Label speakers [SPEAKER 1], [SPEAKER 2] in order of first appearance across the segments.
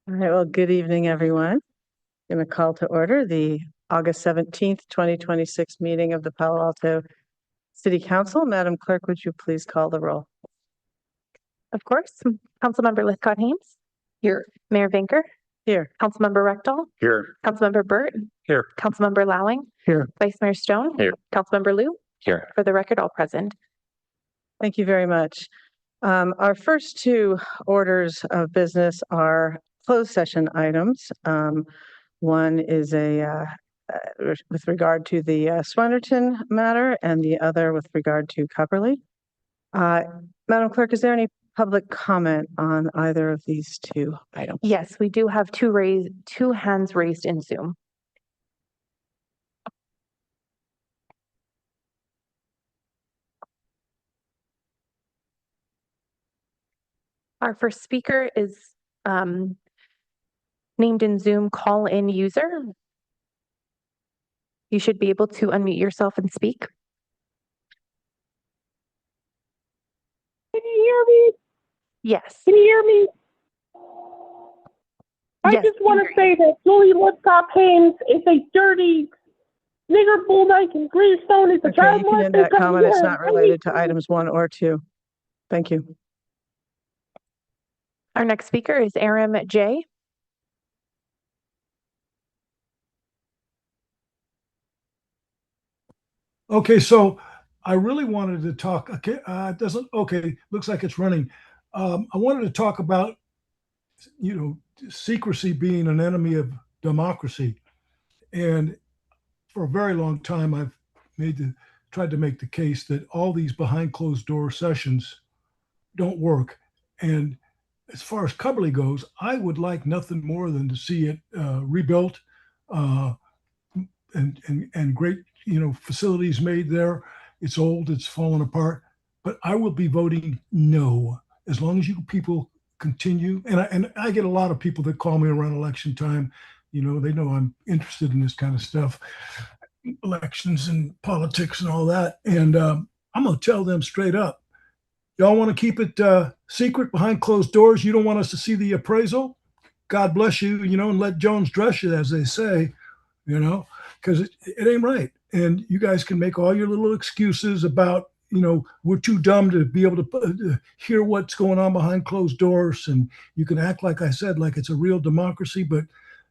[SPEAKER 1] All right, well, good evening, everyone. I'm going to call to order the August 17th, 2026 meeting of the Palo Alto City Council. Madam Clerk, would you please call the roll?
[SPEAKER 2] Of course. Councilmember Lithcott-Hames.
[SPEAKER 3] Here.
[SPEAKER 2] Mayor Vinker.
[SPEAKER 1] Here.
[SPEAKER 2] Councilmember Rectal.
[SPEAKER 3] Here.
[SPEAKER 2] Councilmember Burt.
[SPEAKER 3] Here.
[SPEAKER 2] Councilmember Lowing.
[SPEAKER 3] Here.
[SPEAKER 2] Vice Mayor Stone.
[SPEAKER 3] Here.
[SPEAKER 2] Councilmember Liu.
[SPEAKER 3] Here.
[SPEAKER 2] For the record, all present.
[SPEAKER 1] Thank you very much. Our first two orders of business are closed session items. One is with regard to the Swinerton matter, and the other with regard to Cupperley. Madam Clerk, is there any public comment on either of these two items?
[SPEAKER 2] Yes, we do have two hands raised in Zoom. Our first speaker is named in Zoom call-in user. You should be able to unmute yourself and speak.
[SPEAKER 4] Can you hear me?
[SPEAKER 2] Yes.
[SPEAKER 4] Can you hear me? I
[SPEAKER 2] Yes,
[SPEAKER 4] just want to say that Julie Lithcott-Hames is a dirty nigger bulldyke and Greystone is a
[SPEAKER 1] Okay,
[SPEAKER 4] child
[SPEAKER 1] you can end that comment. It's not related to items 1 or 2. Thank you.
[SPEAKER 2] Our next speaker is Aram J.
[SPEAKER 5] Okay, so I really wanted to talk. Okay, looks like it's running. I wanted to talk about, secrecy being an enemy of democracy. And for a very long time, I've tried to make the case that all these behind closed door sessions don't work. And as far as Cupperley goes, I would like nothing more than to see it rebuilt and great, facilities made there. It's old, it's fallen apart, but I will be voting no as long as you people continue. And I get a lot of people that call me around election time. They know I'm interested in this kind of stuff, elections and politics and all that. And I'm going to tell them straight up, y'all want to keep it secret behind closed doors? You don't want us to see the appraisal? God bless you, and let Jones dress you, as they say, because it ain't right. And you guys can make all your little excuses about, we're too dumb to be able to hear what's going on behind closed doors. And you can act, like I said, like it's a real democracy, but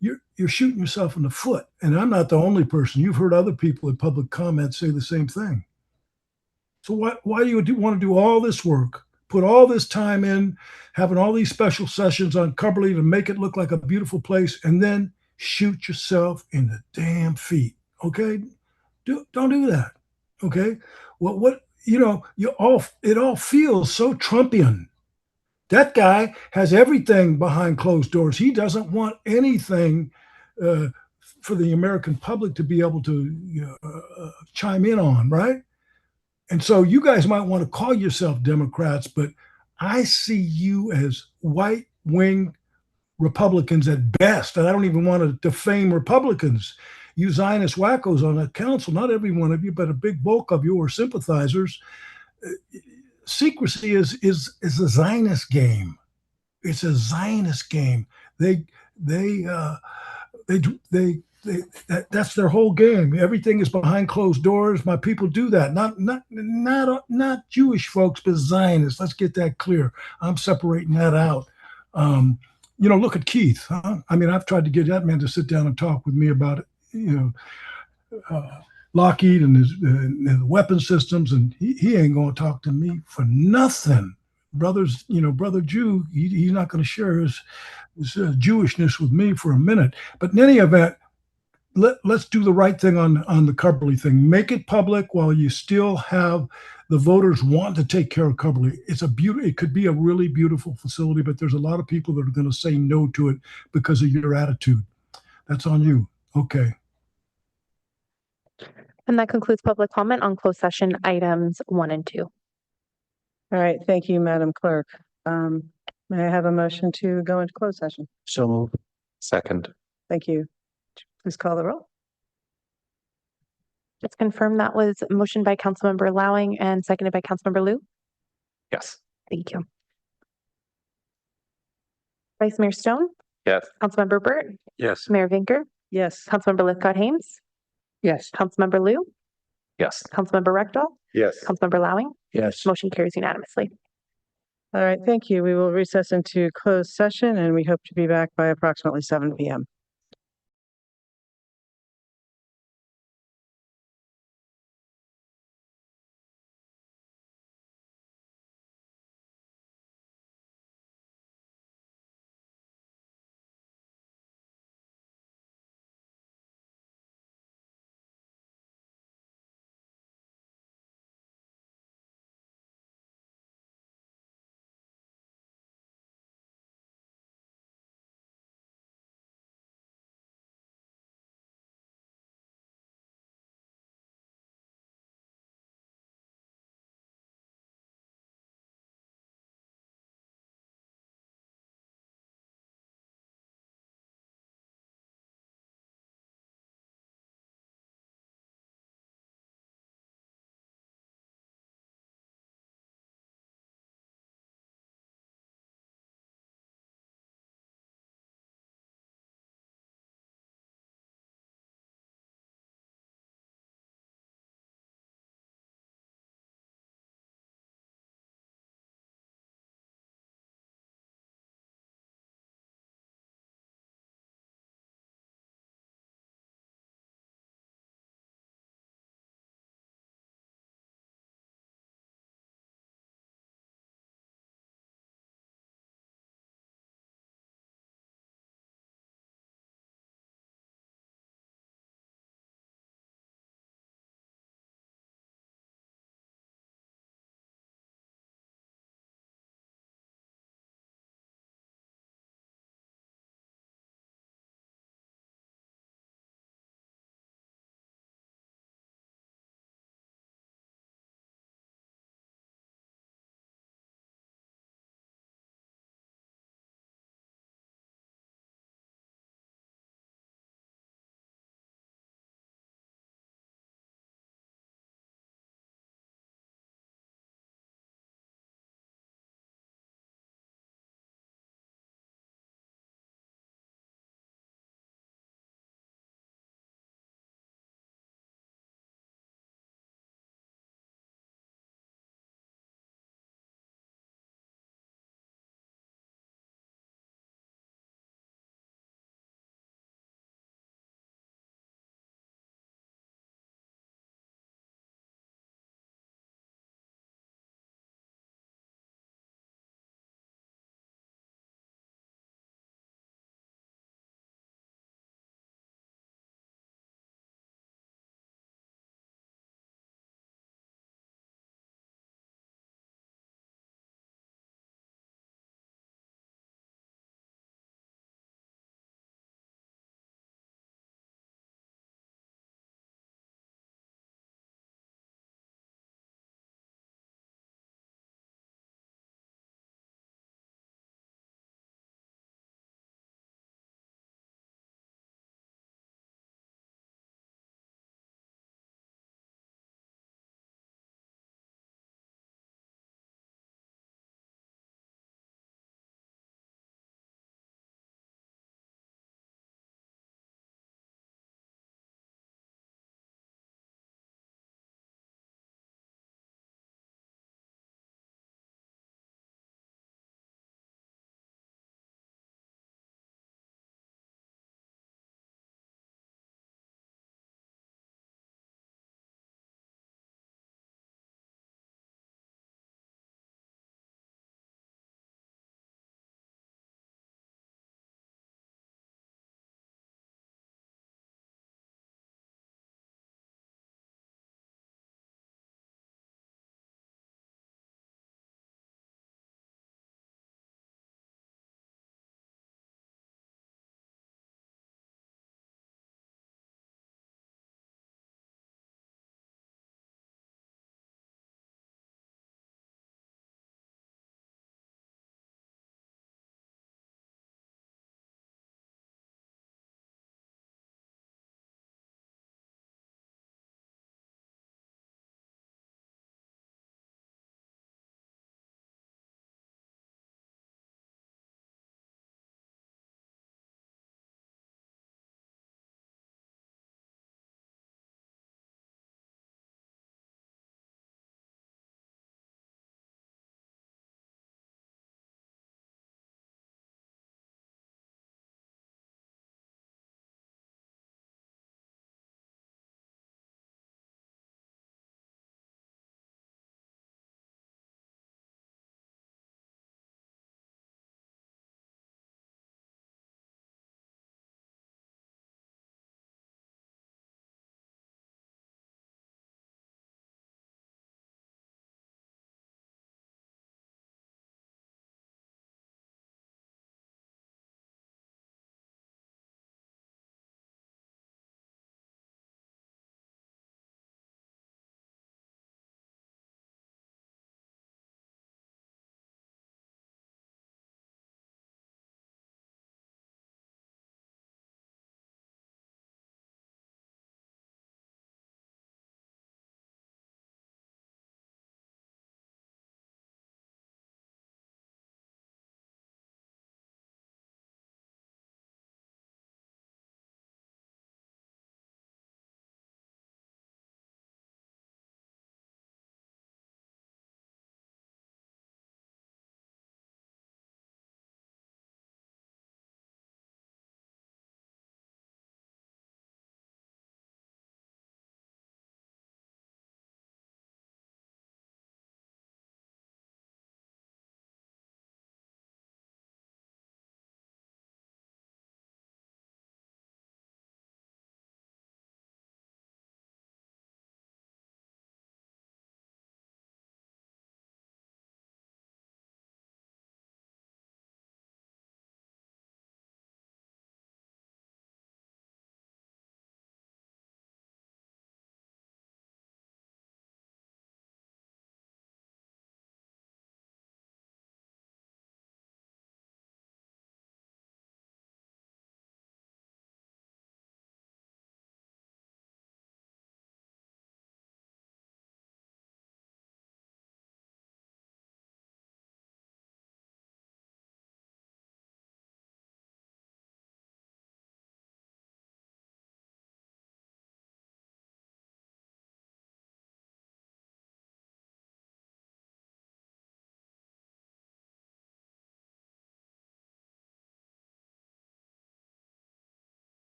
[SPEAKER 5] you're shooting yourself in the foot. And I'm not the only person. You've heard other people in public comments say the same thing. So why do you want to do all this work, put all this time in, having all these special sessions on Cupperley to make it look like a beautiful place, and then shoot yourself in the damn feet? Okay, don't do that. Okay, it all feels so Trumpian. That guy has everything behind closed doors. He doesn't want anything for the American public to be able to chime in on, right? And so you guys might want to call yourself Democrats, but I see you as right-wing Republicans at best. And I don't even want to defame Republicans. You Zionist wackos on the council, not every one of you, but a big bulk of you are sympathizers. Secrecy is a Zionist game. It's a Zionist game. That's their whole game. Everything is behind closed doors. My people do that. Not Jewish folks, but Zionists. Let's get that clear. I'm separating that out. Look at Keith. Huh? I mean, I've tried to get that man to sit down and talk with me about it. Lockheed and his weapon systems, and he ain't going to talk to me for nothing. Brother Jew, he's not going to share his Jewishness with me for a minute. But in any event, let's do the right thing on the Cupperley thing. Make it public while you still have the voters want to take care of Cupperley. It could be a really beautiful facility, but there's a lot of people that are going to say no to it because of your attitude. That's on you. Okay.
[SPEAKER 2] And that concludes public comment on closed session items 1 and 2.
[SPEAKER 1] All right. Thank you, Madam Clerk. May I have a motion to go into closed session?
[SPEAKER 3] So moved. Second.
[SPEAKER 1] Thank you. Please call the roll.
[SPEAKER 2] Just confirm that was a motion by Councilmember Lowing and seconded by Councilmember Liu.
[SPEAKER 3] Yes.
[SPEAKER 2] Thank you. Vice Mayor Stone.
[SPEAKER 3] Yes.
[SPEAKER 2] Councilmember Burt,
[SPEAKER 3] Yes.
[SPEAKER 2] Mayor Vinker,
[SPEAKER 1] Yes.
[SPEAKER 2] Councilmember Lithcott Hames,
[SPEAKER 6] Yes.
[SPEAKER 2] Councilmember Lou,
[SPEAKER 3] Yes.
[SPEAKER 2] Councilmember Rectal,
[SPEAKER 3] Yes.
[SPEAKER 2] Councilmember Lowing.
[SPEAKER 6] Yes.
[SPEAKER 2] Motion carries unanimously.
[SPEAKER 1] All right, thank you. We will recess into closed session and we hope to be back by approximately 7 p.m.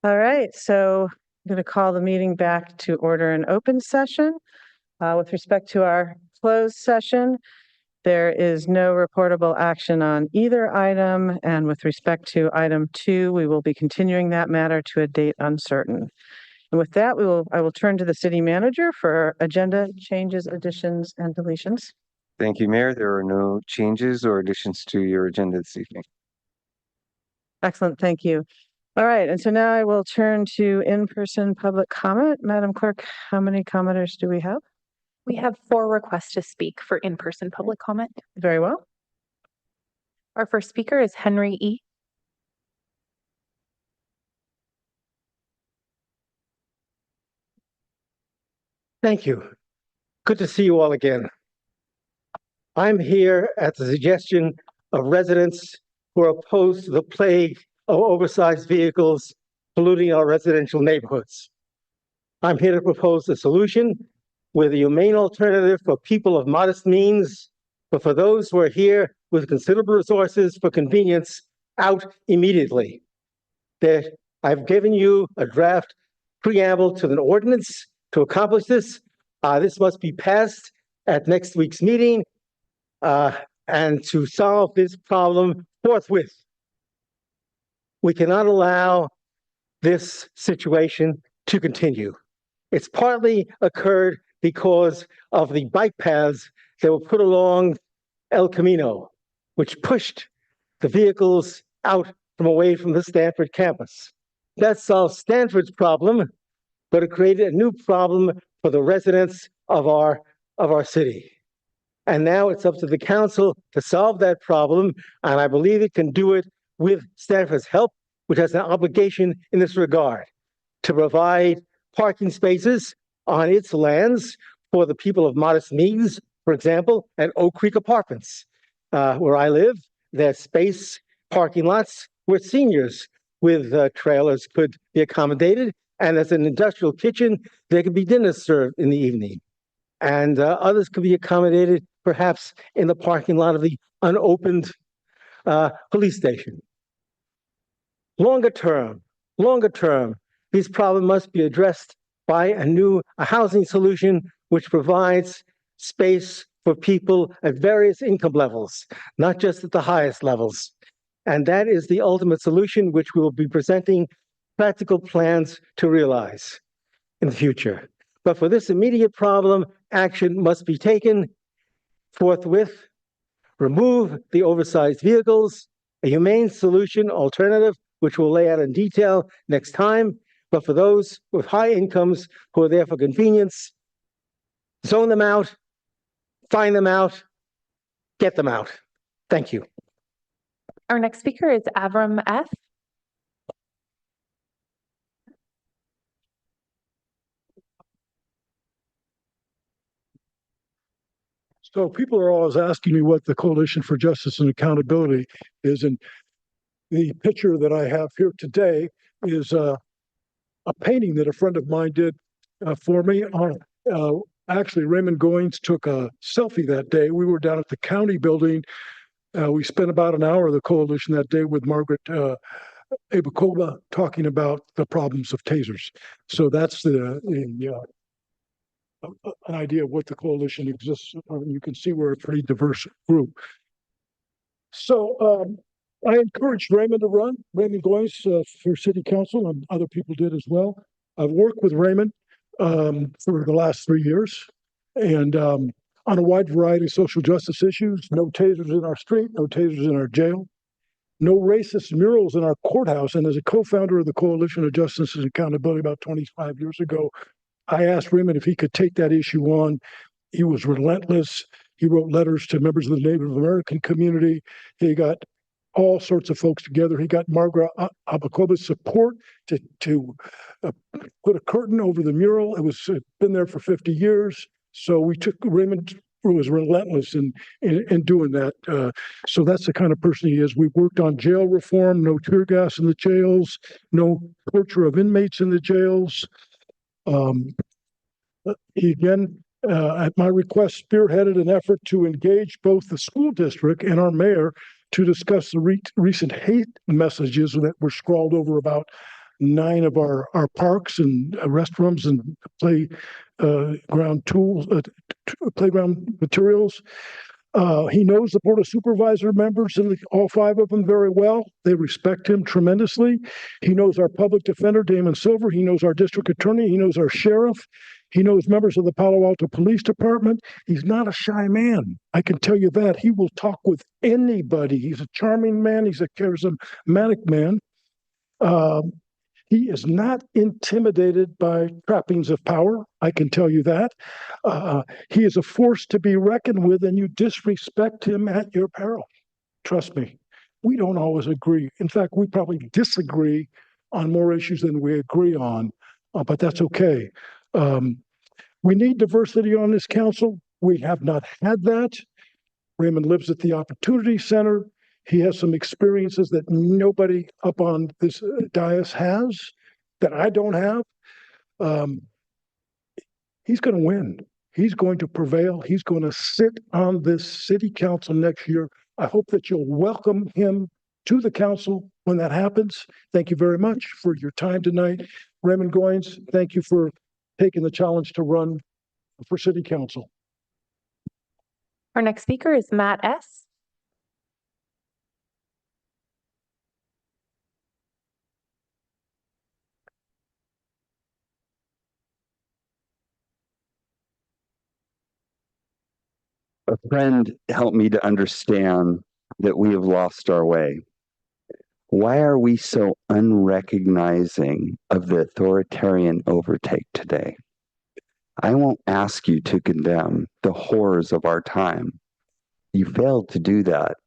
[SPEAKER 1] All right, so I'm going to call the meeting back to order in open session. With respect to our closed session, there is no reportable action on either item. And with respect to item 2, we will be continuing that matter to a date uncertain. And with that, I will turn to the city manager for agenda changes, additions, and deletions.
[SPEAKER 6] Thank you, Mayor. There are no changes or additions to your agenda this evening.
[SPEAKER 1] Excellent, thank you. All right, and so now I will turn to in-person public comment. Madam Clerk, how many commenters do we have?
[SPEAKER 2] We have 4 requests to speak for in-person public comment.
[SPEAKER 1] Very well.
[SPEAKER 2] Our first speaker is Henry E.
[SPEAKER 7] Thank you. Good to see you all again. I'm here at the suggestion of residents who are opposed to the plague of oversized vehicles polluting our residential neighborhoods. I'm here to propose a solution with a humane alternative for people of modest means, but for those who are here with considerable resources for convenience, out immediately. I've given you a draft preamble to an ordinance to accomplish this. This must be passed at next week's meeting and to solve this problem forthwith. We cannot allow this situation to continue. It's partly occurred because of the bike paths that were put along El Camino, which pushed the vehicles out from away from the Stanford campus. That solved Stanford's problem, but it created a new problem for the residents of our city. And now it's up to the council to solve that problem, and I believe it can do it with Stanford's help, which has an obligation in this regard to provide parking spaces on its lands for the people of modest means. For example, at Oak Creek Apartments, where I live, there's space parking lots where seniors with trailers could be accommodated, and as an industrial kitchen, there could be dinner served in the evening. And others could be accommodated perhaps in the parking lot of the unopened police station. Longer term, these problems must be addressed by a housing solution which provides space for people at various income levels, not just at the highest levels. And that is the ultimate solution, which we will be presenting practical plans to realize in the future. But for this immediate problem, action must be taken forthwith. Remove the oversized vehicles, a humane solution alternative, which we'll lay out in detail next time. But for those with high incomes who are there for convenience, zone them out, find them out, get them out. Thank you.
[SPEAKER 2] Our next speaker is Avram F.
[SPEAKER 5] So people are always asking me what the Coalition for Justice and Accountability is. And the picture that I have here today is a painting that a friend of mine did for me. Actually, Raymond Goins took a selfie that day. We were down at the county building. We spent about an hour of the coalition that day with Margaret Abakova talking about the problems of tasers. So that's an idea of what the coalition exists. You can see we're a pretty diverse group. So I encouraged Raymond to run, Raymond Goins for city council, and other people did as well. I've worked with Raymond for the last 3 years, and on a wide variety of social justice issues. No tasers in our street, no tasers in our jail, no racist murals in our courthouse. And as a co-founder of the Coalition of Justice and Accountability about 25 years ago, I asked Raymond if he could take that issue on. He was relentless. He wrote letters to members of the Native American community. He got all sorts of folks together. He got Margaret Abakova's support to put a curtain over the mural. It's been there for 50 years. So we took Raymond, who was relentless in doing that. So that's the kind of person he is. We've worked on jail reform, no tear gas in the jails, no torture of inmates in the jails. He again, at my request, spearheaded an effort to engage both the school district and our mayor to discuss the recent hate messages that were scrawled over about 9 of our parks and restrooms and playground materials. He knows the Board of Supervisor members and all 5 of them very well. They respect him tremendously. He knows our public defender, Damon Silver. He knows our district attorney. He knows our sheriff. He knows members of the Palo Alto Police Department. He's not a shy man. I can tell you that. He will talk with anybody. He's a charming man. He's a charismatic man. He is not intimidated by trappings of power. I can tell you that. He is a force to be reckoned with, and you disrespect him at your peril. Trust me. We don't always agree. In fact, we probably disagree on more issues than we agree on, but that's okay. We need diversity on this council. We have not had that. Raymond lives at the Opportunity Center. He has some experiences that nobody up on this dais has, that I don't have. He's going to win. He's going to prevail. He's going to sit on this city council next year. I hope that you'll welcome him to the council when that happens. Thank you very much for your time tonight. Raymond Goins, thank you for taking the challenge to run for city council.
[SPEAKER 2] Our next speaker is Matt S.
[SPEAKER 6] A friend helped me to understand that we have lost our way. Why are we so unrecognizing of the authoritarian overtake today? I won't ask you to condemn the horrors of our time. You failed to do that.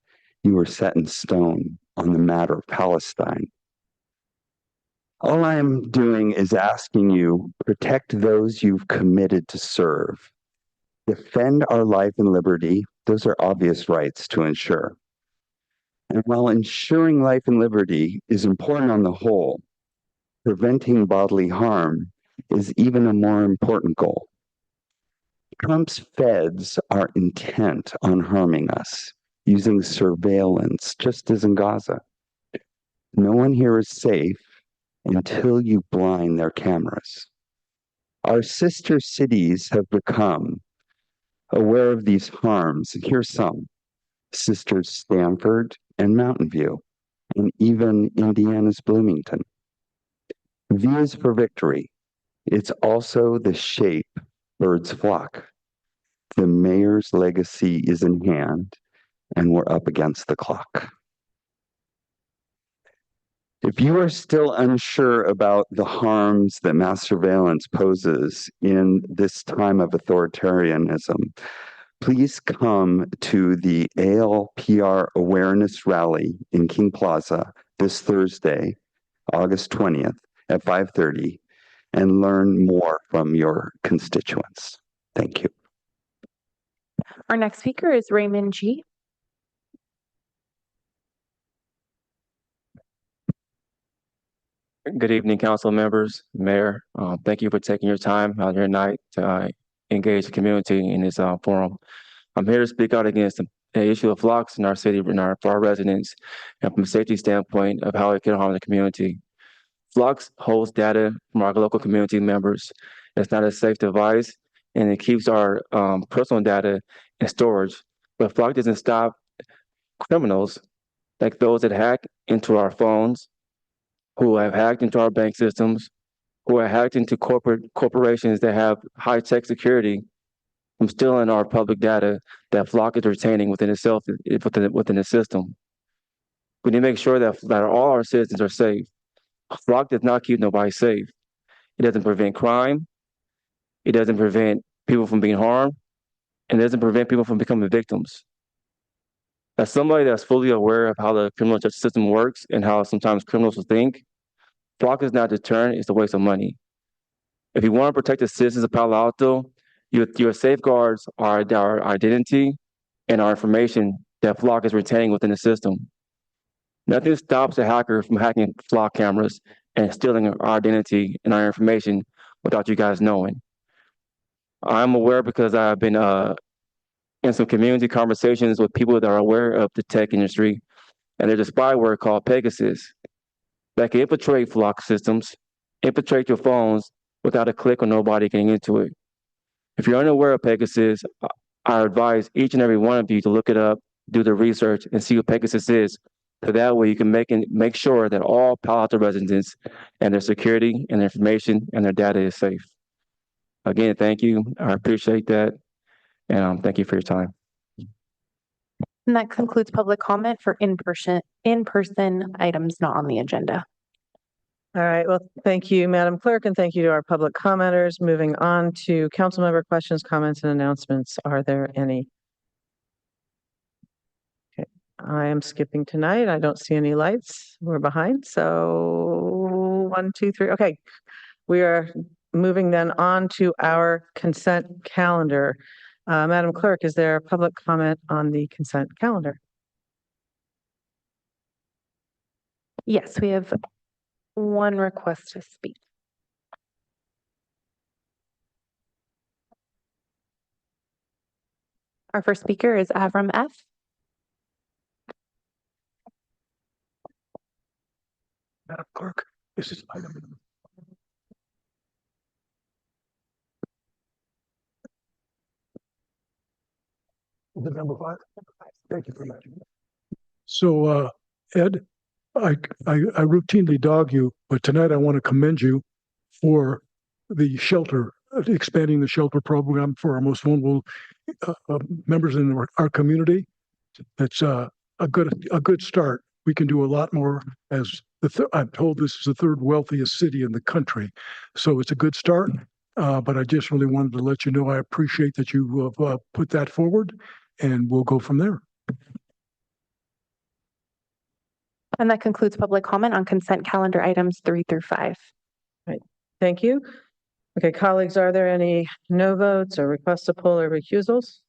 [SPEAKER 6] You were set in stone on the matter of Palestine. All I am doing is asking you, protect those you've committed to serve. Defend our life and liberty. Those are obvious rights to ensure. And while ensuring life and liberty is important on the whole, preventing bodily harm is even a more important goal. Trump's feds are intent on harming us, using surveillance, just as in Gaza. No one here is safe until you blind their cameras. Our sister cities have become aware of these harms. Here's some. Sisters Stanford and Mountain View, and even Indiana's Bloomington. V is for victory. It's also the shape birds flock. The mayor's legacy is in hand, and we're up against the clock. If you are still unsure about the harms that mass surveillance poses in this time of authoritarianism, please come to the ALPR Awareness Rally in King Plaza this Thursday, August 20th at 5:30, and learn more from your constituents. Thank you.
[SPEAKER 2] Our next speaker is Raymond G.
[SPEAKER 8] Good evening, council members, mayor. Thank you for taking your time out here tonight to engage the community in this forum. I'm here to speak out against the issue of flocks in our city, for our residents, and from a safety standpoint of how it can harm the community. Flocks holds data from our local community members. It's not a safe device, and it keeps our personal data in storage. But Flock doesn't stop criminals like those that hack into our phones, who have hacked into our bank systems, who have hacked into corporations that have high-tech security, from stealing our public data that Flock is retaining within itself, within the system. We need to make sure that all our citizens are safe. Flock does not keep nobody safe. It doesn't prevent crime. It doesn't prevent people from being harmed, and it doesn't prevent people from becoming victims. As somebody that's fully aware of how the criminal justice system works and how sometimes criminals will think, Flock is not a deterrent, it's a waste of money. If you want to protect the citizens of Palo Alto, your safeguards are our identity and our information that Flock is retaining within the system. Nothing stops a hacker from hacking Flock cameras and stealing our identity and our information without you guys knowing. I'm aware because I've been in some community conversations with people that are aware of the tech industry, and there's a spyware called Pegasus. that can infiltrate flock systems, infiltrate your phones without a click or nobody getting into it. If you're unaware of Pegasus, I advise each and every one of you to look it up, do the research, and see what Pegasus is. So that way you can make sure that all Palo Alto residents and their security and their information and their data is safe. Again, thank you. I appreciate that. And thank you for your time.
[SPEAKER 2] And that concludes public comment for in-person items not on the agenda.
[SPEAKER 1] All right. Well, thank you, Madam Clerk, and thank you to our public commenters. Moving on to council member questions, comments, and announcements. Are there any? Okay. I am skipping tonight. I don't see any lights. We're behind. So 1, 2, 3. Okay. We are moving then on to our consent calendar. Madam Clerk, is there a public comment on the consent calendar?
[SPEAKER 2] Yes, we have one request to speak. Our first speaker is Avram F.
[SPEAKER 5] Madam Clerk, this is item. The number 5. Thank you very much. So, Ed, I routinely dog you, but tonight I want to commend you for the shelter, expanding the shelter program for our most vulnerable members in our community. It's a good start. We can do a lot more. As I'm told, this is the 3rd wealthiest city in the country, so it's a good start. But I just really wanted to let you know I appreciate that you have put that forward, and we'll go from there.
[SPEAKER 2] And that concludes public comment on consent calendar items 3 through 5.
[SPEAKER 1] Thank you. Okay, colleagues, are there any no votes or requests to pull or recusals?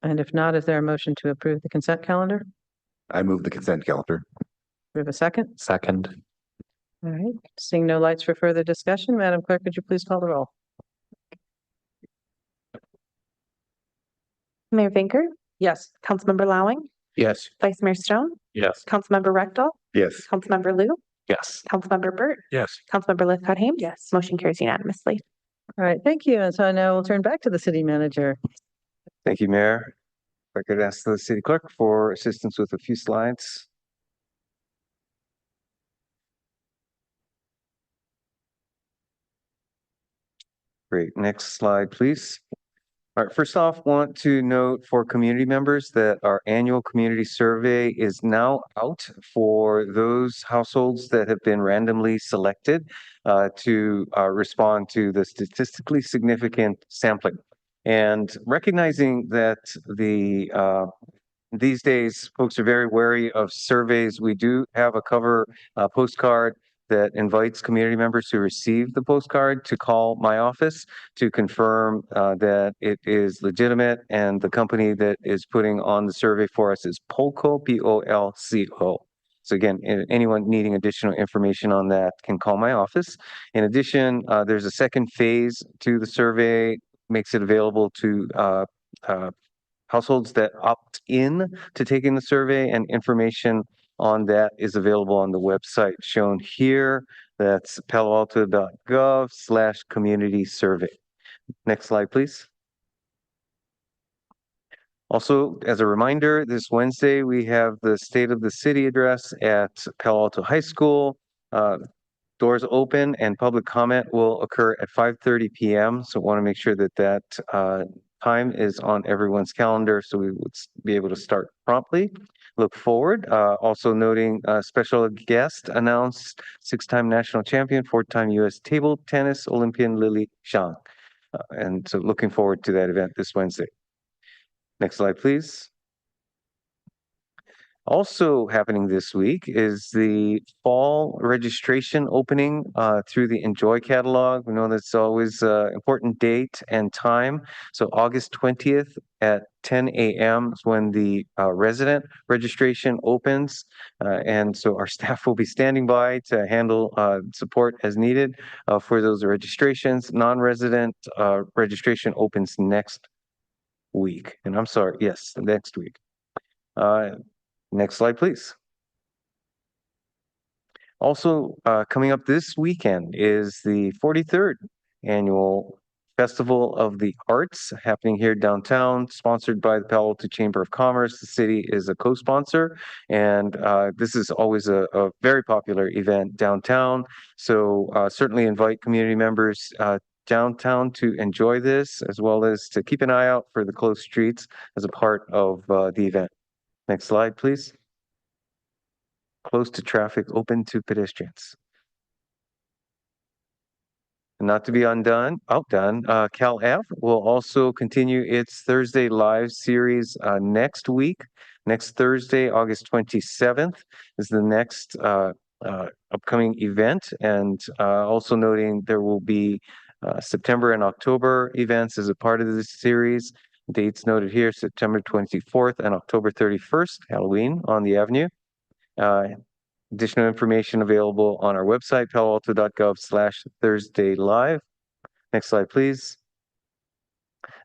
[SPEAKER 1] And if not, is there a motion to approve the consent calendar?
[SPEAKER 3] I move the consent calendar.
[SPEAKER 1] We have a second?
[SPEAKER 3] Second.
[SPEAKER 1] All right, seeing no lights for further discussion, Madam Clerk, could you please call the roll?
[SPEAKER 2] Mayor Vinker,
[SPEAKER 1] Yes.
[SPEAKER 2] Councilmember Lowing,
[SPEAKER 3] Yes.
[SPEAKER 2] Vice Mayor Stone,
[SPEAKER 3] Yes.
[SPEAKER 2] Councilmember Rectal,
[SPEAKER 6] Yes.
[SPEAKER 2] Councilmember Lou,
[SPEAKER 3] Yes.
[SPEAKER 2] Councilmember Burt,
[SPEAKER 5] Yes.
[SPEAKER 2] Councilmember Lithcott-Hames. Yes. Motion carries unanimously.
[SPEAKER 1] All right, thank you. And so now we'll turn back to the city manager.
[SPEAKER 9] Thank you, Mayor. If I could ask the city clerk for assistance with a few slides. Great. Next slide, please. All right. First off, want to note for community members that our annual community survey is now out for those households that have been randomly selected to respond to the statistically significant sampling. And recognizing that these days, folks are very wary of surveys. We do have a cover postcard that invites community members who receive the postcard to call my office to confirm that it is legitimate, and the company that is putting on the survey for us is Polco, Polco. So again, anyone needing additional information on that can call my office. In addition, there's a second phase to the survey, makes it available to households that opt in to taking the survey, and information on that is available on the website shown here. That's paloalto.gov/community survey. Next slide, please. Also, as a reminder, this Wednesday, we have the State of the City address at Palo Alto High School. Doors open and public comment will occur at 5:30 p.m. So want to make sure that that time is on everyone's calendar so we would be able to start promptly. Look forward. Also noting special guest announced 6-time national champion, 4-time U.S. table tennis Olympian Lily Zhang. And so looking forward to that event this Wednesday. Next slide, please. Also happening this week is the fall registration opening through the Enjoy catalog. We know that's always an important date and time. So August 20th at 10 a.m. is when the resident registration opens. And so our staff will be standing by to handle support as needed for those registrations. Non-resident registration opens next week. And I'm sorry, yes, next week. Next slide, please. Also, coming up this weekend is the 43rd annual Festival of the Arts happening here downtown, sponsored by the Palo Alto Chamber of Commerce. The city is a co-sponsor, and this is always a very popular event downtown. So certainly invite community members downtown to enjoy this, as well as to keep an eye out for the closed streets as a part of the event. Next slide, please. Closed to traffic, open to pedestrians. Not to be outdone, Cal F will also continue its Thursday Live series next week. Next Thursday, August 27th, is the next upcoming event. And also noting there will be September and October events as a part of this series. Dates noted here, September 24th and October 31st, Halloween on the Avenue. Additional information available on our website, paloalto.gov/Thursday Live. Next slide, please.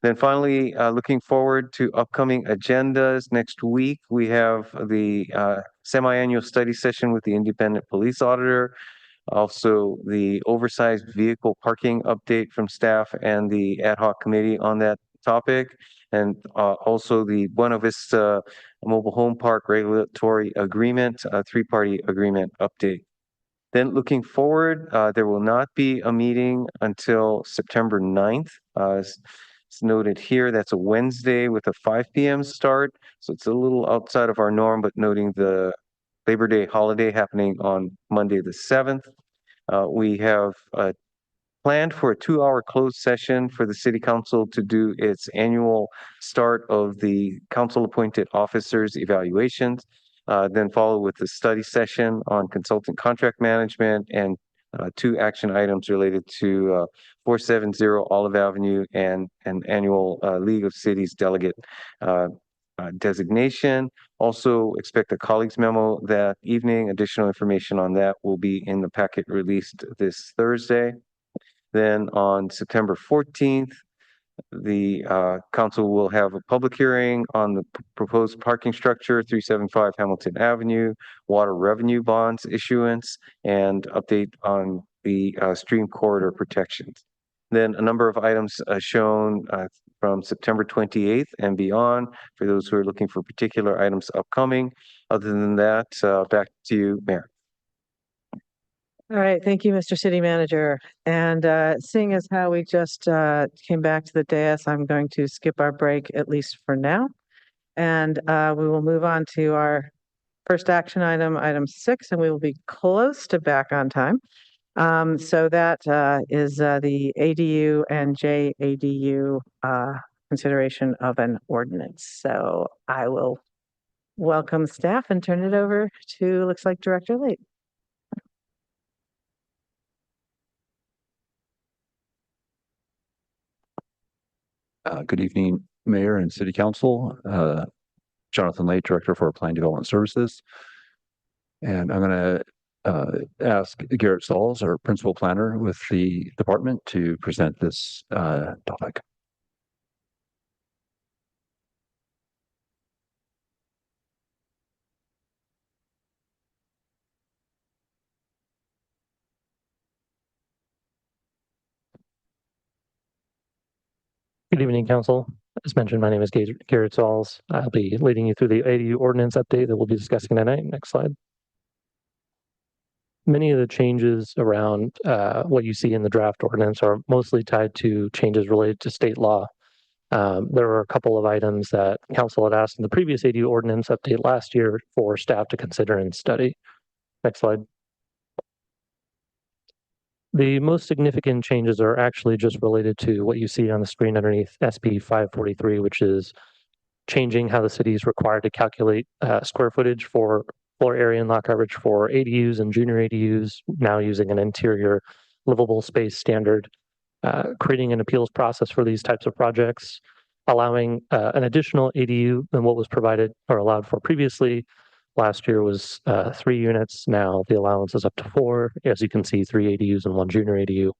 [SPEAKER 9] Then finally, looking forward to upcoming agendas. Next week, we have the semi-annual study session with the independent police auditor. Also, the oversized vehicle parking update from staff and the ad hoc committee on that topic. And also the Buena Vista Mobile Home Park Regulatory Agreement, a three-party agreement update. Then looking forward, there will not be a meeting until September 9th. It's noted here, that's a Wednesday with a 5 p.m. start. So it's a little outside of our norm, but noting the Labor Day holiday happening on Monday the 7th. We have planned for a 2-hour closed session for the City Council to do its annual start of the council appointed officers evaluations, then follow with the study session on consultant contract management and 2 action items related to 470 Olive Avenue and an annual League of Cities delegate designation. Also expect a colleagues memo that evening. Additional information on that will be in the packet released this Thursday. Then on September 14th, the council will have a public hearing on the proposed parking structure, 375 Hamilton Avenue, water revenue bonds issuance, and update on the stream corridor protections. Then a number of items shown from September 28th and beyond for those who are looking for particular items upcoming. Other than that, back to you, Mayor.
[SPEAKER 1] All right, thank you, Mr. City Manager. And seeing as how we just came back to the dais, I'm going to skip our break, at least for now. And we will move on to our first action item, item 6, and we will be close to back on time. So that is the ADU and JADU consideration of an ordinance. So I will welcome staff and turn it over to, looks like Director Late.
[SPEAKER 10] Good evening, Mayor and City Council. Jonathan Late, Director for Planning Development Services. And I'm going to ask Garrett Stalls, our Principal Planner with the department, to present this topic.
[SPEAKER 11] Good evening, Council. As mentioned, my name is Garrett Sauls. I'll be leading you through the ADU ordinance update that we'll be discussing tonight. Next slide. Many of the changes around what you see in the draft ordinance are mostly tied to changes related to state law. There were a couple of items that Council had asked in the previous ADU ordinance update last year for staff to consider and study. Next slide. The most significant changes are actually just related to what you see on the screen underneath SB 543, which is changing how the city is required to calculate square footage for floor area and lot coverage for ADUs and junior ADUs, now using an interior livable space standard, creating an appeals process for these types of projects, allowing an additional ADU than what was provided or allowed for previously. Last year was 3 units. Now the allowance is up to 4. As you can see, 3 ADUs and 1 junior ADU,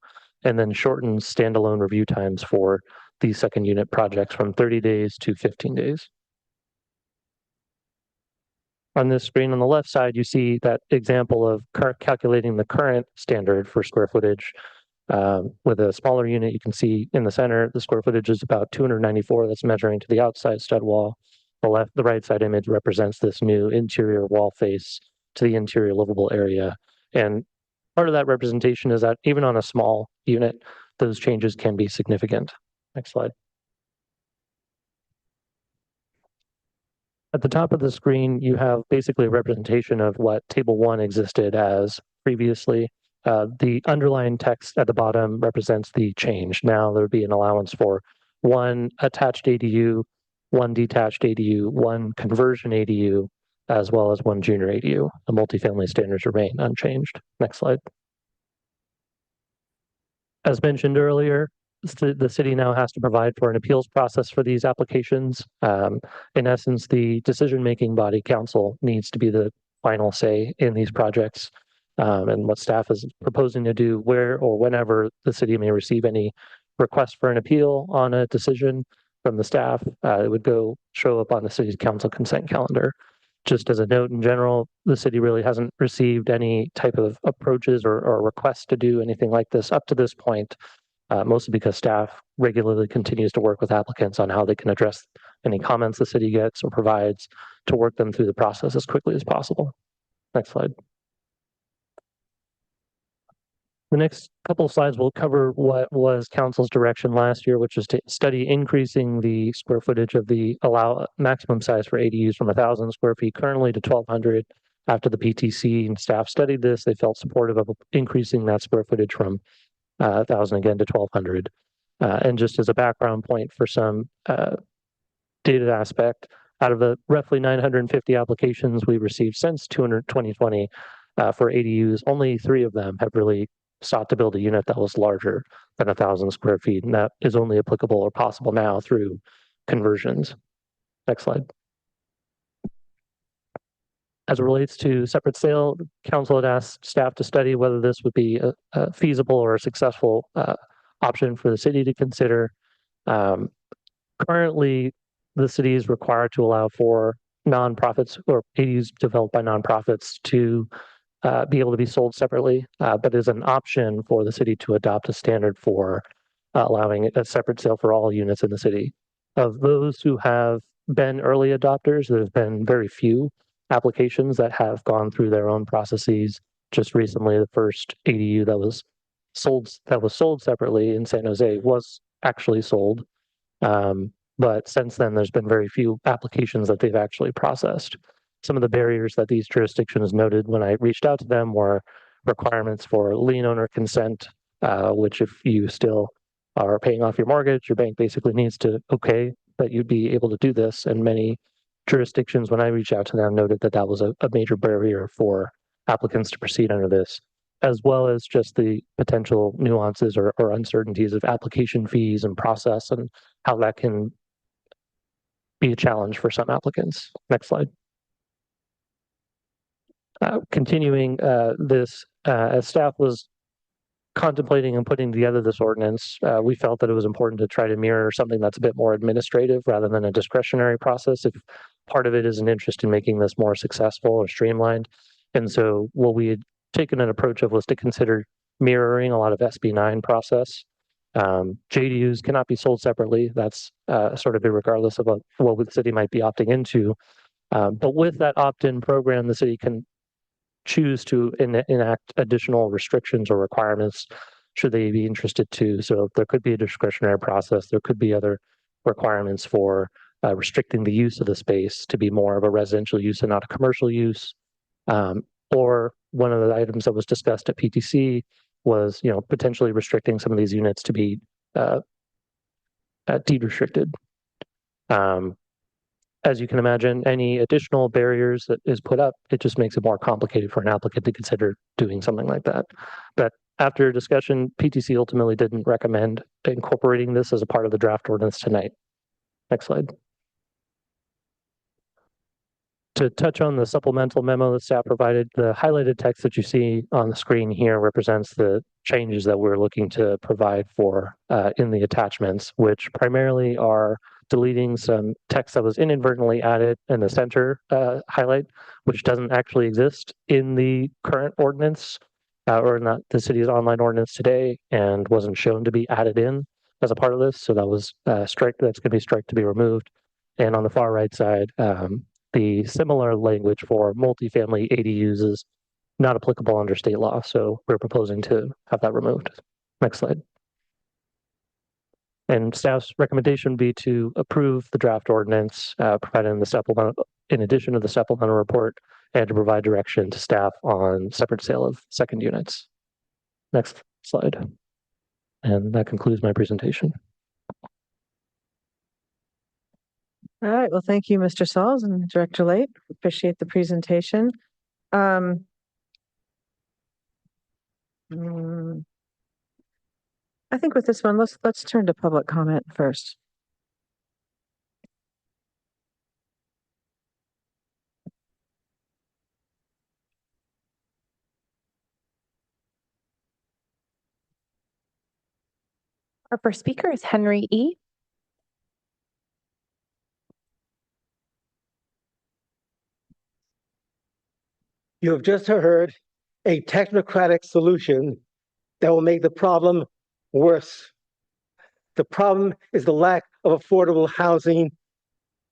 [SPEAKER 11] and then shortens standalone review times for these second unit projects from 30 days to 15 days. On this screen on the left side, you see that example of calculating the current standard for square footage. With a smaller unit, you can see in the center, the square footage is about 294. That's measuring to the outside stud wall. The right side image represents this new interior wall face to the interior livable area. And part of that representation is that even on a small unit, those changes can be significant. Next slide. At the top of the screen, you have basically a representation of what Table 1 existed as previously. The underlined text at the bottom represents the change. Now there would be an allowance for one attached ADU, one detached ADU, one conversion ADU, as well as one junior ADU. The multifamily standards remain unchanged. Next slide. As mentioned earlier, the city now has to provide for an appeals process for these applications. In essence, the decision-making body council needs to be the final say in these projects. And what staff is proposing to do where or whenever the city may receive any request for an appeal on a decision from the staff, it would show up on the city's council consent calendar. Just as a note in general, the city really hasn't received any type of approaches or requests to do anything like this up to this point, mostly because staff regularly continues to work with applicants on how they can address any comments the city gets or provides to work them through the process as quickly as possible. Next slide. The next couple of slides will cover what was council's direction last year, which was to study increasing the square footage of the maximum size for ADUs from 1,000 square feet currently to 1,200. After the PTC and staff studied this, they felt supportive of increasing that square footage from 1,000 again to 1,200. And just as a background point for some data aspect, out of the roughly 950 applications we received since 2020 for ADUs, only 3 of them have really sought to build a unit that was larger than 1,000 square feet, and that is only applicable or possible now through conversions. Next slide. As it relates to separate sale, council had asked staff to study whether this would be a feasible or a successful option for the city to consider. Currently, the city is required to allow for nonprofits or ADUs developed by nonprofits to be able to be sold separately, but is an option for the city to adopt a standard for allowing a separate sale for all units in the city. Of those who have been early adopters, there's been very few applications that have gone through their own processes. Just recently, the first ADU that was sold separately in San Jose was actually sold. But since then, there's been very few applications that they've actually processed. Some of the barriers that these jurisdictions noted when I reached out to them were requirements for lien owner consent, which if you still are paying off your mortgage, your bank basically needs to okay that you'd be able to do this. And many jurisdictions, when I reached out to them, noted that that was a major barrier for applicants to proceed under this, as well as just the potential nuances or uncertainties of application fees and process and how that can be a challenge for some applicants. Next slide. Continuing this, as staff was contemplating and putting together this ordinance, we felt that it was important to try to mirror something that's a bit more administrative rather than a discretionary process. If part of it is an interest in making this more successful or streamlined. And so what we had taken an approach of was to consider mirroring a lot of SB 9 process. JDUs cannot be sold separately. That's sort of irregardless of what the city might be opting into. But with that opt-in program, the city can choose to enact additional restrictions or requirements should they be interested to. So there could be a discretionary process. There could be other requirements for restricting the use of the space to be more of a residential use and not a commercial use. Or one of the items that was discussed at PTC was, potentially restricting some of these units to be deed restricted. As you can imagine, any additional barriers that is put up, it just makes it more complicated for an applicant to consider doing something like that. But after discussion, PTC ultimately didn't recommend incorporating this as a part of the draft ordinance tonight. Next slide. To touch on the supplemental memo that staff provided, the highlighted text that you see on the screen here represents the changes that we're looking to provide for in the attachments, which primarily are deleting some text that was inadvertently added in the center highlight, which doesn't actually exist in the current ordinance or in the city's online ordinance today and wasn't shown to be added in as a part of this. So that was strike. That's going to be strike to be removed. And on the far right side, the similar language for multifamily ADUs is not applicable under state law. So we're proposing to have that removed. Next slide. And staff's recommendation would be to approve the draft ordinance provided in the supplemental, in addition to the supplemental report, and to provide direction to staff on separate sale of second units. Next slide. And that concludes my presentation.
[SPEAKER 1] All right. Well, thank you, Mr. Sauls and Director Late. Appreciate the presentation. I think with this one, let's turn to public comment first.
[SPEAKER 2] Our first speaker is Henry E.
[SPEAKER 7] You have just heard a technocratic solution that will make the problem worse. The problem is the lack of affordable housing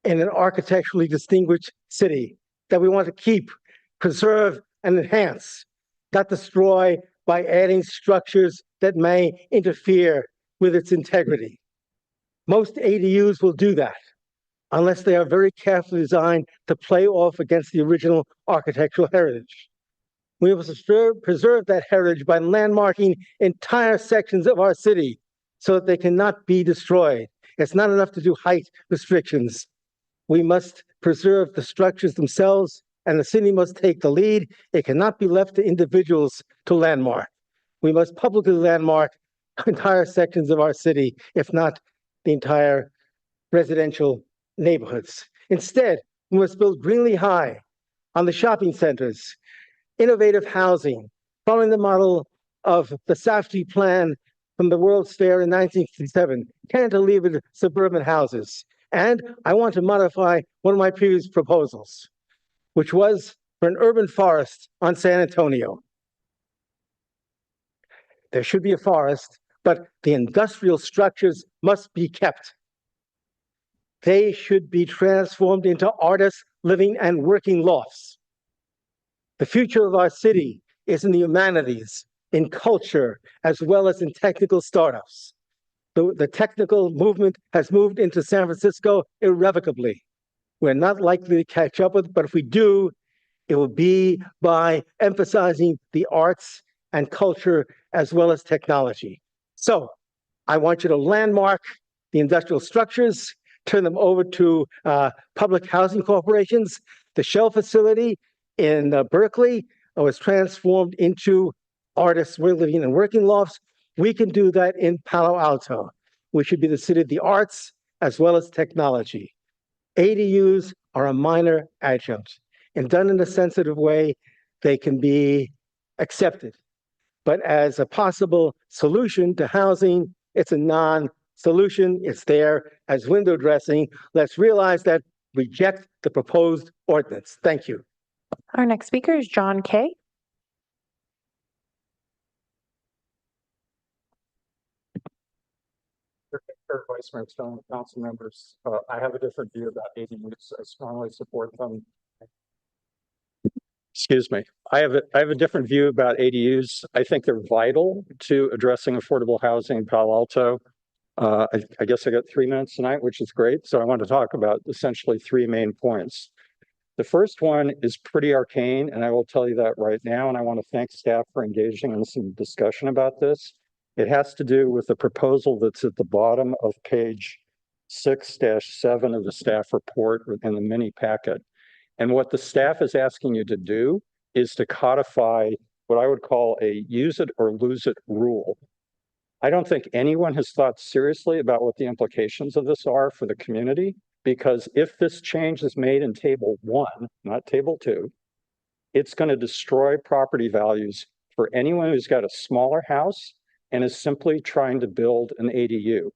[SPEAKER 7] in an architecturally distinguished city that we want to keep, preserve, and enhance, not destroy by adding structures that may interfere with its integrity. Most ADUs will do that unless they are very carefully designed to play off against the original architectural heritage. We must preserve that heritage by landmarking entire sections of our city so that they cannot be destroyed. It's not enough to do height restrictions. We must preserve the structures themselves, and the city must take the lead. It cannot be left to individuals to landmark. We must publicly landmark entire sections of our city, if not the entire residential neighborhoods. Instead, we must build greenly high on the shopping centers, innovative housing, following the model of the Safdie plan from the World's Fair in 1967, cantilevered suburban houses. And I want to modify one of my previous proposals, which was for an urban forest on San Antonio. There should be a forest, but the industrial structures must be kept. They should be transformed into artists living and working lofts. The future of our city is in the humanities, in culture, as well as in technical startups. The technical movement has moved into San Francisco irrevocably. We're not likely to catch up with, but if we do, it will be by emphasizing the arts and culture as well as technology. So I want you to landmark the industrial structures, turn them over to public housing corporations. The Shell facility in Berkeley was transformed into artists living and working lofts. We can do that in Palo Alto. We should be the city of the arts as well as technology. ADUs are a minor adjunct, and done in a sensitive way, they can be accepted. But as a possible solution to housing, it's a non-solution. It's there as window dressing. Let's realize that, reject the proposed ordinance. Thank you.
[SPEAKER 2] Our next speaker is John Kay.
[SPEAKER 12] Vice Mayor Stone, council members, I have a different view about ADUs. I strongly support them. Excuse me. I have a different view about ADUs. I think they're vital to addressing affordable housing in Palo Alto. I guess I got 3 minutes tonight, which is great. So I want to talk about essentially 3 main points. The first one is pretty arcane, and I will tell you that right now. And I want to thank staff for engaging in some discussion about this. It has to do with the proposal that's at the bottom of page 6-7 of the staff report in the mini packet. And what the staff is asking you to do is to codify what I would call a use it or lose it rule. I don't think anyone has thought seriously about what the implications of this are for the community, because if this change is made in table 1, not table 2, it's going to destroy property values for anyone who's got a smaller house and is simply trying to build an ADU.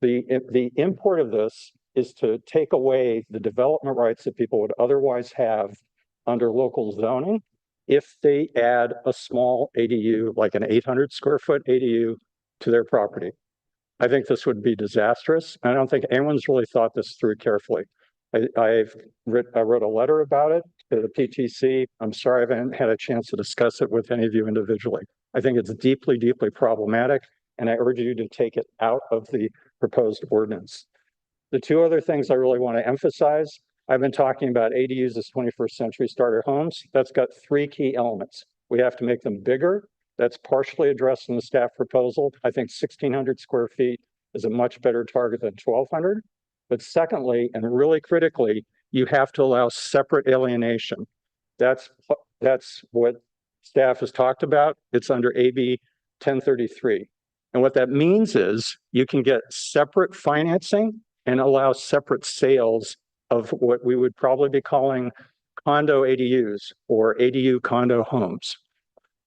[SPEAKER 12] The import of this is to take away the development rights that people would otherwise have under local zoning if they add a small ADU, like an 800 square foot ADU, to their property. I think this would be disastrous. I don't think anyone's really thought this through carefully. I wrote a letter about it to the PTC. I'm sorry I haven't had a chance to discuss it with any of you individually. I think it's deeply, deeply problematic, and I urge you to take it out of the proposed ordinance. The two other things I really want to emphasize, I've been talking about ADUs as 21st century starter homes. That's got three key elements. We have to make them bigger. That's partially addressed in the staff proposal. I think 1,600 square feet is a much better target than 1,200. But secondly, and really critically, you have to allow separate alienation. That's what staff has talked about. It's under AB 1033. And what that means is you can get separate financing and allow separate sales of what we would probably be calling condo ADUs or ADU condo homes.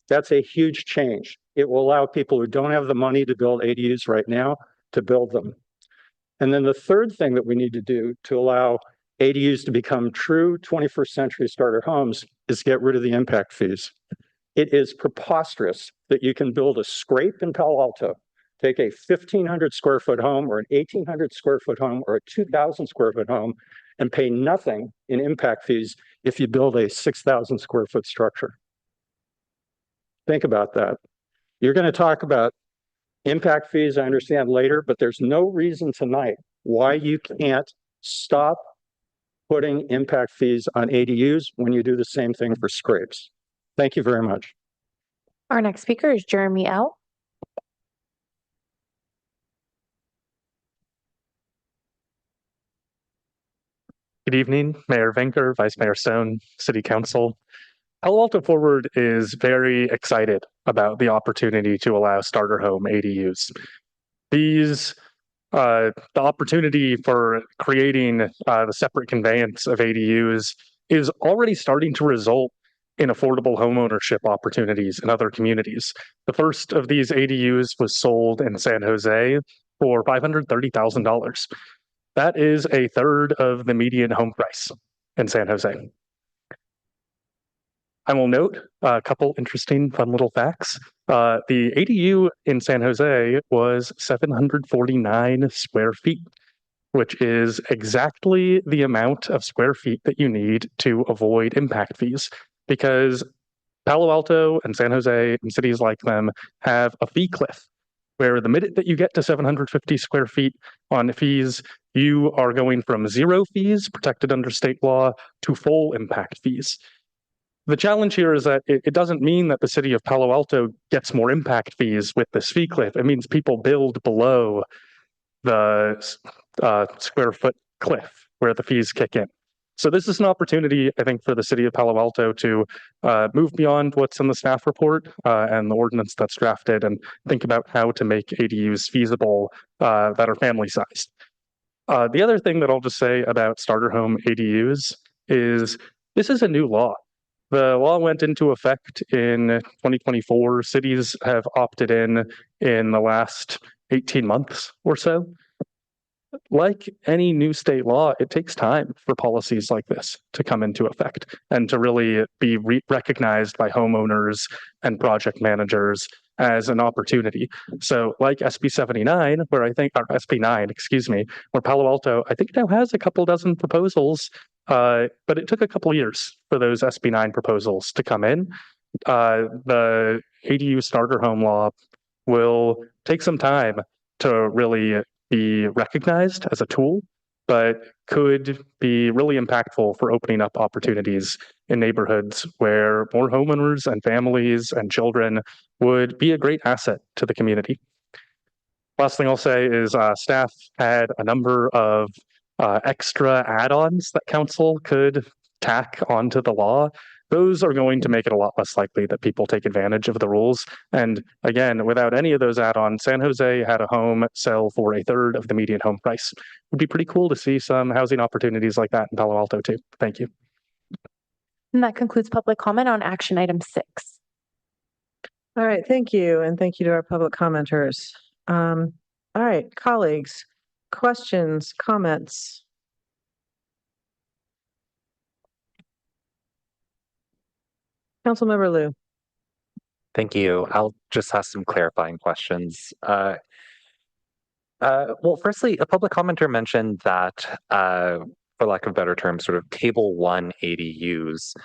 [SPEAKER 12] That's a huge change. It will allow people who don't have the money to build ADUs right now to build them. And then the third thing that we need to do to allow ADUs to become true 21st century starter homes is get rid of the impact fees. It is preposterous that you can build a scrape in Palo Alto, take a 1,500 square foot home or an 1,800 square foot home or a 2,000 square foot home and pay nothing in impact fees if you build a 6,000 square foot structure. Think about that. You're going to talk about impact fees, I understand later, but there's no reason tonight why you can't stop putting impact fees on ADUs when you do the same thing for scrapes. Thank you very much.
[SPEAKER 2] Our next speaker is Jeremy L.
[SPEAKER 11] Good evening, Mayor Venker, Vice Mayor Stone, City Council. Palo Alto Forward is very excited about the opportunity to allow starter home ADUs. The opportunity for creating the separate conveyance of ADUs is already starting to result in affordable homeownership opportunities in other communities. The first of these ADUs was sold in San Jose for $530,000. That is a third of the median home price in San Jose. I will note a couple interesting, fun little facts. The ADU in San Jose was 749 square feet, which is exactly the amount of square feet that you need to avoid impact fees, because Palo Alto and San Jose and cities like them have a fee cliff, where the minute that you get to 750 square feet on fees, you are going from zero fees protected under state law to full impact fees. The challenge here is that it doesn't mean that the city of Palo Alto gets more impact fees with this fee cliff. It means people build below the square foot cliff where the fees kick in. So this is an opportunity, I think, for the city of Palo Alto to move beyond what's in the staff report and the ordinance that's drafted and think about how to make ADUs feasible that are family sized. The other thing that I'll just say about starter home ADUs is this is a new law. The law went into effect in 2024. Cities have opted in the last 18 months or so. Like any new state law, it takes time for policies like this to come into effect and to really be recognized by homeowners and project managers as an opportunity. So like SB 79, or SB 9, excuse me, where Palo Alto, I think now has a couple dozen proposals, but it took a couple years for those SB 9 proposals to come in. The ADU starter home law will take some time to really be recognized as a tool, but could be really impactful for opening up opportunities in neighborhoods where more homeowners and families and children would be a great asset to the community. Last thing I'll say is staff had a number of extra add-ons that council could tack onto the law. Those are going to make it a lot less likely that people take advantage of the rules. And again, without any of those add-ons, San Jose had a home sell for a third of the median home price. It would be pretty cool to see some housing opportunities like that in Palo Alto too. Thank you.
[SPEAKER 2] And that concludes public comment on action item 6.
[SPEAKER 1] All right, thank you. And thank you to our public commenters. All right, colleagues, questions, comments? Councilmember Lou.
[SPEAKER 13] Thank you. I'll just ask some clarifying questions. Well, firstly, a public commenter mentioned that, for lack of a better term, sort of table 1 ADUs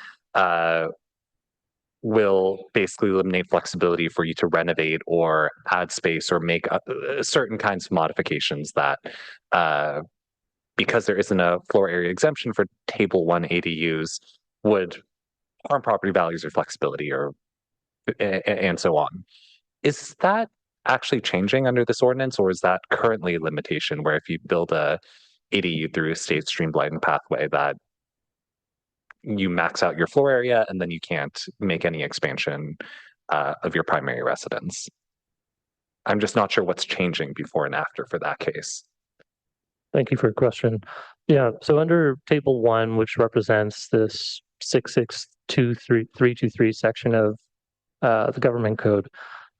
[SPEAKER 13] will basically eliminate flexibility for you to renovate or add space or make certain kinds of modifications that, because there isn't a floor area exemption for table 1 ADUs, would harm property values or flexibility or and so on. Is that actually changing under this ordinance, or is that currently a limitation where if you build a ADU through a state streamlined pathway that you max out your floor area and then you can't make any expansion of your primary residence? I'm just not sure what's changing before and after for that case.
[SPEAKER 11] Thank you for your question. Yeah, so under table 1, which represents this 6623323 section of the government code,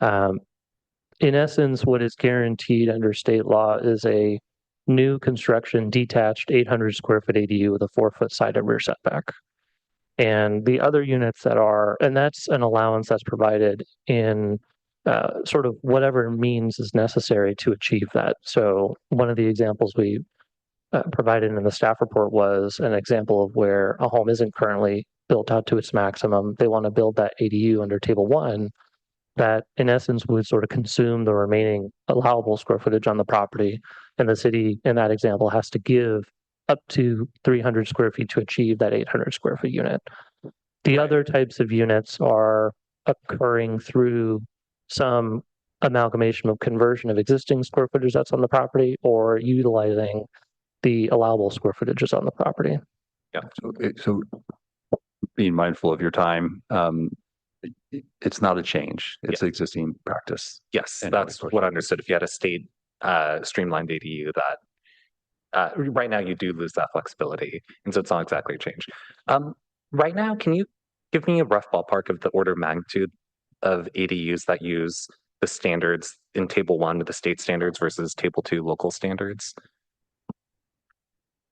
[SPEAKER 11] in essence, what is guaranteed under state law is a new construction detached 800 square foot ADU with a 4-foot side and rear setback. And the other units that are, and that's an allowance that's provided in sort of whatever means is necessary to achieve that. So one of the examples we provided in the staff report was an example of where a home isn't currently built out to its maximum. They want to build that ADU under table 1 that in essence would sort of consume the remaining allowable square footage on the property. And the city in that example has to give up to 300 square feet to achieve that 800 square foot unit. The other types of units are occurring through some amalgamation of conversion of existing square footage that's on the property or utilizing the allowable square footages on the property.
[SPEAKER 10] Yeah. So being mindful of your time, it's not a change. It's existing practice.
[SPEAKER 13] Yes, that's what I understood. If you had a state streamlined ADU that right now you do lose that flexibility. And so it's not exactly a change. Right now, can you give me a rough ballpark of the order of magnitude of ADUs that use the standards in table 1 of the state standards versus table 2 local standards?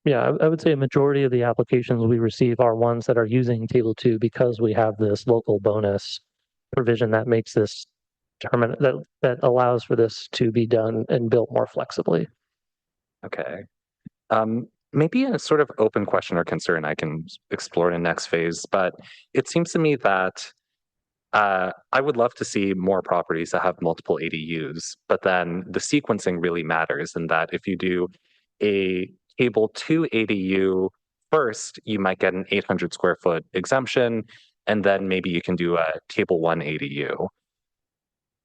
[SPEAKER 11] Yeah, I would say a majority of the applications we receive are ones that are using table 2 because we have this local bonus provision that makes this that allows for this to be done and built more flexibly.
[SPEAKER 13] Okay. Maybe a sort of open question or concern I can explore in the next phase, but it seems to me that I would love to see more properties that have multiple ADUs, but then the sequencing really matters in that if you do a table 2 ADU first, you might get an 800 square foot exemption, and then maybe you can do a table 1 ADU.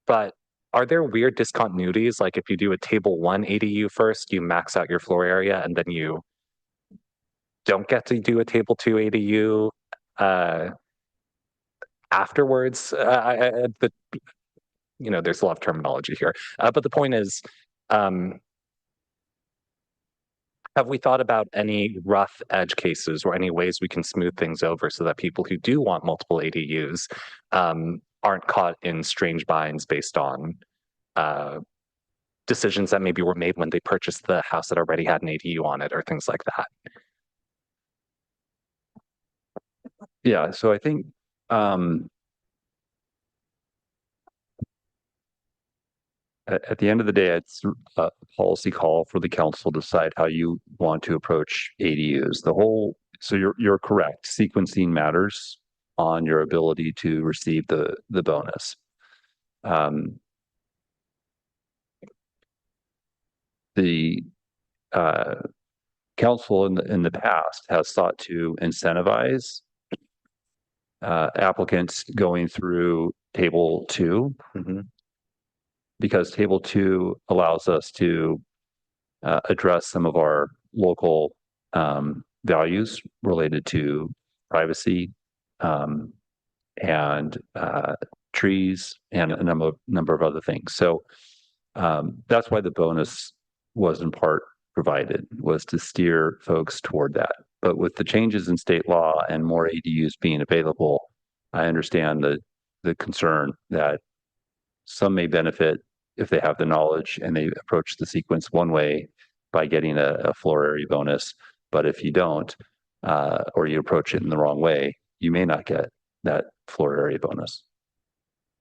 [SPEAKER 13] But are there weird discontinuities? Like if you do a table 1 ADU first, you max out your floor area and then you don't get to do a table 2 ADU afterwards. There's a lot of terminology here. But the point is, have we thought about any rough edge cases or any ways we can smooth things over so that people who do want multiple ADUs aren't caught in strange binds based on decisions that maybe were made when they purchased the house that already had an ADU on it or things like that?
[SPEAKER 10] Yeah, so I think at the end of the day, it's a policy call for the council to decide how you want to approach ADUs. So you're correct. Sequencing matters on your ability to receive the bonus. The council in the past has sought to incentivize applicants going through table 2. Because table 2 allows us to address some of our local values related to privacy and trees and a number of other things. So that's why the bonus was in part provided, was to steer folks toward that. But with the changes in state law and more ADUs being available, I understand the concern that some may benefit if they have the knowledge and they approach the sequence one way, by getting a floor area bonus. But if you don't, or you approach it in the wrong way, you may not get that floor area bonus.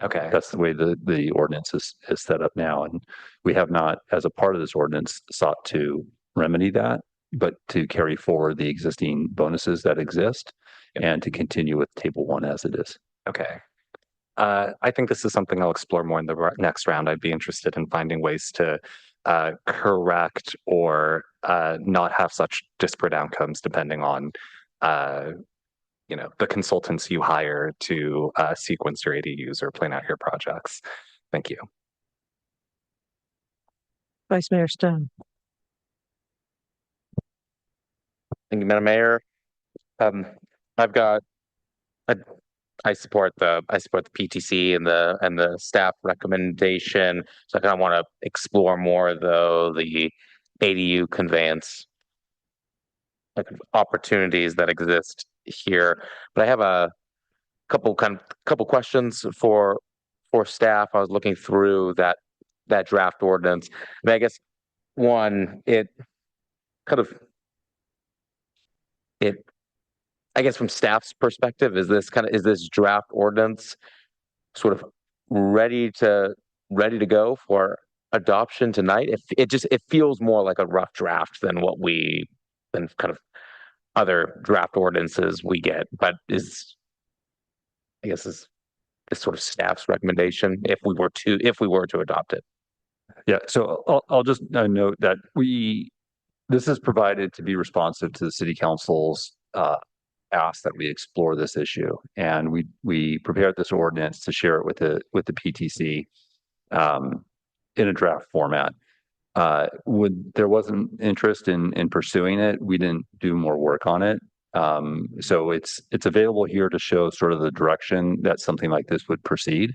[SPEAKER 13] Okay.
[SPEAKER 10] That's the way the ordinance is set up now. And we have not, as a part of this ordinance, sought to remedy that, but to carry forward the existing bonuses that exist and to continue with table 1 as it is.
[SPEAKER 13] Okay. I think this is something I'll explore more in the next round. I'd be interested in finding ways to correct or not have such disparate outcomes depending on the consultants you hire to sequence your ADUs or plan out your projects. Thank you.
[SPEAKER 1] Vice Mayor Stone.
[SPEAKER 14] Thank you, Madam Mayor. I support the PTC and the staff recommendation. So I kind of want to explore more though the ADU conveyance opportunities that exist here. But I have a couple questions for staff. I was looking through that draft ordinance. I mean, I guess one, I guess from staff's perspective, is this draft ordinance sort of ready to go for adoption tonight? It feels more like a rough draft than kind of other draft ordinances we get, but is this sort of staff's recommendation if we were to adopt it?
[SPEAKER 10] Yeah, so I'll just note that this is provided to be responsive to the city council's ask that we explore this issue, and we prepared this ordinance to share it with the PTC in a draft format. There wasn't interest in pursuing it. We didn't do more work on it. So it's available here to show sort of the direction that something like this would proceed.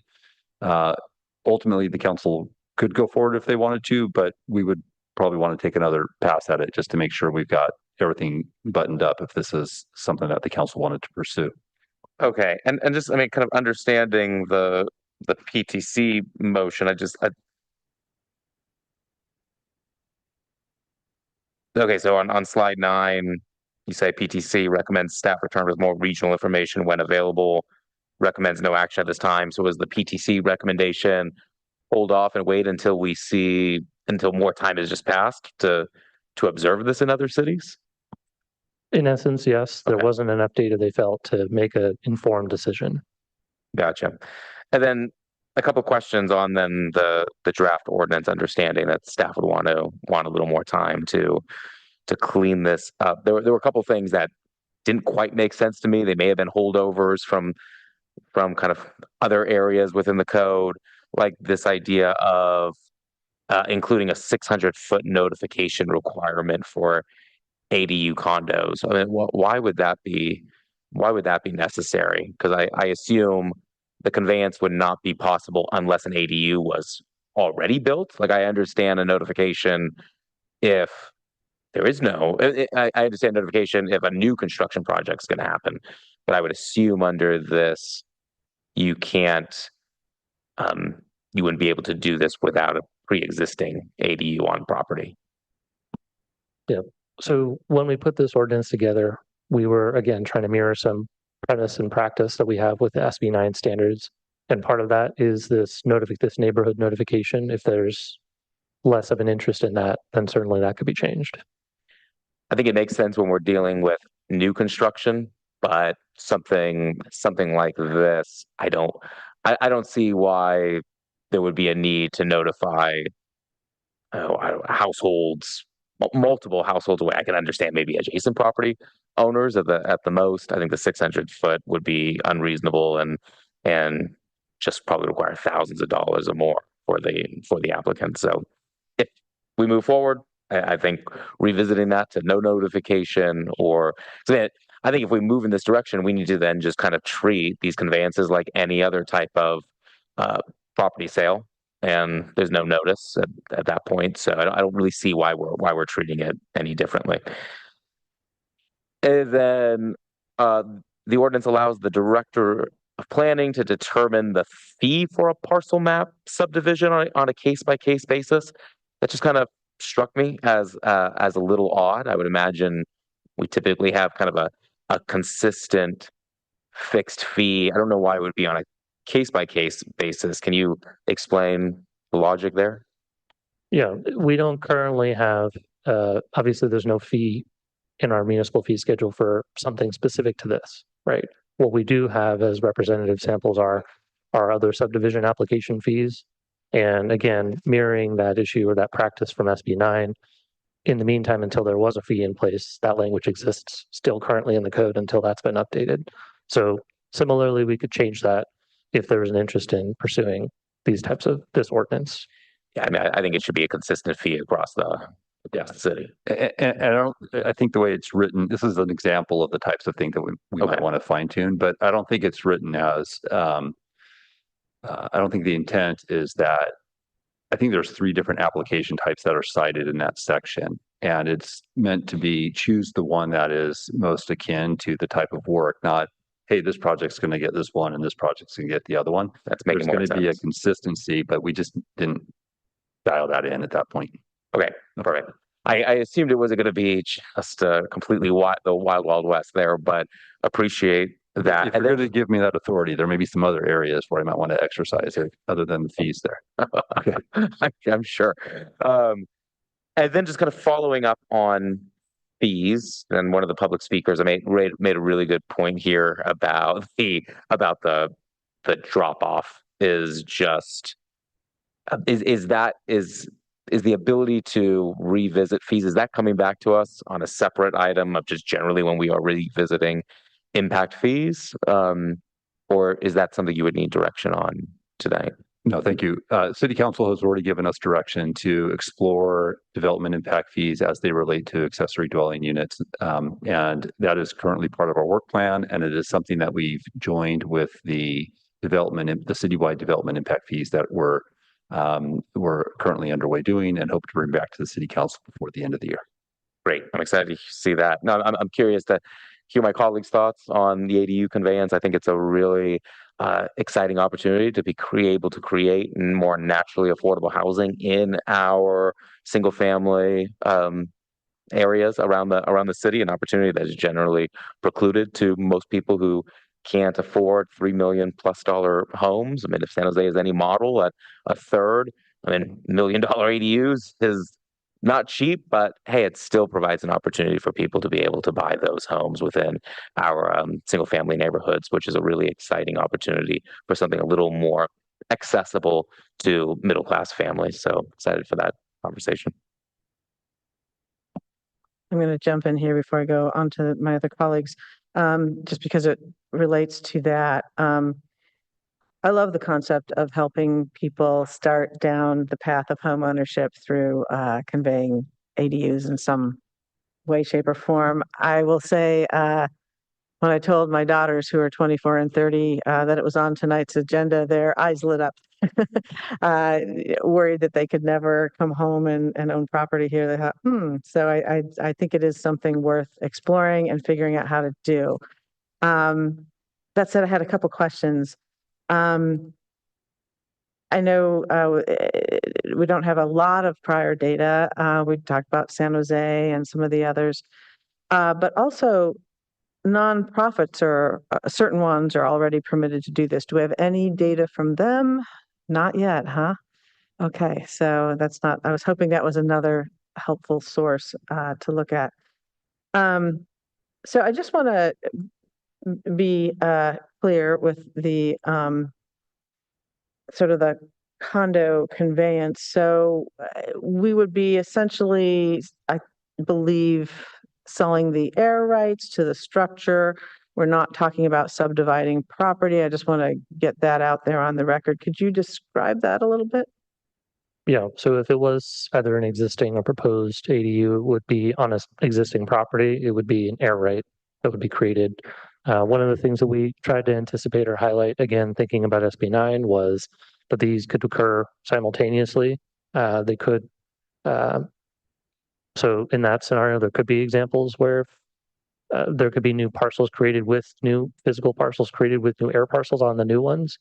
[SPEAKER 10] Ultimately, the council could go forward if they wanted to, but we would probably want to take another pass at it just to make sure we've got everything buttoned up if this is something that the council wanted to pursue.
[SPEAKER 14] Okay, and just, I mean, kind of understanding the PTC motion, okay, so on slide 9, you say PTC recommends staff return with more regional information when available, recommends no action at this time. So is the PTC recommendation hold off and wait until more time has just passed to observe this in other cities?
[SPEAKER 11] In essence, yes, there
[SPEAKER 14] Okay.
[SPEAKER 11] wasn't enough data they felt to make an informed decision.
[SPEAKER 14] Gotcha. And then a couple questions on then the draft ordinance, understanding that staff would want a little more time to clean this up. There were a couple things that didn't quite make sense to me. They may have been holdovers from kind of other areas within the code, like this idea of including a 600-foot notification requirement for ADU condos. I mean, why would that be necessary? Because I assume the conveyance would not be possible unless an ADU was already built. Like, I understand a notification if there is no, I understand notification if a new construction project is going to happen, but I would assume under this, you wouldn't be able to do this without a pre-existing ADU on property.
[SPEAKER 11] Yeah. So when we put this ordinance together, we were, again, trying to mirror some premise and practice that we have with the SB 9 standards. And part of that is this neighborhood notification. If there's less of an interest in that, then certainly that could be changed.
[SPEAKER 14] I think it makes sense when we're dealing with new construction, but something like this, I don't see why there would be a need to notify households, multiple households away. I can understand maybe adjacent property owners at the most. I think the 600-foot would be unreasonable and just probably require thousands of dollars or more for the applicant. So if we move forward, I think revisiting that to no notification, I think if we move in this direction, we need to then just kind of treat these conveyances like any other type of property sale, and there's no notice at that point. So I don't really see why we're treating it any differently. And then the ordinance allows the director of planning to determine the fee for a parcel map subdivision on a case-by-case basis. That just kind of struck me as a little odd. I would imagine we typically have kind of a consistent fixed fee. I don't know why it would be on a case by case basis. Can you explain the logic there?
[SPEAKER 11] Yeah, we don't currently have, obviously there's no fee in our municipal fee schedule for something specific to this, right? What we do have as representative samples are our other subdivision application fees. And again, mirroring that issue or that practice from SB9, in the meantime, until there was a fee in place, that language exists still currently in the code until that's been updated. So similarly, we could change that if there was an interest in pursuing these types of this ordinance.
[SPEAKER 14] Yeah, I mean, I think it should be a consistent fee across the city.
[SPEAKER 10] And I think the way it's written, this is an example of the types of thing that we might want to fine tune, but I don't think it's written as, I don't think the intent is that, I think there's 3 different application types that are cited in that section. And it's meant to be, choose the one that is most akin to the type of work, not, hey, this project's going to get this one and this project's going to get the other one.
[SPEAKER 14] That's making
[SPEAKER 10] There's
[SPEAKER 14] more
[SPEAKER 10] going to be a
[SPEAKER 14] sense.
[SPEAKER 10] consistency, but we just didn't dial that in at that point.
[SPEAKER 14] Okay, perfect. I assumed it wasn't going to be just completely the wild west there, but appreciate that.
[SPEAKER 10] If you're going to give me that authority, there may be some other areas where I might want to exercise it other than the fees there.
[SPEAKER 14] Okay. I'm sure. And then just kind of following up on fees, and one of the public speakers made a really good point here about the drop off is just is the ability to revisit fees, is that coming back to us on a separate item of just generally when we are revisiting impact fees? Or is that something you would need direction on tonight?
[SPEAKER 10] No, thank you. City Council has already given us direction to explore development impact fees as they relate to accessory dwelling units. And that is currently part of our work plan. And it is something that we've joined with the citywide development impact fees that we're currently underway doing and hope to bring back to the City Council before the end of the year.
[SPEAKER 14] Great. I'm excited to see that. No, I'm curious to hear my colleagues' thoughts on the ADU conveyance. I think it's a really exciting opportunity to be able to create more naturally affordable housing in our single family areas around the city, an opportunity that is generally precluded to most people who can't afford $3 million+ homes. I mean, if San Jose is any model, at a third, I mean, $1 million ADUs is not cheap, but hey, it still provides an opportunity for people to be able to buy those homes within our single family neighborhoods, which is a really exciting opportunity for something a little more accessible to middle class families. So excited for that conversation.
[SPEAKER 1] I'm going to jump in here before I go on to my other colleagues, just because it relates to that. I love the concept of helping people start down the path of home ownership through conveying ADUs in some way, shape, or form. I will say, when I told my daughters who are 24 and 30 that it was on tonight's agenda, their eyes lit up. Worried that they could never come home and own property here. They thought, So I think it is something worth exploring and figuring out how to do. That said, I had a couple questions. I know we don't have a lot of prior data. We talked about San Jose and some of the others, but also nonprofits or certain ones are already permitted to do this. Do we have any data from them? Not yet, huh? Okay, so that's not, I was hoping that was another helpful source to look at. So I just want to be clear with the sort of the condo conveyance. So we would be essentially, I believe, selling the air rights to the structure. We're not talking about subdividing property. I just want to get that out there on the record. Could you describe that a little bit?
[SPEAKER 11] Yeah, so if it was either an existing or proposed ADU, it would be on an existing property. It would be an air right that would be created. One of the things that we tried to anticipate or highlight, again, thinking about SB9, was that these could occur simultaneously. They could, so in that scenario, there could be examples where there could be new parcels created with new physical parcels created with new air parcels on the new ones.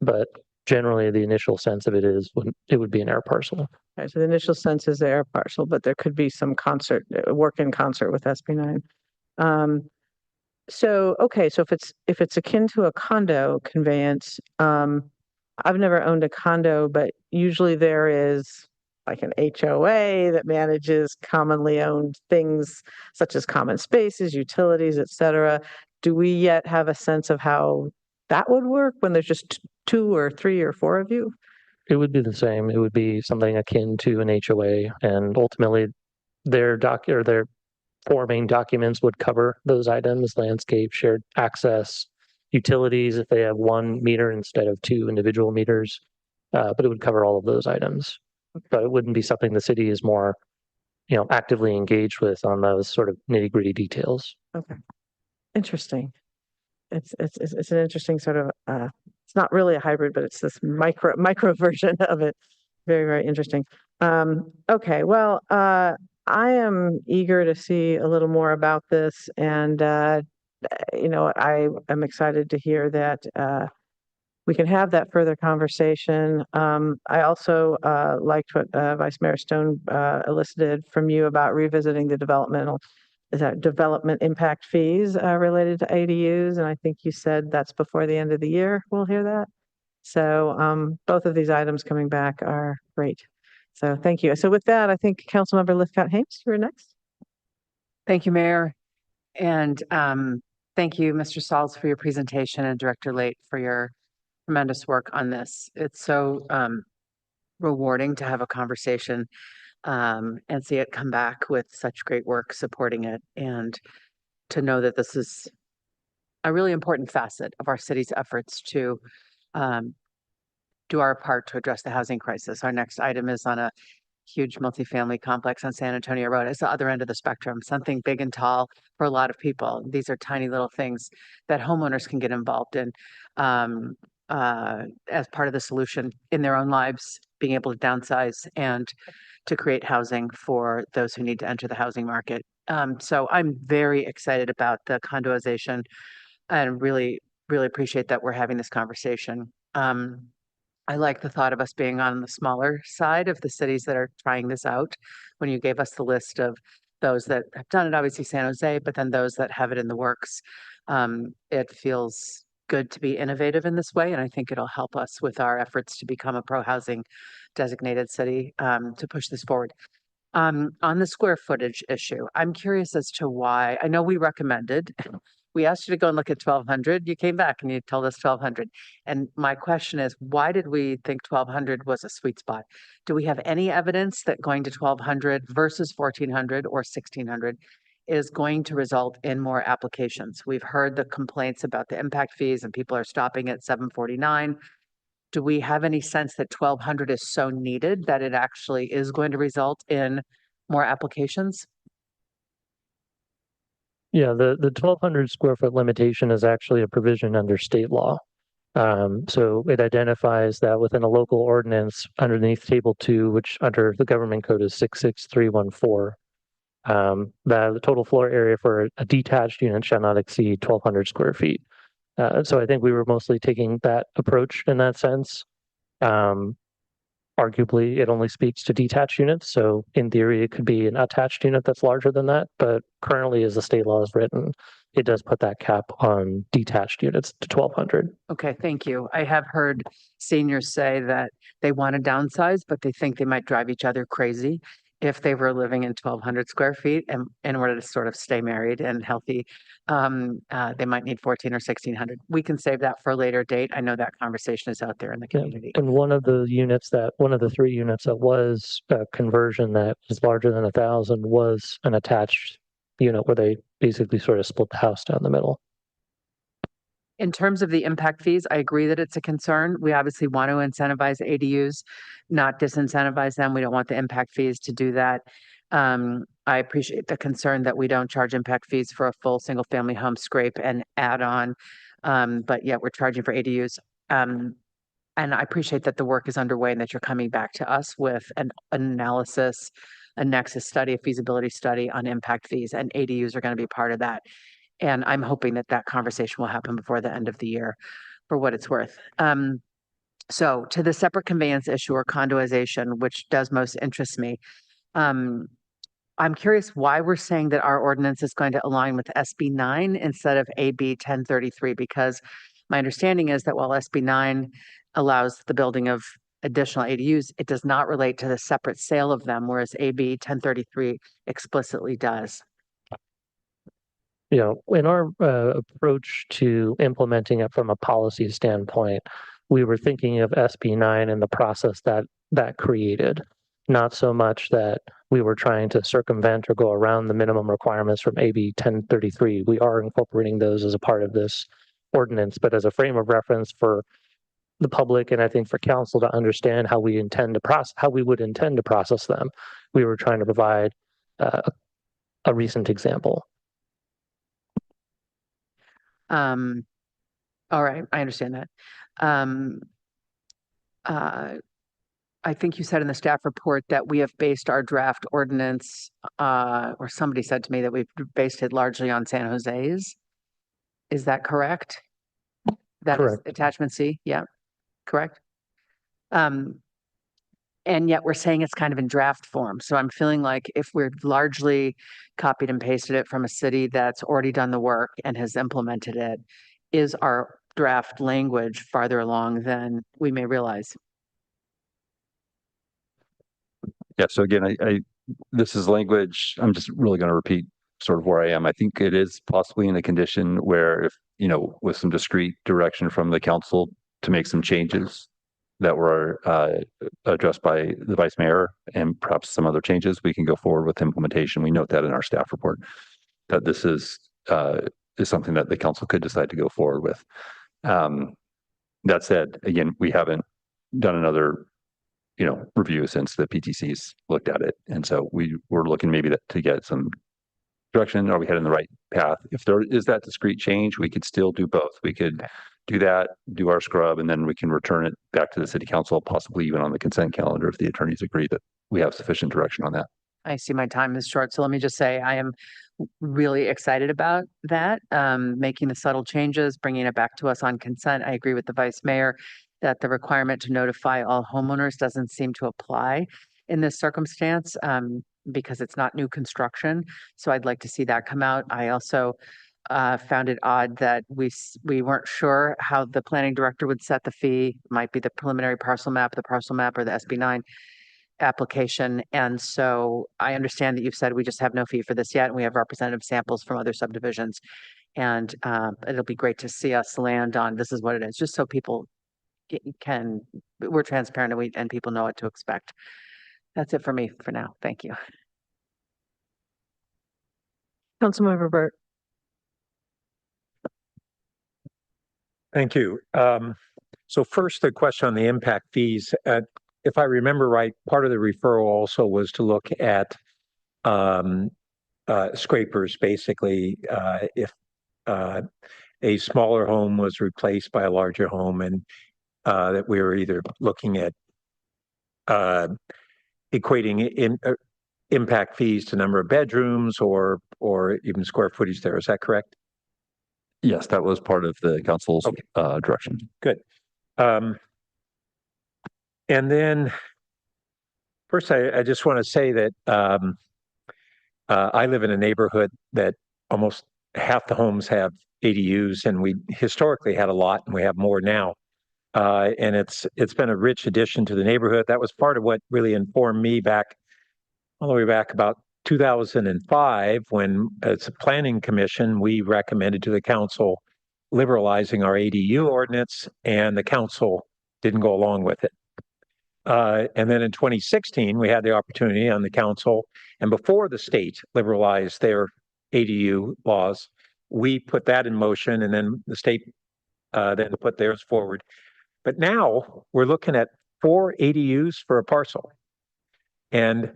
[SPEAKER 11] But generally, the initial sense of it is it would be an air parcel.
[SPEAKER 1] Okay, so the initial sense is they are partial, but there could be some work in concert with SB9. So, okay, so if it's akin to a condo conveyance, I've never owned a condo, but usually there is like an HOA that manages commonly owned things such as common spaces, utilities, et cetera. Do we yet have a sense of how that would work when there's just two or three or four of you?
[SPEAKER 11] It would be the same. It would be something akin to an HOA, and ultimately their their four main documents would cover those items: landscape, shared access, utilities if they have one meter instead of two individual meters. But it would cover all of those items. But it wouldn't be something the city is more, actively engaged with on those sort of nitty-gritty details.
[SPEAKER 1] Okay, interesting. It's an interesting sort of it's not really a hybrid, but it's this micro version of it. Very, very interesting. Okay, well, I am eager to see a little more about this, and I am excited to hear that we can have that further conversation. I also liked what Vice Mayor Stone elicited from you about revisiting the development impact fees related to ADUs, and I think you said that's before the end of the year. We'll hear that. So both of these items coming back are great. So thank you. So with that, I think Councilmember Lithcott-Hames, you're next.
[SPEAKER 15] Thank you, Mayor. And thank you, Mr. Sauls, for your presentation, and Director Late for your tremendous work on this. It's so rewarding to have a conversation and see it come back with such great work supporting it, and to know that this is a really important facet of our city's efforts to do our part to address the housing crisis. Our next item is on a huge multifamily complex on San Antonio Road. It's the other end of the spectrum, something big and tall for a lot of people. These are tiny little things that homeowners can get involved in as part of the solution in their own lives, being able to downsize and to create housing for those who need to enter the housing market. So I'm very excited about the condoization and really, really appreciate that we're having this conversation. I like the thought of us being on the smaller side of the cities that are trying this out. When you gave us the list of those that have done it, obviously San Jose, but then those that have it in the works, it feels good to be innovative in this way. And I think it'll help us with our efforts to become a pro-housing designated city to push this forward. On the square footage issue, I'm curious as to why. I know we recommended, we asked you to go and look at 1,200. You came back and you told us 1,200. And my question is, why did we think 1,200 was a sweet spot? Do we have any evidence that going to 1,200 versus 1,400 or 1,600 is going to result in more applications? We've heard the complaints about the impact fees and people are stopping at 749. Do we have any sense that 1,200 is so needed that it actually is going to result in more applications?
[SPEAKER 11] Yeah, the 1,200 square foot limitation is actually a provision under state law. So it identifies that within a local ordinance underneath Table 2, which under the government code is 66314, that the total floor area for a detached unit shall not exceed 1,200 square feet. So I think we were mostly taking that approach in that sense. Arguably, it only speaks to detached units. So in theory, it could be an attached unit that's larger than that. But currently, as the state law is written, it does put that cap on detached units to 1,200.
[SPEAKER 15] Okay, thank you. I have heard seniors say that they want to downsize, but they think they might drive each other crazy if they were living in 1,200 square feet, and in order to sort of stay married and healthy, they might need 1,400 or 1,600. We can save that for a later date. I know that conversation is out there in the community.
[SPEAKER 11] And one of the 3 units that was a conversion that is larger than 1,000 was an attached unit where they basically sort of split the house down the middle.
[SPEAKER 15] In terms of the impact fees, I agree that it's a concern. We obviously want to incentivize ADUs, not disincentivize them. We don't want the impact fees to do that. I appreciate the concern that we don't charge impact fees for a full single family home scrape and add on, but yet we're charging for ADUs. And I appreciate that the work is underway and that you're coming back to us with an analysis, a nexus study, a feasibility study on impact fees, and ADUs are going to be part of that. And I'm hoping that that conversation will happen before the end of the year, for what it's worth. So to the separate conveyance issue or condoization, which does most interest me, I'm curious why we're saying that our ordinance is going to align with SB 9 instead of AB 1033, because my understanding is that while SB 9 allows the building of additional ADUs, it does not relate to the separate sale of them, whereas AB 1033 explicitly does.
[SPEAKER 11] You know, in our approach to implementing it from a policy standpoint, we were thinking of SB 9 and the process that created, not so much that we were trying to circumvent or go around the minimum requirements from AB 1033. We are incorporating those as a part of this ordinance, but as a frame of reference for the public and I think for council to understand how we would intend to process them, we were trying to provide a recent example.
[SPEAKER 15] All right, I understand that. I think you said in the staff report that we have based our draft ordinance, or somebody said to me that we've based it largely on San Jose's. Is that correct? That is
[SPEAKER 11] Correct.
[SPEAKER 15] attachment C? Yeah, correct. And yet we're saying it's kind of in draft form. So I'm feeling like if we're largely copied and pasted it from a city that's already done the work and has implemented it, is our draft language farther along than we may realize?
[SPEAKER 10] Yeah, so again, this is language, I'm just really going to repeat sort of where I am. I think it is possibly in a condition where if, with some discrete direction from the council to make some changes that were addressed by the vice mayor and perhaps some other changes, we can go forward with implementation. We note that in our staff report, that this is something that the council could decide to go forward with. That said, again, we haven't done another review since the PTC's looked at it. And so we're looking maybe to get some direction. Are we heading the right path? If there is that discrete change, we could still do both. We could do that, do our scrub, and then we can return it back to the city council, possibly even on the consent calendar if the attorneys agree that we have sufficient direction on that.
[SPEAKER 15] I see my time is short, so let me just say I am really excited about that, making the subtle changes, bringing it back to us on consent. I agree with the vice mayor that the requirement to notify all homeowners doesn't seem to apply in this circumstance because it's not new construction. So I'd like to see that come out. I also found it odd that we weren't sure how the planning director would set the fee. It might be the preliminary parcel map, or the SB 9 application. And so I understand that you've said we just have no fee for this yet, and we have representative samples from other subdivisions. And it'll be great to see us land on this is what it is, just so people we're transparent and people know what to expect. That's it for me for now. Thank you.
[SPEAKER 1] Councilmember Burt.
[SPEAKER 16] Thank you. So first, the question on the impact fees. If I remember right, part of the referral also was to look at scrapers, basically, if a smaller home was replaced by a larger home, and that we were either looking at equating impact fees to number of bedrooms or even square footage there. Is that correct?
[SPEAKER 10] Yes, that was part of the council's direction.
[SPEAKER 16] Good. And then first, I just want to say that I live in a neighborhood that almost half the homes have ADUs, and we historically had a lot, and we have more now. And it's been a rich addition to the neighborhood. That was part of what really informed me all the way back about 2005, when as a planning commission, we recommended to the council liberalizing our ADU ordinance, and the council didn't go along with it. And then in 2016, we had the opportunity on the council, and before the state liberalized their ADU laws, we put that in motion, and then the state then put theirs forward. But now we're looking at 4 ADUs for a parcel. And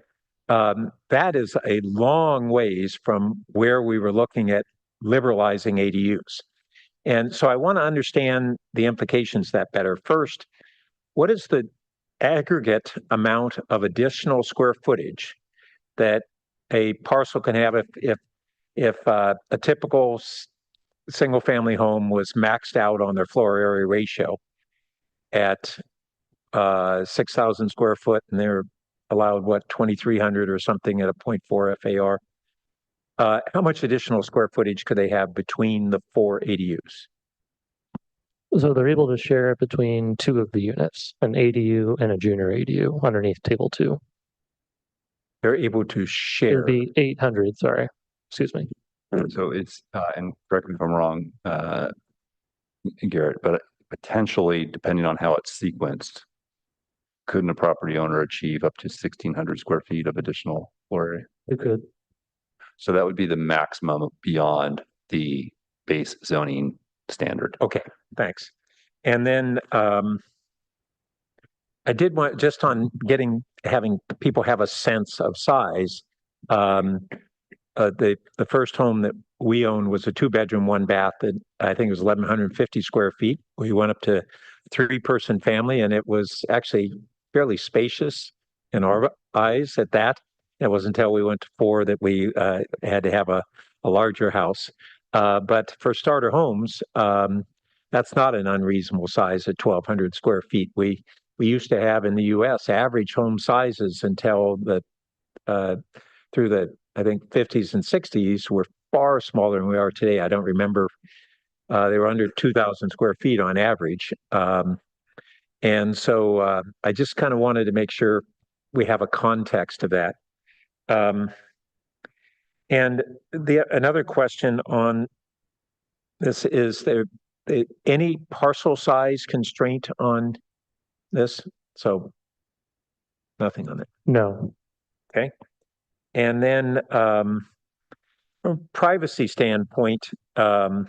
[SPEAKER 16] that is a long ways from where we were looking at liberalizing ADUs. And so I want to understand the implications of that better. First, what is the aggregate amount of additional square footage that a parcel can have if a typical single family home was maxed out on their floor area ratio at 6,000 square foot and they're allowed, what, 2,300 or something at a 0.4 FAR. How much additional square footage could they have between the 4 ADUs?
[SPEAKER 11] So they're able to share it between two of the units, an ADU and a junior ADU underneath table 2.
[SPEAKER 16] They're able to
[SPEAKER 11] It
[SPEAKER 16] share.
[SPEAKER 11] would be 800, sorry, excuse me.
[SPEAKER 10] So it's, and correct me if I'm wrong, Garrett, but potentially, depending on how it's sequenced, couldn't a property owner achieve up to 1,600 square feet of additional floor area?
[SPEAKER 11] It could.
[SPEAKER 10] So that would be the maximum beyond the base zoning standard.
[SPEAKER 16] Okay, thanks. And then I did want, just on having people have a sense of size. The first home that we owned was a 2-bedroom, 1-bath that I think it was 1,150 square feet. We went up to 3-person family and it was actually fairly spacious in our eyes at that. It wasn't until we went to 4 that we had to have a larger house. But for starter homes, that's not an unreasonable size at 1,200 square feet. We used to have in the US average home sizes until through the, I think, 50s and 60s were far smaller than we are today. I don't remember. They were under 2,000 square feet on average. And so I just kind of wanted to make sure we have a context of that. And another question on this is there any parcel size constraint on this? So nothing on it.
[SPEAKER 11] No.
[SPEAKER 16] Okay. And then from a privacy standpoint, I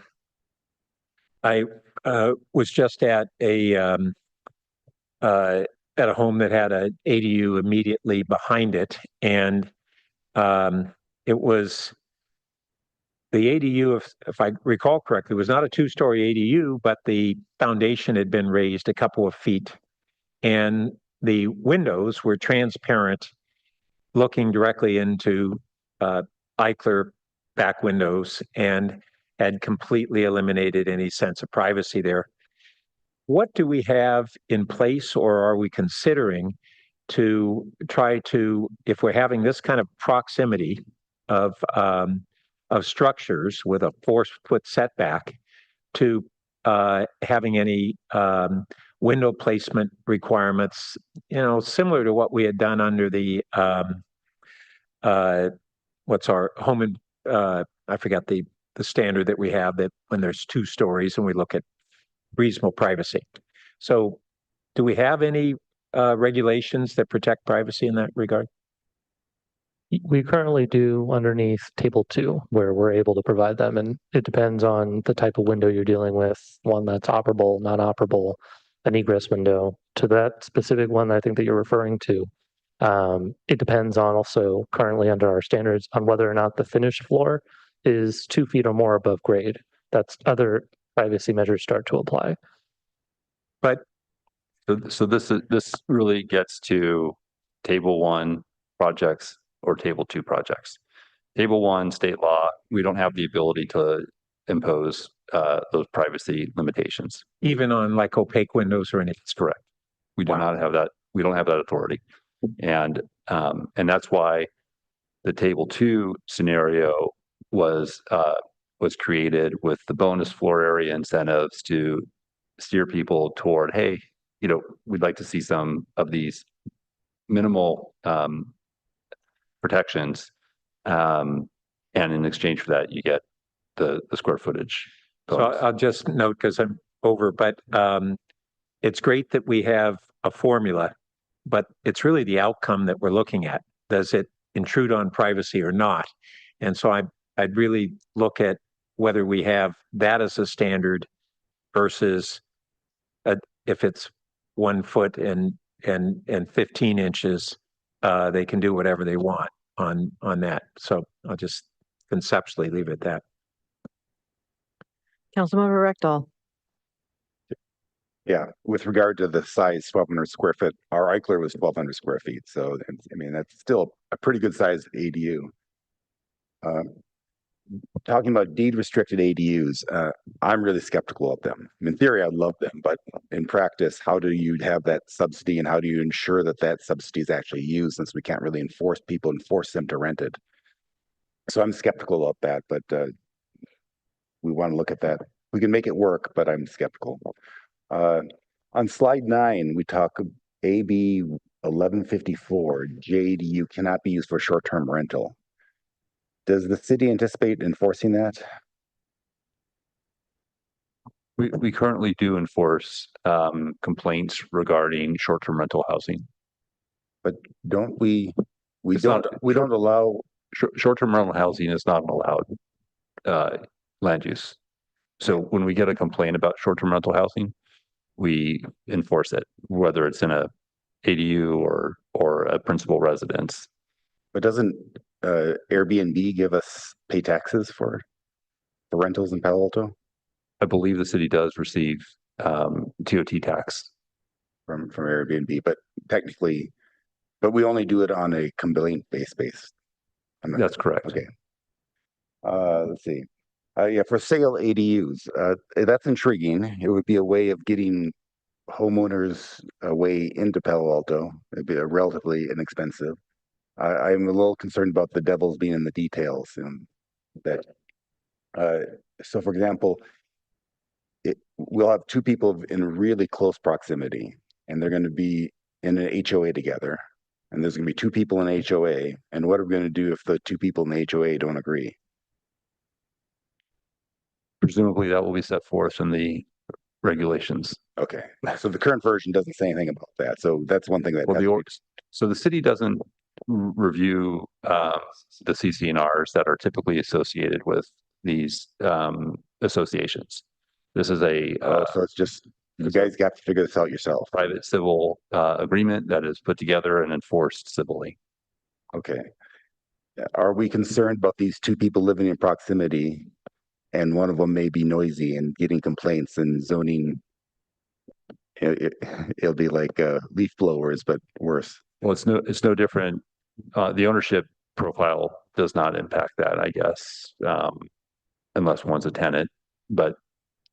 [SPEAKER 16] was just at a home that had an ADU immediately behind it, and it was the ADU, if I recall correctly, was not a 2-story ADU, but the foundation had been raised a couple of feet, and the windows were transparent, looking directly into Eichler back windows, and had completely eliminated any sense of privacy there. What do we have in place, or are we considering to try to, if we're having this kind of proximity of structures with a 4-foot setback, to having any window placement requirements, similar to what we had done under the what's our home and I forgot the standard that we have, that when there's 2 stories and we look at reasonable privacy. So do we have any regulations that protect privacy in that regard?
[SPEAKER 11] We currently do underneath table 2, where we're able to provide them, and it depends on the type of window you're dealing with, one that's operable, non-operable, an egress window. To that specific one I think that you're referring to, it depends on also currently under our standards on whether or not the finished floor is 2 feet or more above grade. That's other privacy measures start to apply.
[SPEAKER 16] But
[SPEAKER 10] so this really gets to table 1 projects or table 2 projects. Table 1, state law, we don't have the ability to impose those privacy limitations.
[SPEAKER 16] Even on like opaque windows or anything?
[SPEAKER 10] That's correct. We do not have that. We don't have that authority. And that's why the table 2 scenario was created with the bonus floor area incentives to steer people toward, hey, we'd like to see some of these minimal protections, and in exchange for that, you get the square footage bonus.
[SPEAKER 16] So I'll just note, because I'm over, but it's great that we have a formula, but it's really the outcome that we're looking at. Does it intrude on privacy or not? And so I'd really look at whether we have that as a standard versus if it's 1 foot and 15 inches, they can do whatever they want on that. So I'll just conceptually leave it at that.
[SPEAKER 1] Councilmember Rectal.
[SPEAKER 3] Yeah, with regard to the size, 1,200 square foot, our Eichler was 1,200 square feet. So, I mean, that's still a pretty good sized ADU. talking about deed restricted ADUs, I'm really skeptical of them. In theory, I love them, but in practice, how do you have that subsidy and how do you ensure that that subsidy is actually used since we can't really enforce them to rent it? So I'm skeptical of that, but we want to look at that. We can make it work, but I'm skeptical. On slide 9, we talk AB 1154, JADU cannot be used for short-term rental. Does the city anticipate enforcing that?
[SPEAKER 10] We currently do enforce complaints regarding short-term rental housing.
[SPEAKER 3] But don't we
[SPEAKER 10] It's
[SPEAKER 3] don't
[SPEAKER 10] not-
[SPEAKER 3] we don't allow
[SPEAKER 10] Short-term rental housing is not an allowed land use. So when we get a complaint about short-term rental housing, we enforce it, whether it's in a ADU or a principal residence.
[SPEAKER 3] but doesn't Airbnb give us pay taxes for rentals in Palo Alto
[SPEAKER 10] I believe the city does receive TOT tax.
[SPEAKER 3] from Airbnb, but technically, but we only do it on a complaint based.
[SPEAKER 10] That's correct.
[SPEAKER 3] Okay. Let's see. Yeah, for sale ADUs, that's intriguing. It would be a way of getting homeowners a way into Palo Alto. It'd be relatively inexpensive. I'm a little concerned about the devils being in the details, and that. So, for example, we'll have two people in really close proximity, and they're going to be in an HOA together. And there's going to be two people in an HOA. And what are we going to do if the two people in the HOA don't agree?
[SPEAKER 10] Presumably that will be set forth in the regulations.
[SPEAKER 3] Okay, so the current version doesn't say anything about that. So that's one thing that.
[SPEAKER 10] Well, so the city doesn't review the CC&Rs that are typically associated with these associations. This is
[SPEAKER 3] so it's just you guys got to figure this out yourself.
[SPEAKER 10] Private civil agreement that is put together and enforced civilly.
[SPEAKER 3] Okay. Are we concerned about these two people living in proximity, and one of them may be noisy and getting complaints and zoning? It'll be like leaf blowers, but worse.
[SPEAKER 10] Well, it's no different. The ownership profile does not impact that, I guess, unless one's a tenant. But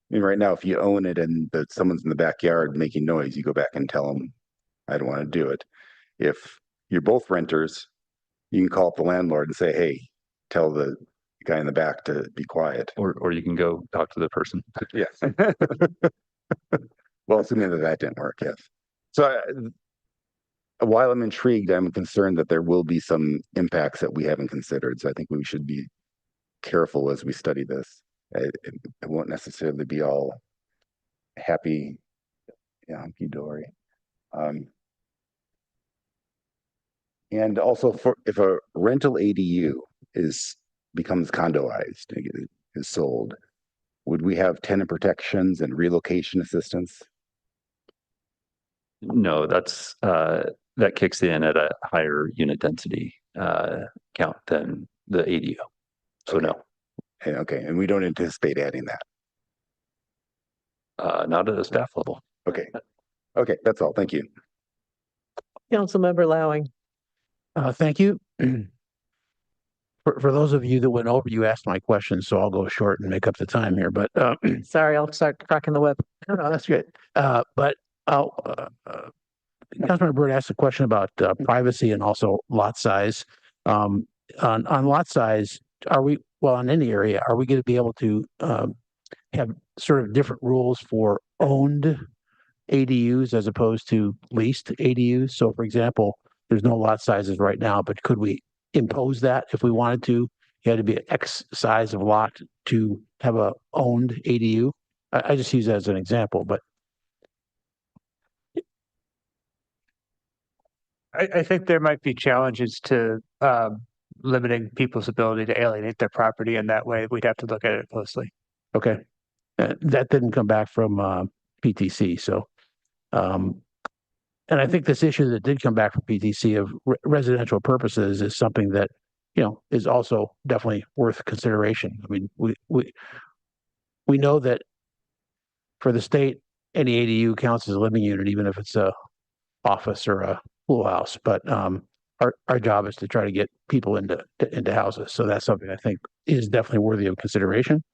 [SPEAKER 3] I mean, right now, if you own it and someone's in the backyard making noise, you go back and tell them, I don't want to do it. If you're both renters, you can call up the landlord and say, hey, tell the guy in the back to be quiet.
[SPEAKER 10] Or you can go talk to the person.
[SPEAKER 3] Yes. Well, assuming that didn't work, yes. So while I'm intrigued, I'm concerned that there will be some impacts that we haven't considered. So I think we should be careful as we study this. It won't necessarily be all happy, hunky-dory. And also, if a rental ADU becomes condoized, is sold, would we have tenant protections and relocation assistance?
[SPEAKER 10] No, that kicks in at a higher unit density count than the ADU. So
[SPEAKER 3] okay.
[SPEAKER 10] No.
[SPEAKER 3] Okay, and we don't anticipate adding that.
[SPEAKER 10] Not at a staff level.
[SPEAKER 3] Okay. Okay, that's all. Thank you.
[SPEAKER 1] Councilmember Lowing.
[SPEAKER 17] Thank you. For those of you that went over, you asked my questions, so I'll go short and make up the time here. But
[SPEAKER 1] Sorry, I'll start cracking the whip.
[SPEAKER 17] no, that's good. But Councilmember Byrd asked a question about privacy and also lot size. On lot size, in any area, are we going to be able to have sort of different rules for owned ADUs as opposed to leased ADUs? So, for example, there's no lot sizes right now, but could we impose that if we wanted to? You had to be an X size of lot to have a owned ADU. I just use that as an example, but
[SPEAKER 18] I think there might be challenges to limiting people's ability to alienate their property, and that way we'd have to look at it closely.
[SPEAKER 17] okay. That didn't come back from PTC. So, and I think this issue that did come back from PTC of residential purposes is something that, is also definitely worth consideration. I mean, we know that for the state, any ADU counts as a living unit, even if it's a office or a pool house. But our job is to try to get people into houses. So that's something I think is definitely worthy of consideration.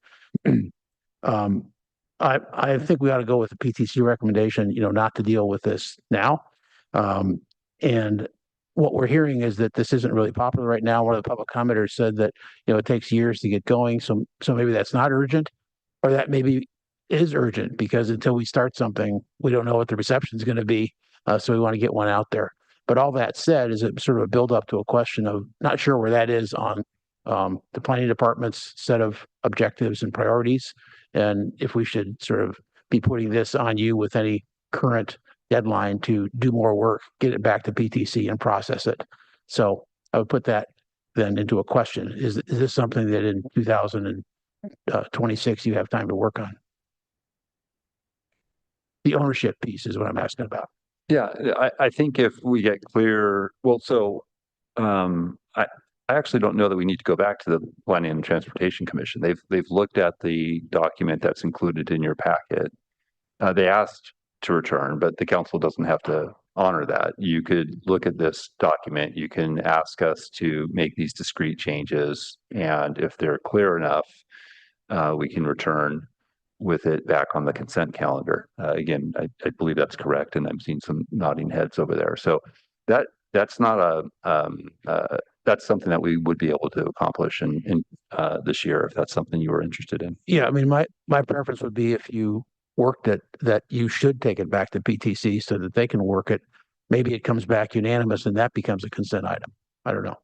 [SPEAKER 17] I think we ought to go with the PTC recommendation, not to deal with this now. And what we're hearing is that this isn't really popular right now. One of the public commenters said that, it takes years to get going. So maybe that's not urgent, or that maybe is urgent, because until we start something, we don't know what the reception is going to be. So we want to get one out there. But all that said, is it sort of a build up to a question of not sure where that is on the planning department's set of objectives and priorities, and if we should sort of be putting this on you with any current deadline to do more work, get it back to PTC and process it. So I would put that then into a question. Is this something that in 2026 you have time to work on? The ownership piece is what I'm asking about.
[SPEAKER 10] Yeah, I think if we get clear, well, so I actually don't know that we need to go back to the Planning and Transportation Commission. They've looked at the document that's included in your packet. They asked to return, but the council doesn't have to honor that. You could look at this document, you can ask us to make these discrete changes, and if they're clear enough, we can return with it back on the consent calendar. Again, I believe that's correct, and I'm seeing some nodding heads over there. So that's not that's something that we would be able to accomplish in this year, if that's something you were interested in.
[SPEAKER 17] Yeah, I mean, my preference would be if you worked it, that you should take it back to PTC so that they can work it. Maybe it comes back unanimous and that becomes a consent item. I don't know.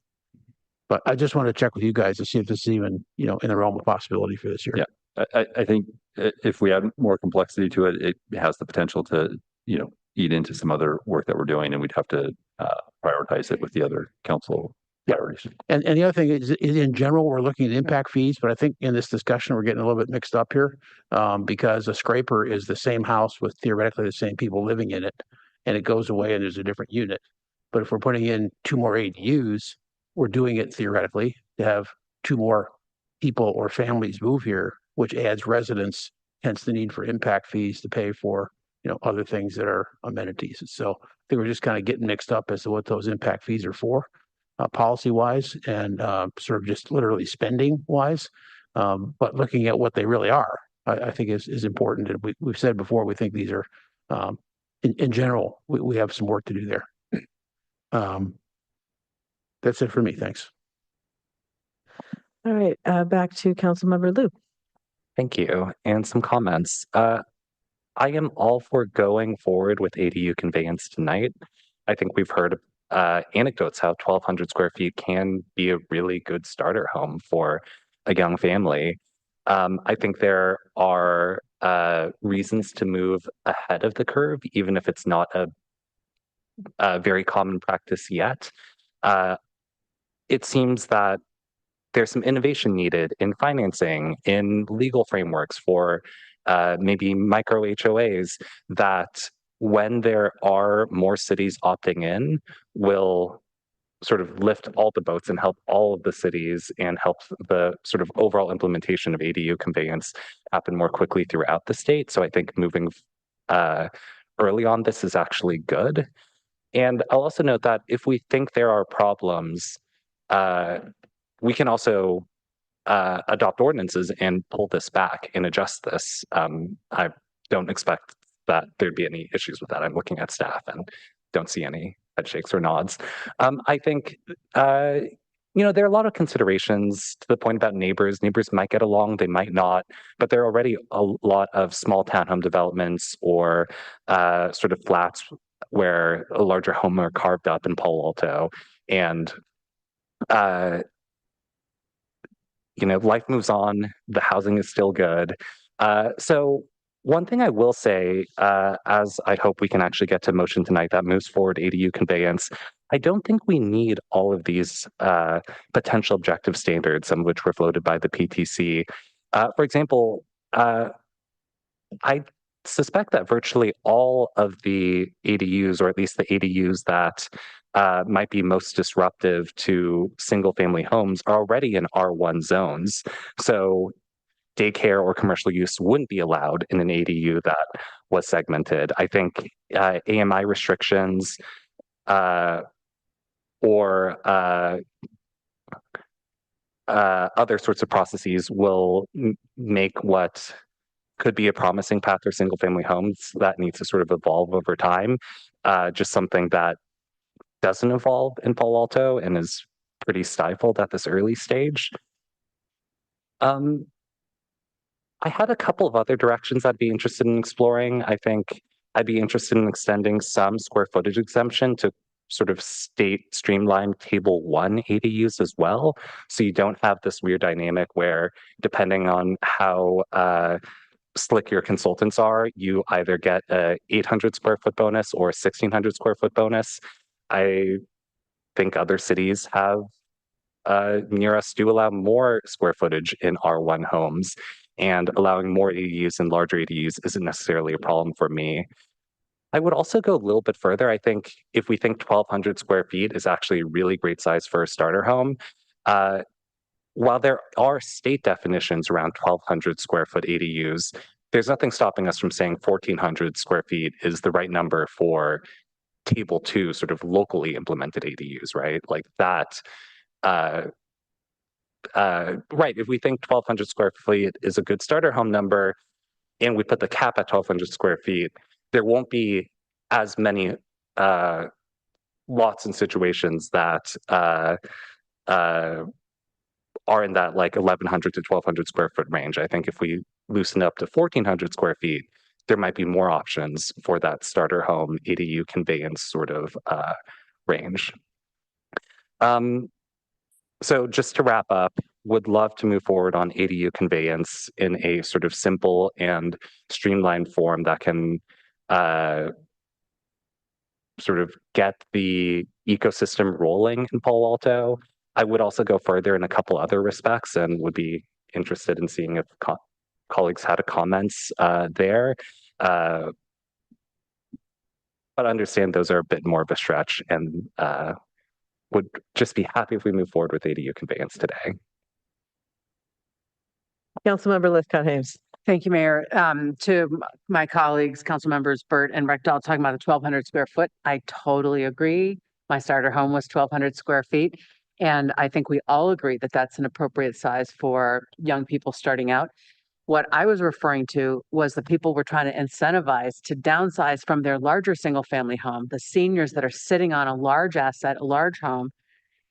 [SPEAKER 17] But I just want to check with you guys to see if this is even, in the realm of possibility for this year.
[SPEAKER 10] Yeah, I think if we add more complexity to it, it has the potential to, eat into some other work that we're doing, and we'd have to prioritize it with the other council priorities.
[SPEAKER 17] And the other thing is in general, we're looking at impact fees, but I think in this discussion, we're getting a little bit mixed up here, because a scraper is the same house with theoretically the same people living in it, and it goes away and there's a different unit. But if we're putting in 2 more ADUs, we're doing it theoretically to have 2 more people or families move here, which adds residents, hence the need for impact fees to pay for, other things that are amenities. So I think we're just kind of getting mixed up as to what those impact fees are for, policy wise, and sort of just literally spending wise. But looking at what they really are, I think is important. And we've said before, we think these are, in general, we have some work to do there. That's it for me. Thanks.
[SPEAKER 1] All right, back to Councilmember Lou.
[SPEAKER 13] Thank you. And some comments. I am all for going forward with ADU conveyance tonight. I think we've heard anecdotes how 1,200 square feet can be a really good starter home for a young family. I think there are reasons to move ahead of the curve, even if it's not a very common practice yet. It seems that there's some innovation needed in financing, in legal frameworks for maybe micro HOAs that, when there are more cities opting in, will sort of lift all the boats and help all of the cities and help the sort of overall implementation of ADU conveyance happen more quickly throughout the state. So I think moving early on this is actually good. And I'll also note that if we think there are problems, we can also adopt ordinances and pull this back and adjust this. I don't expect that there'd be any issues with that. I'm looking at staff and don't see any head shakes or nods. I think, there are a lot of considerations to the point about neighbors. Neighbors might get along, they might not, but there are already a lot of small townhome developments or sort of flats where a larger home are carved up in Palo Alto. And life moves on, the housing is still good. So one thing I will say, as I hope we can actually get to motion tonight that moves forward ADU conveyance, I don't think we need all of these potential objective standards, some of which were floated by the PTC. For example, I suspect that virtually all of the ADUs, or at least the ADUs that might be most disruptive to single family homes, are already in R1 zones. So daycare or commercial use wouldn't be allowed in an ADU that was segmented. I think AMI restrictions or other sorts of processes will make what could be a promising path for single family homes that needs to sort of evolve over time. Just something that doesn't evolve in Palo Alto and is pretty stifled at this early stage. I had a couple of other directions I'd be interested in exploring. I think I'd be interested in extending some square footage exemption to sort of state streamline table 1 ADUs as well. So you don't have this weird dynamic where, depending on how slick your consultants are, you either get a 800 square foot bonus or a 1600 square foot bonus. I think other cities have near us do allow more square footage in R1 homes, and allowing more ADUs and larger ADUs isn't necessarily a problem for me. I would also go a little bit further. I think if we think 1,200 square feet is actually a really great size for a starter home, while there are state definitions around 1,200 square foot ADUs, there's nothing stopping us from saying 1,400 square feet is the right number for table 2 sort of locally implemented ADUs, right? Like that. Right, if we think 1,200 square feet is a good starter home number, and we put the cap at 1,200 square feet, there won't be as many lots and situations that are in that like 1,100 to 1,200 square foot range. I think if we loosen up to 1,400 square feet, there might be more options for that starter home ADU conveyance sort of range. So just to wrap up, would love to move forward on ADU conveyance in a sort of simple and streamlined form that can sort of get the ecosystem rolling in Palo Alto. I would also go further in a couple other respects and would be interested in seeing if colleagues had comments there. But understand those are a bit more of a stretch, and would just be happy if we move forward with ADU conveyance today.
[SPEAKER 1] Councilmember Liscott-Hames.
[SPEAKER 15] Thank you, Mayor. To my colleagues, council members Burt and Rectal, talking about the 1,200 square foot, I totally agree. My starter home was 1,200 square feet. And I think we all agree that that's an appropriate size for young people starting out. What I was referring to was the people we're trying to incentivize to downsize from their larger single family home, the seniors that are sitting on a large asset, a large home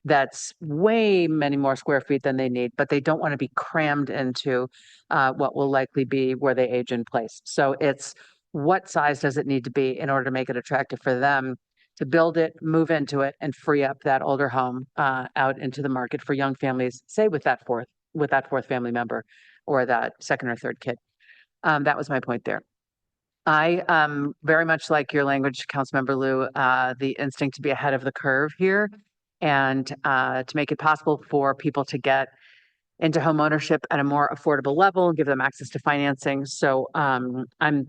[SPEAKER 15] that's way many more square feet than they need, but they don't want to be crammed into what will likely be where they age in place. So it's what size does it need to be in order to make it attractive for them to build it, move into it, and free up that older home out into the market for young families, say with that fourth family member or that second or third kid. That was my point there. I very much like your language, Councilmember Liu, the instinct to be ahead of the curve here and to make it possible for people to get into home ownership at a more affordable level, give them access to financing. So I'm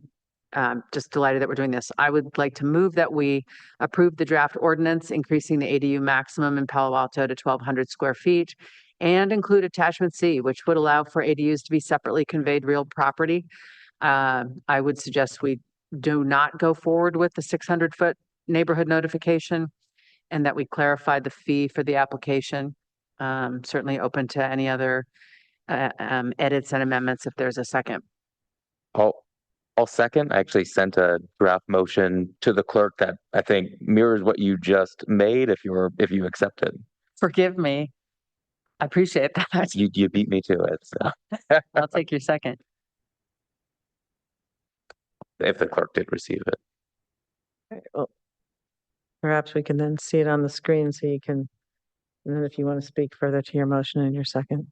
[SPEAKER 15] just delighted that we're doing this. I would like to move that we approve the draft ordinance, increasing the ADU maximum in Palo Alto to 1,200 square feet and include attachment C, which would allow for ADUs to be separately conveyed real property. I would suggest we do not go forward with the 600-foot neighborhood notification and that we clarify the fee for the application. Certainly open to any other edits and amendments if there's a second.
[SPEAKER 14] I'll second. I actually sent a draft motion to the clerk that I think mirrors what you just made if you accept it.
[SPEAKER 15] Forgive me. I appreciate that.
[SPEAKER 14] You beat me to it. So.
[SPEAKER 15] I'll take your second.
[SPEAKER 14] If the clerk did receive it.
[SPEAKER 1] Okay, well, perhaps we can then see it on the screen so you can, and then if you want to speak further to your motion in your second.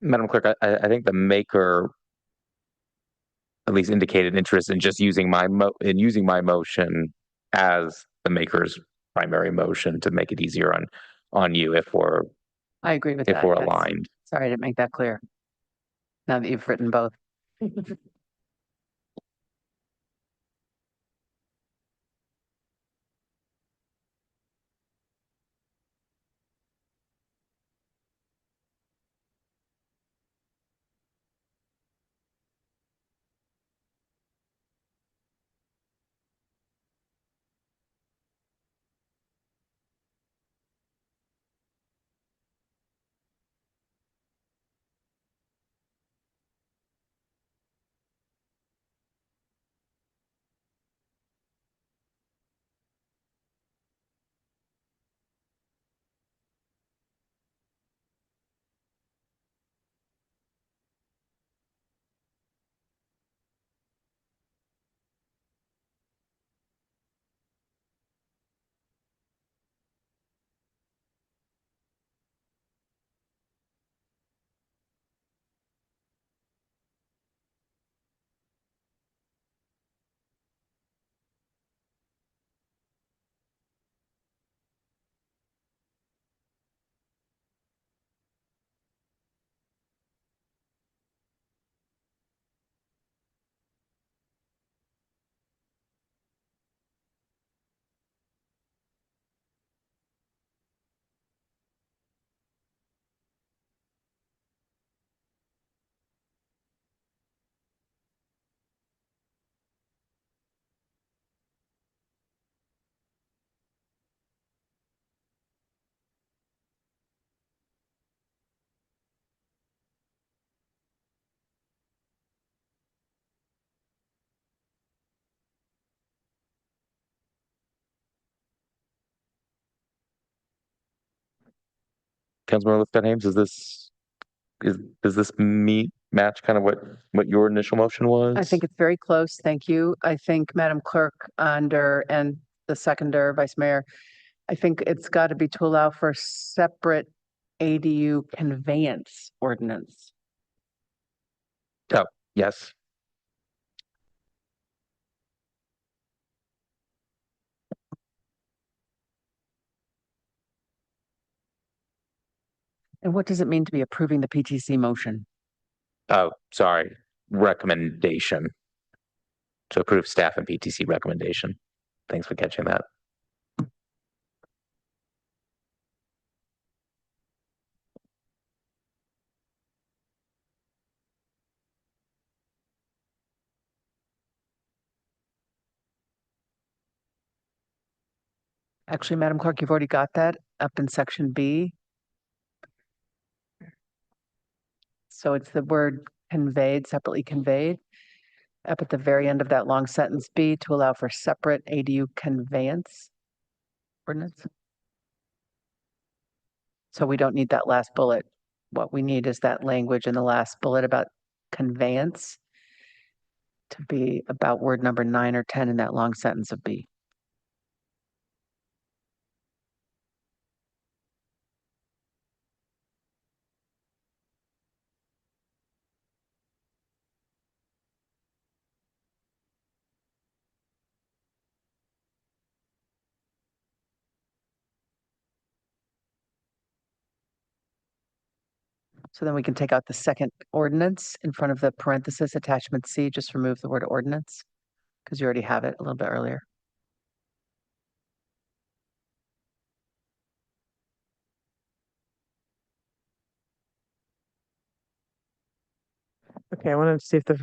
[SPEAKER 14] Madam Clerk, I think the maker at least indicated interest in just using my motion as the maker's primary motion to make it easier on you if we're
[SPEAKER 15] I agree with that.
[SPEAKER 14] if we're
[SPEAKER 15] yes.
[SPEAKER 14] aligned.
[SPEAKER 15] Sorry I didn't make that clear. Now that you've written both.
[SPEAKER 14] Councilmember Lipstadt Ames, does this match kind of what your initial motion was?
[SPEAKER 15] I think it's very close. Thank you. I think Madam Clerk and the seconder, Vice Mayor, I think it's got to be to allow for separate ADU conveyance ordinance.
[SPEAKER 14] Oh, yes.
[SPEAKER 15] And what does it mean to be approving the PTC motion?
[SPEAKER 14] Oh, sorry. Recommendation to approve staff and PTC recommendation. Thanks for catching that.
[SPEAKER 15] Actually, Madam Clerk, you've already got that up in section B. So it's the word conveyed, separately conveyed, up at the very end of that long sentence B, to allow for separate ADU conveyance ordinance. So we don't need that last bullet. What we need is that language in the last bullet about conveyance to be about word number 9 or 10 in that long sentence of B. So then we can take out the second ordinance in front of the parenthesis attachment C, just remove the word ordinance because you already have it a little bit earlier.
[SPEAKER 1] Okay, I wanted to see if the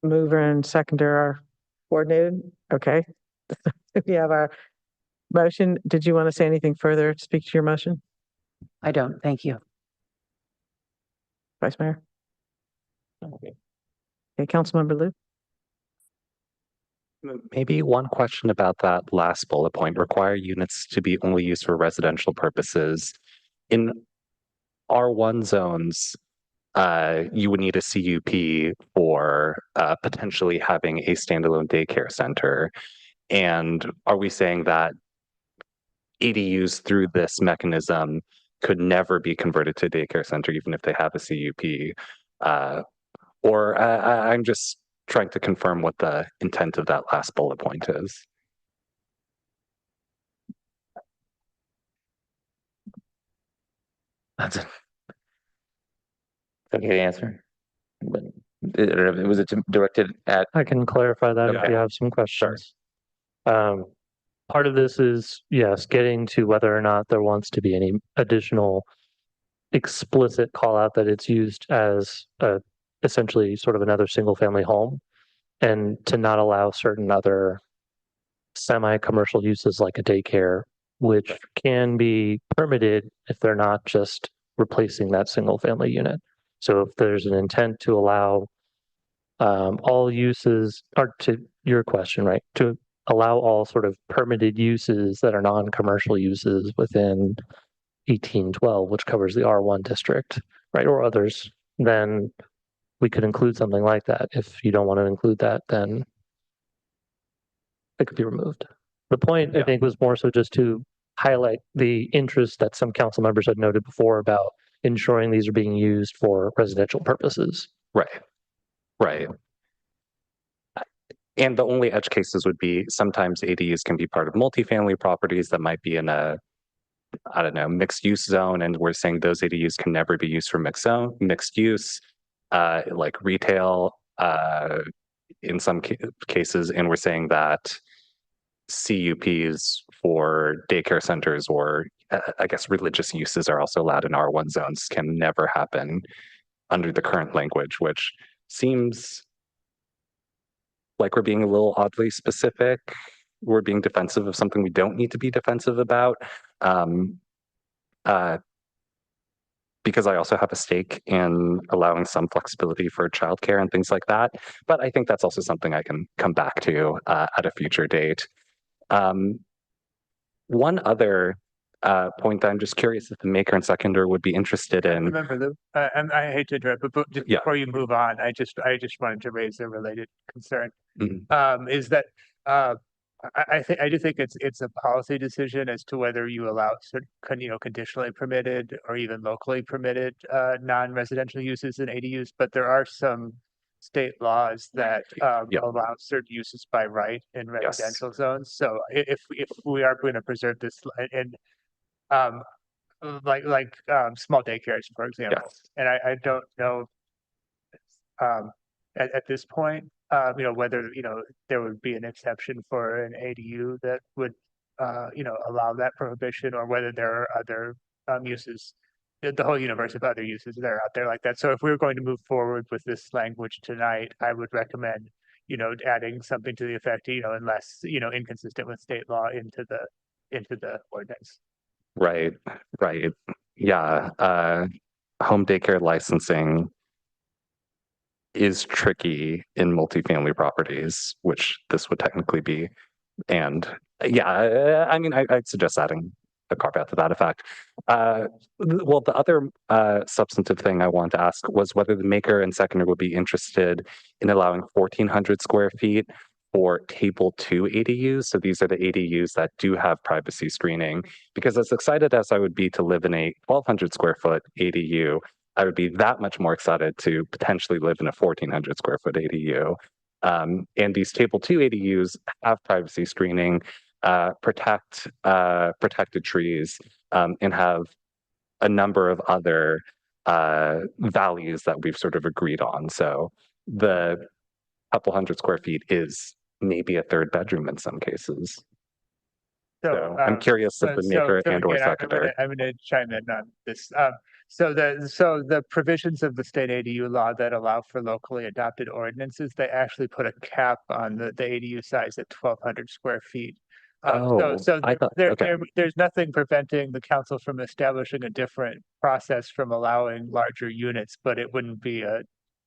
[SPEAKER 1] mover and seconder are coordinated. Okay. We have our motion. Did you want to say anything further to speak to your motion,
[SPEAKER 15] I don't. Thank you.
[SPEAKER 1] Vice Mayor? Okay, Councilmember Lou?
[SPEAKER 13] Maybe one question about that last bullet point, require units to be only used for residential purposes. In R1 zones, you would need a CUP for potentially having a standalone daycare center. And are we saying that ADUs through this mechanism could never be converted to daycare center, even if they have a CUP. Or I'm just trying to confirm what the intent of that last bullet point is.
[SPEAKER 14] That's it. Okay, answer. But was it directed at?
[SPEAKER 11] I can clarify that if
[SPEAKER 14] Okay.
[SPEAKER 11] you have some questions. Part of this is, yes, getting to whether or not there wants to be any additional explicit call out that it's used as essentially sort of another single family home, and to not allow certain other semi-commercial uses like a daycare, which can be permitted if they're not just replacing that single family unit. So if there's an intent to allow all uses, or to your question, right, to allow all sort of permitted uses that are non-commercial uses within 1812, which covers the R1 district, right, or others, then we could include something like that. If you don't want to include that, then it could be removed. The point, I think, was more so just to highlight the interest that some council members had noted before about ensuring these are being used for residential purposes.
[SPEAKER 13] Right. Right. And the only edge cases would be sometimes ADUs can be part of multifamily properties that might be in a, I don't know, mixed use zone. And we're saying those ADUs can never be used for mixed use, like retail in some cases. And we're saying that CUPs for daycare centers or I guess religious uses are also allowed in R1 zones can never happen under the current language, which seems like we're being a little oddly specific. We're being defensive of something we don't need to be defensive about. Because I also have a stake in allowing some flexibility for childcare and things like that. But I think that's also something I can come back to at a future date. One other point I'm just curious if the maker and seconder would be interested in.
[SPEAKER 18] Remember, and I hate to interrupt, but just before you move on, I just wanted to raise a related concern. Is that I do think it's a policy decision as to whether you allow conditionally permitted or even locally permitted non-residential uses in ADUs, but there are some state laws that allow certain uses by right in residential zones. So if we are going to preserve this and like small daycares, for example, and I don't know at this point, whether, there would be an exception for an ADU that would, allow that prohibition, or whether there are other uses, the whole universe of other uses that are out there like that. So if we were going to move forward with this language tonight, I would recommend, adding something to the effect, unless, inconsistent with state law into the ordinance.
[SPEAKER 13] Right. Yeah. Home daycare licensing is tricky in multifamily properties, which this would technically be. And yeah, I mean, I'd suggest adding a carve out to that effect. Well, the other substantive thing I want to ask was whether the maker and seconder would be interested in allowing 1,400 square feet for table 2 ADUs. So these are the ADUs that do have privacy screening. Because as excited as I would be to live in a 1,200 square foot ADU, I would be that much more excited to potentially live in a 1,400 square foot ADU. And these table 2 ADUs have privacy screening, protected trees, and have a number of other values that we've sort of agreed on. So the couple hundred square feet is maybe a third bedroom in some cases. So I'm curious if the maker and or seconder.
[SPEAKER 18] I'm going to chime in on this. So the provisions of the state ADU law that allow for locally adopted ordinances, they actually put a cap on the ADU size at 1,200 square feet. There's nothing preventing the council from establishing a different process from allowing larger units, but it wouldn't be an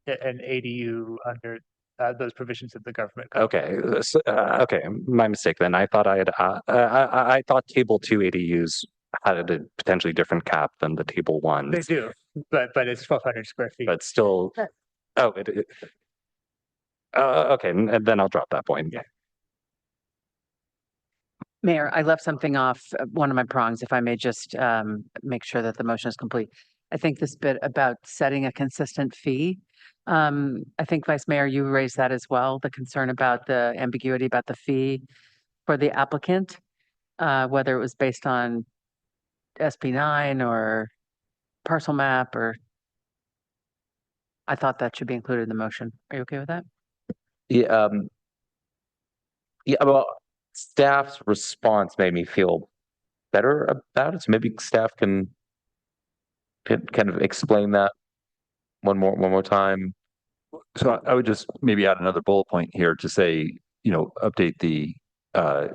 [SPEAKER 18] ADU under those provisions of the government code.
[SPEAKER 13] Okay, so, okay, my mistake then. I thought I thought table 2 ADUs had a potentially different cap than the table 1.
[SPEAKER 18] They do, but it's 1,200 square feet.
[SPEAKER 13] But still, okay, and then I'll drop that point.
[SPEAKER 18] Yeah.
[SPEAKER 15] Mayor, I left something off, one of my prongs, if I may just make sure that the motion is complete. I think this bit about setting a consistent fee. I think Vice Mayor, you raised that as well, the concern about the ambiguity about the fee for the applicant, whether it was based on SB9 or parcel map, or I thought that should be included in the motion. Are you okay with that?
[SPEAKER 14] Yeah, well, staff's response made me feel better about it. So maybe staff can kind of explain that one more time.
[SPEAKER 10] So I would just maybe add another bullet point here to say, update the,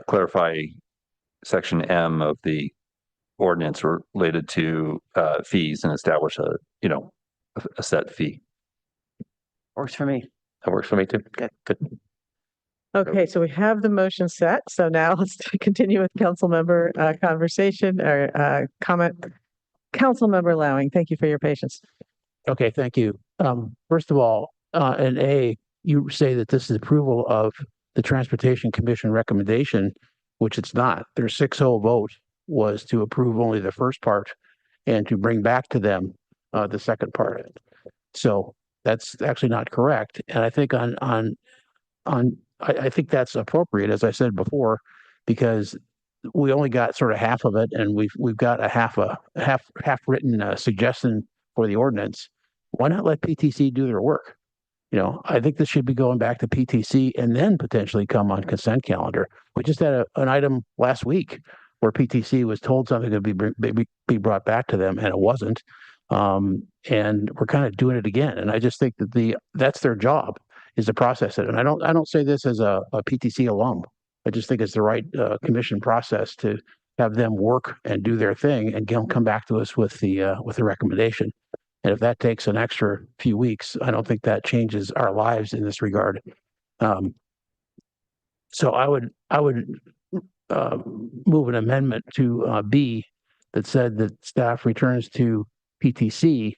[SPEAKER 10] clarify section M of the ordinance related to fees and establish a set fee.
[SPEAKER 15] Works for me.
[SPEAKER 14] That works for me too.
[SPEAKER 15] Good.
[SPEAKER 1] Okay, so we have the motion set. So now let's continue with council member conversation or comment. Council member Lowing, thank you for your patience.
[SPEAKER 17] Okay, thank you. First of all, in A, you say that this is approval of the Transportation Commission recommendation, which it's not. Their 6-0 vote was to approve only the first part and to bring back to them the second part. So that's actually not correct. And I think I think that's appropriate, as I said before, because we only got sort of half of it, and we've got a half written suggestion for the ordinance. Why not let PTC do their work? I think this should be going back to PTC and then potentially come on consent calendar. We just had an item last week where PTC was told something could be brought back to them, and it wasn't. And we're kind of doing it again. And I just think that that's their job, is to process it. And I don't say this as a PTC alum. I just think it's the right commission process to have them work and do their thing and come back to us with the recommendation. And if that takes an extra few weeks, I don't think that changes our lives in this regard. So I would move an amendment to B that said that staff returns to PTC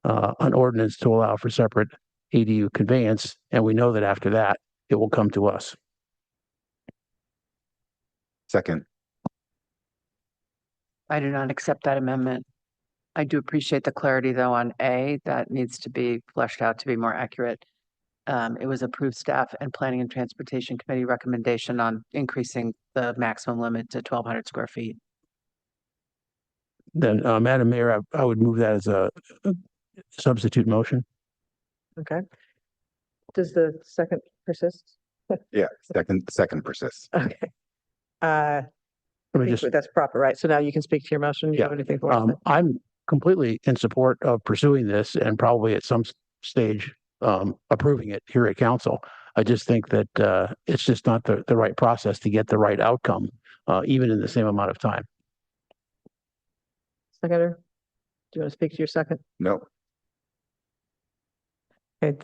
[SPEAKER 17] an ordinance to allow for separate ADU conveyance, and we know that after that it will come to us.
[SPEAKER 3] Second.
[SPEAKER 15] I do not accept that amendment. I do appreciate the clarity, though, on A. That needs to be fleshed out to be more accurate. It was approved staff and Planning and Transportation Committee recommendation on increasing the maximum limit to 1,200 square feet.
[SPEAKER 17] Then, Madam Mayor, I would move that as a substitute motion.
[SPEAKER 1] Okay. Does the second persist?
[SPEAKER 3] Yeah, second persists.
[SPEAKER 1] Okay. I think that's proper, right? So now you can speak to your motion. You have anything for us?
[SPEAKER 17] I'm completely in support of pursuing this and probably at some stage approving it here at council. I just think that it's just not the right process to get the right outcome, even in the same amount of time.
[SPEAKER 1] Seconder, do you want to speak to your second?
[SPEAKER 3] No.
[SPEAKER 1] Okay,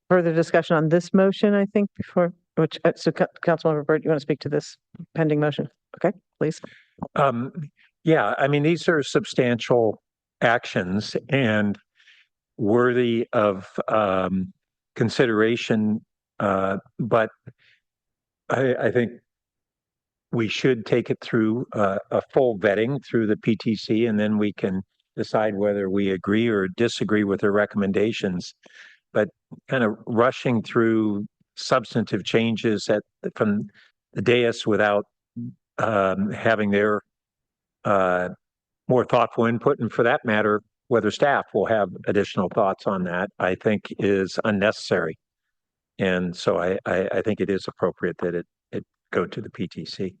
[SPEAKER 1] further discussion on this motion, I think, before, so Councilmember Burt, you want to speak to this pending motion? Okay, please.
[SPEAKER 16] Yeah, I mean, these are substantial actions and worthy of consideration, but I think we should take it through a full vetting through the PTC, and then we can decide whether we agree or disagree with their recommendations. But kind of rushing through substantive changes from the dais without having their more thoughtful input, and for that matter, whether staff will have additional thoughts on that, I think is unnecessary. And so I think it is appropriate that it go to the PTC.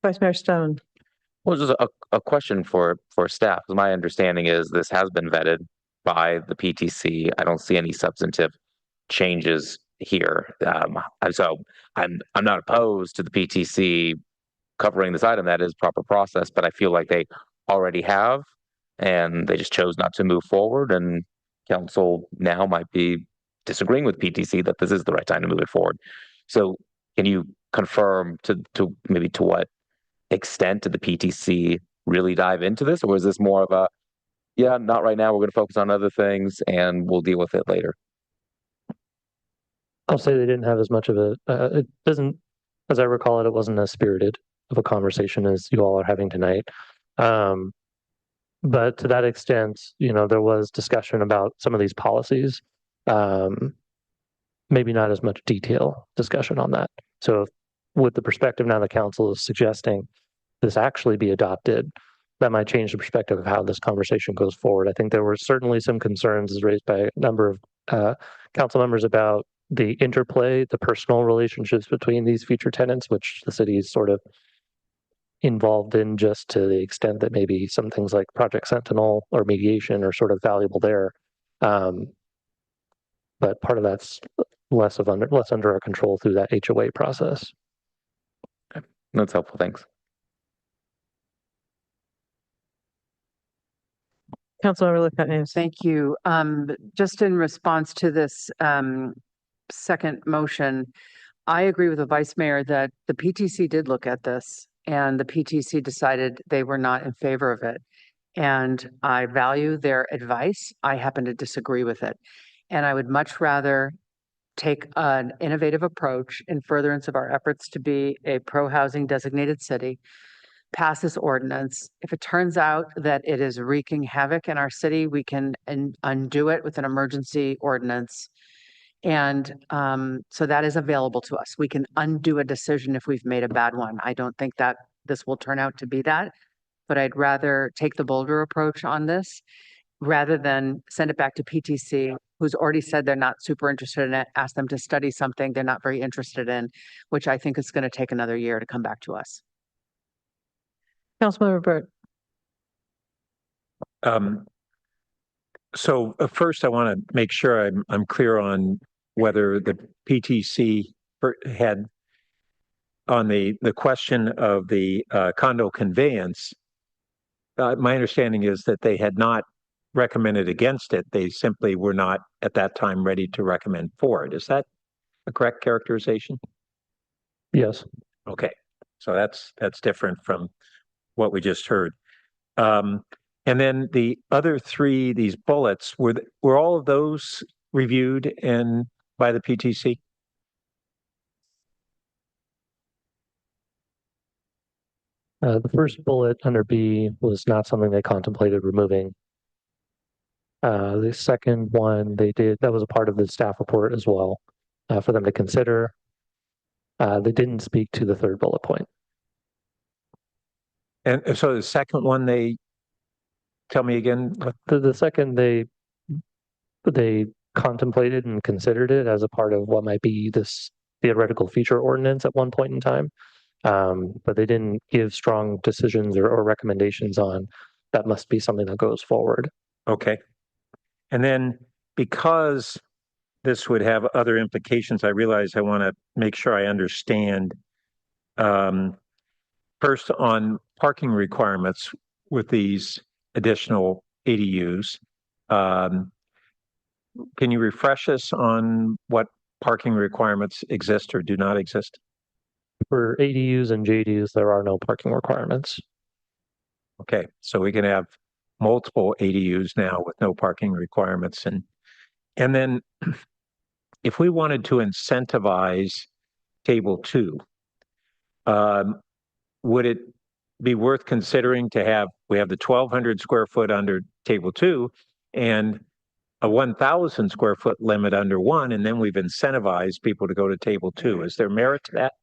[SPEAKER 1] Vice Mayor Stone.
[SPEAKER 14] Well, just a question for staff. My understanding is this has been vetted by the PTC. I don't see any substantive changes here. So I'm not opposed to the PTC covering this item. That is proper process, but I feel like they already have, and they just chose not to move forward. And council now might be disagreeing with PTC that this is the right time to move it forward. So can you confirm to maybe to what extent did the PTC really dive into this, or is this more of a, yeah, not right now, we're going to focus on other things and we'll deal with it later?
[SPEAKER 11] I'll say they didn't have as much of it doesn't as I recall it, it wasn't as spirited of a conversation as you all are having tonight. But to that extent, there was discussion about some of these policies. Maybe not as much detail discussion on that. So with the perspective now the council is suggesting this actually be adopted, that might change the perspective of how this conversation goes forward. I think there were certainly some concerns as raised by a number of council members about the interplay, the personal relationships between these future tenants, which the city is sort of involved in just to the extent that maybe some things like Project Sentinel or mediation are sort of valuable there. But part of that's less under our control through that HOA process.
[SPEAKER 14] Okay. That's helpful. Thanks.
[SPEAKER 1] Councilmember Lefebvre.
[SPEAKER 15] Thank you. Just in response to this second motion, I agree with the vice mayor that the PTC did look at this and the PTC decided they were not in favor of it. And I value their advice. I happen to disagree with it. And I would much rather take an innovative approach in furtherance of our efforts to be a pro-housing designated city, pass this ordinance. If it turns out that it is wreaking havoc in our city, we can undo it with an emergency ordinance. And so that is available to us. We can undo a decision if we've made a bad one. I don't think that this will turn out to be that, but I'd rather take the bolder approach on this rather than send it back to PTC, who's already said they're not super interested in it, ask them to study something they're not very interested in, which I think is going to take another year to come back to us.
[SPEAKER 1] Councilmember Burt.
[SPEAKER 16] So first, I want to make sure I'm clear on whether the PTC had on the question of the condo conveyance. My understanding is that they had not recommended against it. They simply were not at that time ready to recommend for it. Is that a correct characterization?
[SPEAKER 11] Yes.
[SPEAKER 16] Okay, so that's different from what we just heard. And then the other three, these bullets, were all of those reviewed by the PTC?
[SPEAKER 11] The first bullet under B was not something they contemplated removing. The second one that was a part of the staff report as well, for them to consider. They didn't speak to the third bullet point.
[SPEAKER 16] And so the second one, they tell me again.
[SPEAKER 11] The second, they contemplated and considered it as a part of what might be this theoretical future ordinance at one point in time. But they didn't give strong decisions or recommendations on that must be something that goes forward.
[SPEAKER 16] Okay. And then because this would have other implications, I realize I want to make sure I understand. First, on parking requirements with these additional ADUs, can you refresh us on what parking requirements exist or do not exist?
[SPEAKER 11] For ADUs and JDUs, there are no parking requirements.
[SPEAKER 16] Okay, so we can have multiple ADUs now with no parking requirements. And then if we wanted to incentivize table 2, would it be worth considering we have the 1,200 square foot under table 2 and a 1,000 square foot limit under 1, and then we've incentivized people to go to table 2. Is there merit to that?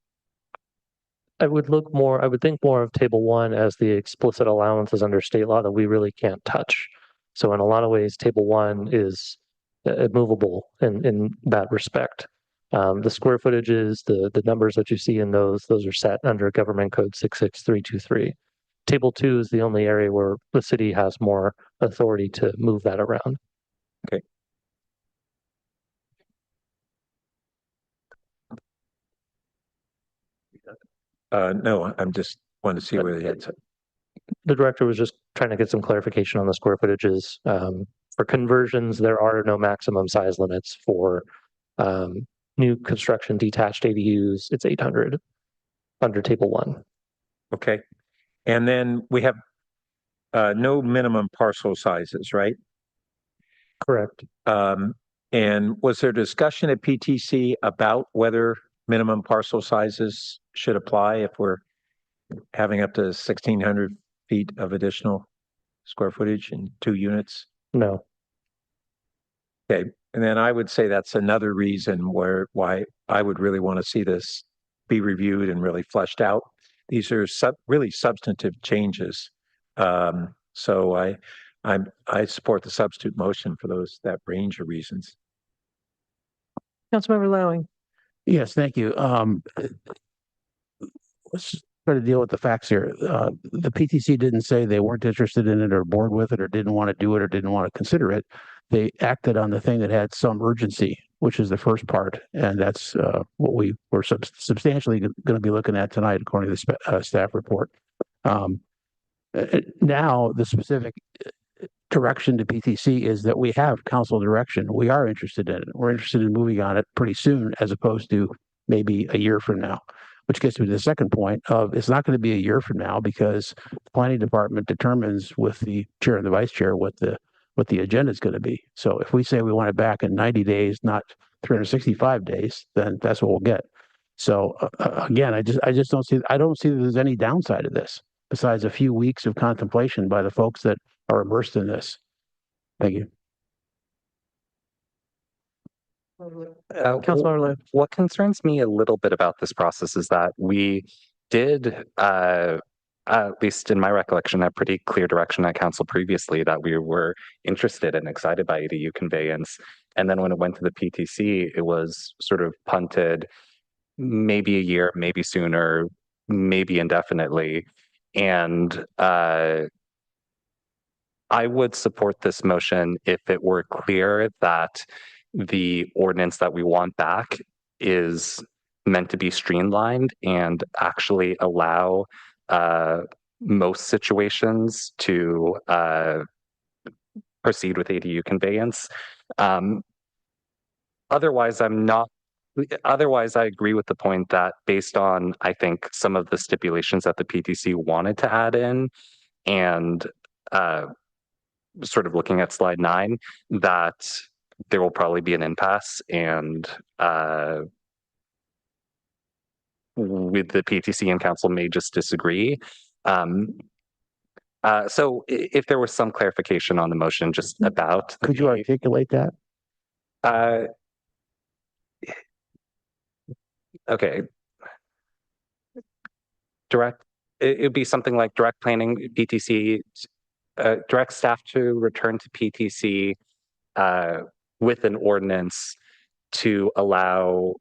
[SPEAKER 11] I would think more of table 1 as the explicit allowances under state law that we really can't touch. So in a lot of ways, table 1 is immovable in that respect. The square footages, the numbers that you see in those are set under Government Code 66323. Table 2 is the only area where the city has more authority to move that around.
[SPEAKER 16] Okay. No, I'm just wanting to see where they had.
[SPEAKER 11] The director was just trying to get some clarification on the square footages. For conversions, there are no maximum size limits for new construction detached ADUs. It's 800 under table 1.
[SPEAKER 16] Okay. And then we have no minimum parcel sizes, right?
[SPEAKER 11] Correct.
[SPEAKER 16] And was there discussion at PTC about whether minimum parcel sizes should apply if we're having up to 1,600 feet of additional square footage in 2 units?
[SPEAKER 11] No.
[SPEAKER 16] Okay, and then I would say that's another reason why I would really want to see this be reviewed and really fleshed out. These are really substantive changes. So I support the substitute motion for that range of reasons.
[SPEAKER 1] Councilmember Lowing.
[SPEAKER 17] Yes, thank you. Let's try to deal with the facts here. The PTC didn't say they weren't interested in it or bored with it or didn't want to do it or didn't want to consider it. They acted on the thing that had some urgency, which is the first part. And that's what we were substantially going to be looking at tonight, according to the staff report. Now, the specific direction to PTC is that we have council direction. We are interested in it. We're interested in moving on it pretty soon, as opposed to maybe a year from now, which gets me to the second point of it's not going to be a year from now because the planning department determines with the chair and the vice chair what the agenda is going to be. So if we say we want it back in 90 days, not 365 days, then that's what we'll get. So again, I just don't see that there's any downside to this besides a few weeks of contemplation by the folks that are immersed in this. Thank you.
[SPEAKER 13] What concerns me a little bit about this process is that we did, at least in my recollection, have pretty clear direction at council previously that we were interested and excited by ADU conveyance. And then when it went to the PTC, it was sort of punted maybe a year, maybe sooner, maybe indefinitely. And I would support this motion if it were clear that the ordinance that we want back is meant to be streamlined and actually allow most situations to proceed with ADU conveyance. Otherwise, I agree with the point that based on, I think, some of the stipulations that the PTC wanted to add in and sort of looking at slide 9, that there will probably be an impasse and with the PTC and council may just disagree. So if there was some clarification on the motion just about.
[SPEAKER 17] Could you articulate that?
[SPEAKER 13] Okay. It would be something like direct planning PTC, direct staff to return to PTC with an ordinance to allow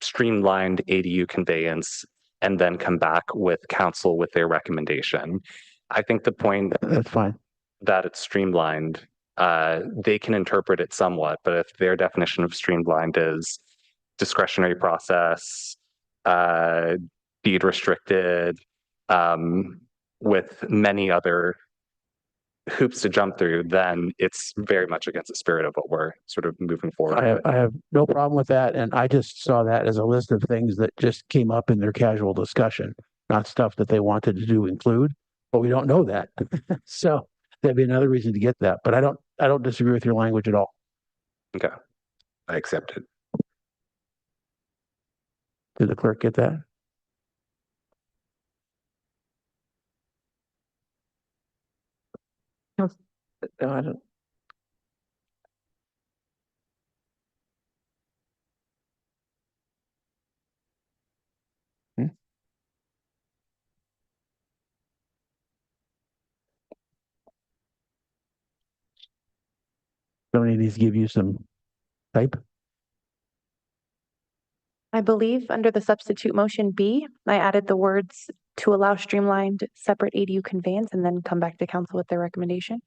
[SPEAKER 13] streamlined ADU conveyance and then come back with council with their recommendation. I think the point
[SPEAKER 17] that's fine
[SPEAKER 13] that it's streamlined, they can interpret it somewhat, but if their definition of streamlined is discretionary process, deed restricted, with many other hoops to jump through, then it's very much against the spirit of what we're sort of moving forward.
[SPEAKER 17] I have no problem with that. And I just saw that as a list of things that just came up in their casual discussion, not stuff that they wanted to do include, but we don't know that. So that'd be another reason to get that. But I don't disagree with your language at all.
[SPEAKER 13] Okay. I accept it.
[SPEAKER 17] Did the clerk get that?
[SPEAKER 1] No, I don't.
[SPEAKER 17] Somebody needs to give you some type.
[SPEAKER 2] I believe under the substitute motion B, I added the words to allow streamlined separate ADU conveyance and then come back to council with their recommendation.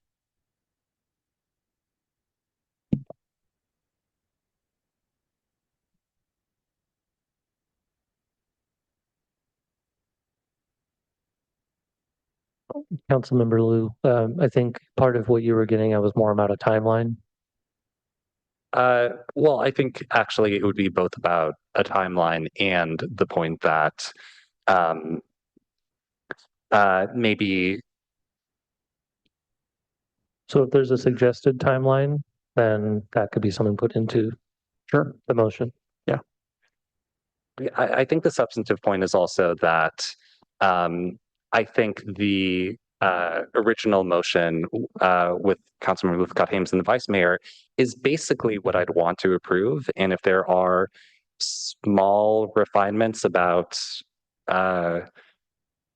[SPEAKER 11] Councilmember Liu, I think part of what you were getting at was more about a timeline.
[SPEAKER 13] Well, I think actually it would be both about a timeline and the point that maybe.
[SPEAKER 11] So if there's a suggested timeline, then that could be something put into
[SPEAKER 17] Sure.
[SPEAKER 11] the motion.
[SPEAKER 13] I think the substantive point is also that I think the original motion with Councilmember Lithcott Hames and the Vice Mayor is basically what I'd want to approve. And if there are small refinements about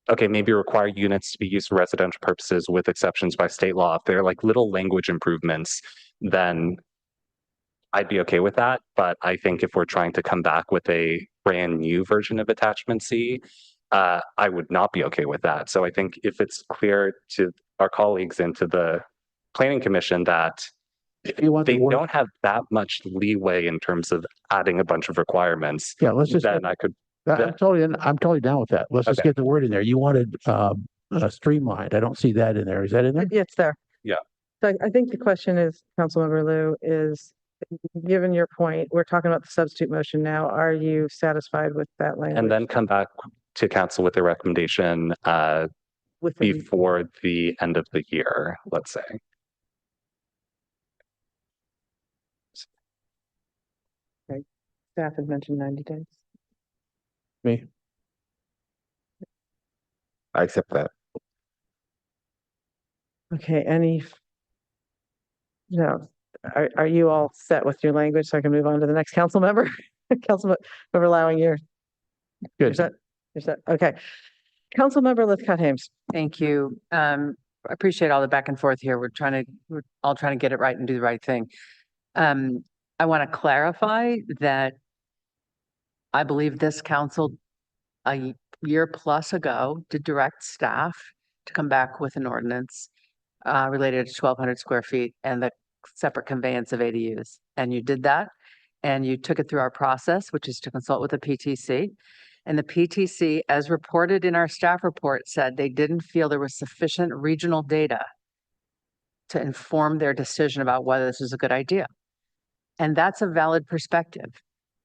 [SPEAKER 13] okay, maybe require units to be used for residential purposes with exceptions by state law. If they're like little language improvements, then I'd be okay with that. But I think if we're trying to come back with a brand new version of attachment C, I would not be okay with that. So I think if it's clear to our colleagues and to the planning commission that they don't have that much leeway in terms of adding a bunch of requirements,
[SPEAKER 17] Yeah, let's just.
[SPEAKER 13] then I could.
[SPEAKER 17] I'm totally down with that. Let's just get the word in there. You wanted streamlined. I don't see that in there. Is that in there?
[SPEAKER 1] Yeah, it's there.
[SPEAKER 13] Yeah.
[SPEAKER 1] So I think the question is, Councilmember Liu, is given your point, we're talking about the substitute motion now. Are you satisfied with that language?
[SPEAKER 13] And then come back to council with a recommendation before the end of the year, let's say.
[SPEAKER 1] Okay. Staff had mentioned 90 days.
[SPEAKER 17] Me.
[SPEAKER 3] I accept that.
[SPEAKER 1] Okay, no, are you all set with your language so I can move on to the next council member? Councilmember allowing your.
[SPEAKER 17] Good.
[SPEAKER 1] You're set. Okay. Councilmember Lithcott Hames.
[SPEAKER 15] Thank you. I appreciate all the back and forth here. We're all trying to get it right and do the right thing. I want to clarify that I believe this council a year plus ago did direct staff to come back with an ordinance related to 1,200 square feet and the separate conveyance of ADUs. And you did that, and you took it through our process, which is to consult with the PTC. And the PTC, as reported in our staff report, said they didn't feel there was sufficient regional data to inform their decision about whether this is a good idea. And that's a valid perspective.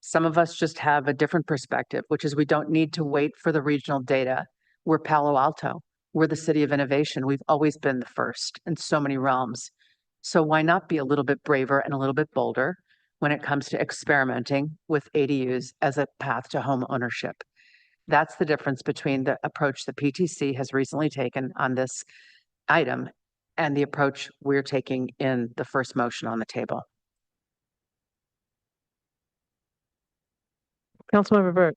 [SPEAKER 15] Some of us just have a different perspective, which is we don't need to wait for the regional data. We're Palo Alto. We're the city of innovation. We've always been the first in so many realms. So why not be a little bit braver and a little bit bolder when it comes to experimenting with ADUs as a path to home ownership? That's the difference between the approach the PTC has recently taken on this item and the approach we're taking in the first motion on the table.
[SPEAKER 1] Councilmember Burt.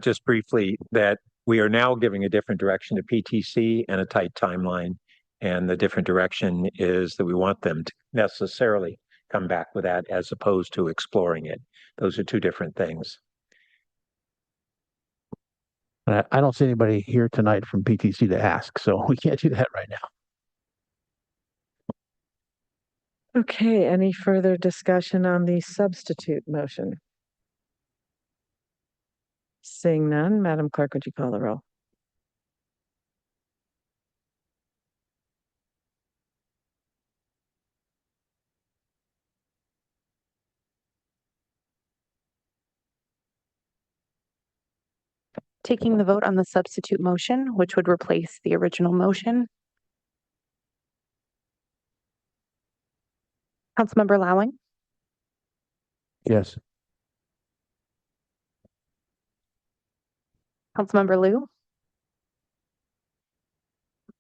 [SPEAKER 16] Just briefly, that we are now giving a different direction to PTC and a tight timeline. And the different direction is that we want them to necessarily come back with that as opposed to exploring it. Those are two different things.
[SPEAKER 17] I don't see anybody here tonight from PTC to ask, so we can't do that right now.
[SPEAKER 1] Okay, any further discussion on the substitute motion? Seeing none, Madam Clerk, would you call the roll?
[SPEAKER 2] Taking the vote on the substitute motion, which would replace the original motion. Councilmember Lowing.
[SPEAKER 17] Yes.
[SPEAKER 2] Councilmember Liu.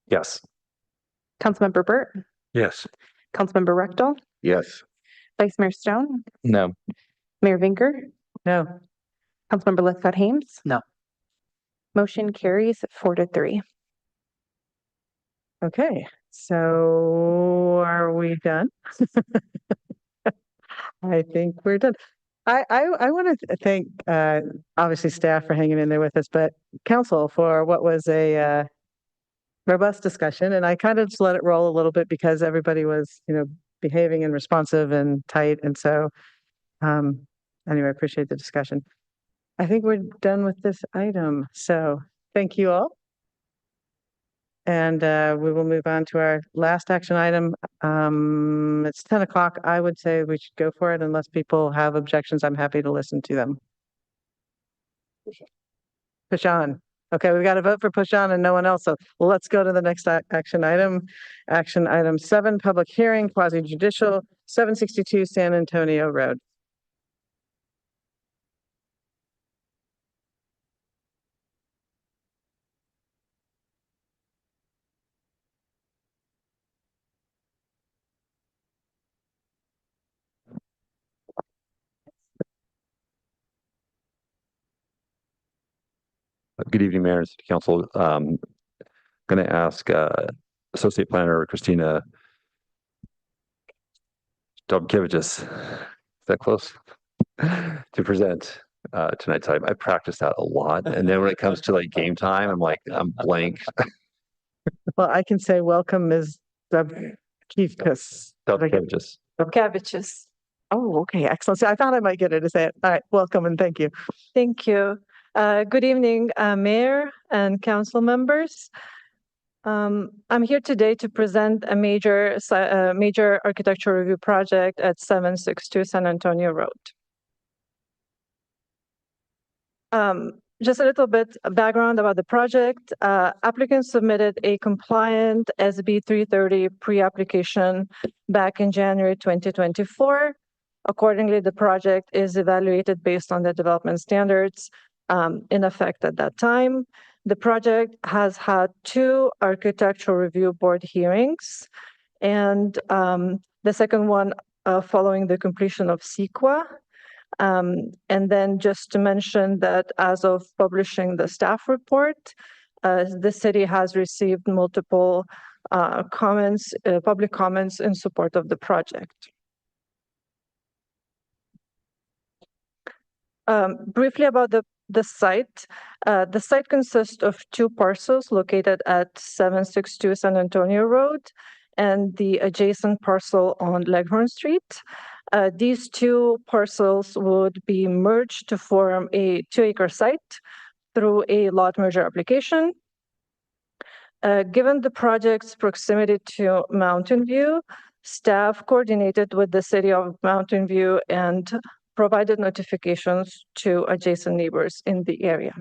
[SPEAKER 13] Yes.
[SPEAKER 2] Councilmember Burt.
[SPEAKER 16] Yes.
[SPEAKER 2] Councilmember Rechtel.
[SPEAKER 3] Yes.
[SPEAKER 2] Vice Mayor Stone.
[SPEAKER 14] No.
[SPEAKER 2] Mayor Vinker.
[SPEAKER 1] No.
[SPEAKER 2] Councilmember Lithcott Hames.
[SPEAKER 15] No.
[SPEAKER 2] Motion carries 4-3.
[SPEAKER 1] Okay, so are we done? I think we're done. I want to thank obviously staff for hanging in there with us, but council for what was a robust discussion. And I kind of just let it roll a little bit because everybody was, behaving and responsive and tight. And so anyway, I appreciate the discussion. I think we're done with this item. So thank you all. And we will move on to our last action item. It's 10 o'clock. I would say we should go for it unless people have objections. I'm happy to listen to them. Push on. Okay, we've got to vote for push on and no one else. So let's go to the next action item. Action item 7, public hearing, quasi judicial 762 San Antonio Road.
[SPEAKER 10] Good evening, Mayor and City Council. Going to ask Associate Planner Christina Dobkevicius, is that close? To present tonight's item. I practice that a lot. And then when it comes to like game time, I'm blank.
[SPEAKER 1] Well, I can say welcome, Ms. Dobkevicius.
[SPEAKER 10] Dobkevicius.
[SPEAKER 1] Dobkevicius. Oh, okay, excellent. So I thought I might get it to say it. All right, welcome and thank you.
[SPEAKER 19] Thank you. Good evening, Mayor and council members. I'm here today to present a major architectural review project at 762 San Antonio Road. Just a little bit of background about the project. Applicants submitted a compliant SB 330 pre-application back in January 2024. Accordingly, the project is evaluated based on the development standards in effect at that time. The project has had 2 architectural review board hearings, and the second one following the completion of CEQA. And then just to mention that as of publishing the staff report, the city has received multiple comments, public comments in support of the project. Briefly about the site. The site consists of 2 parcels located at 762 San Antonio Road and the adjacent parcel on Leghorn Street. These 2 parcels would be merged to form a 2-acre site through a lot merger application. Given the project's proximity to Mountain View, staff coordinated with the city of Mountain View and provided notifications to adjacent neighbors in the area.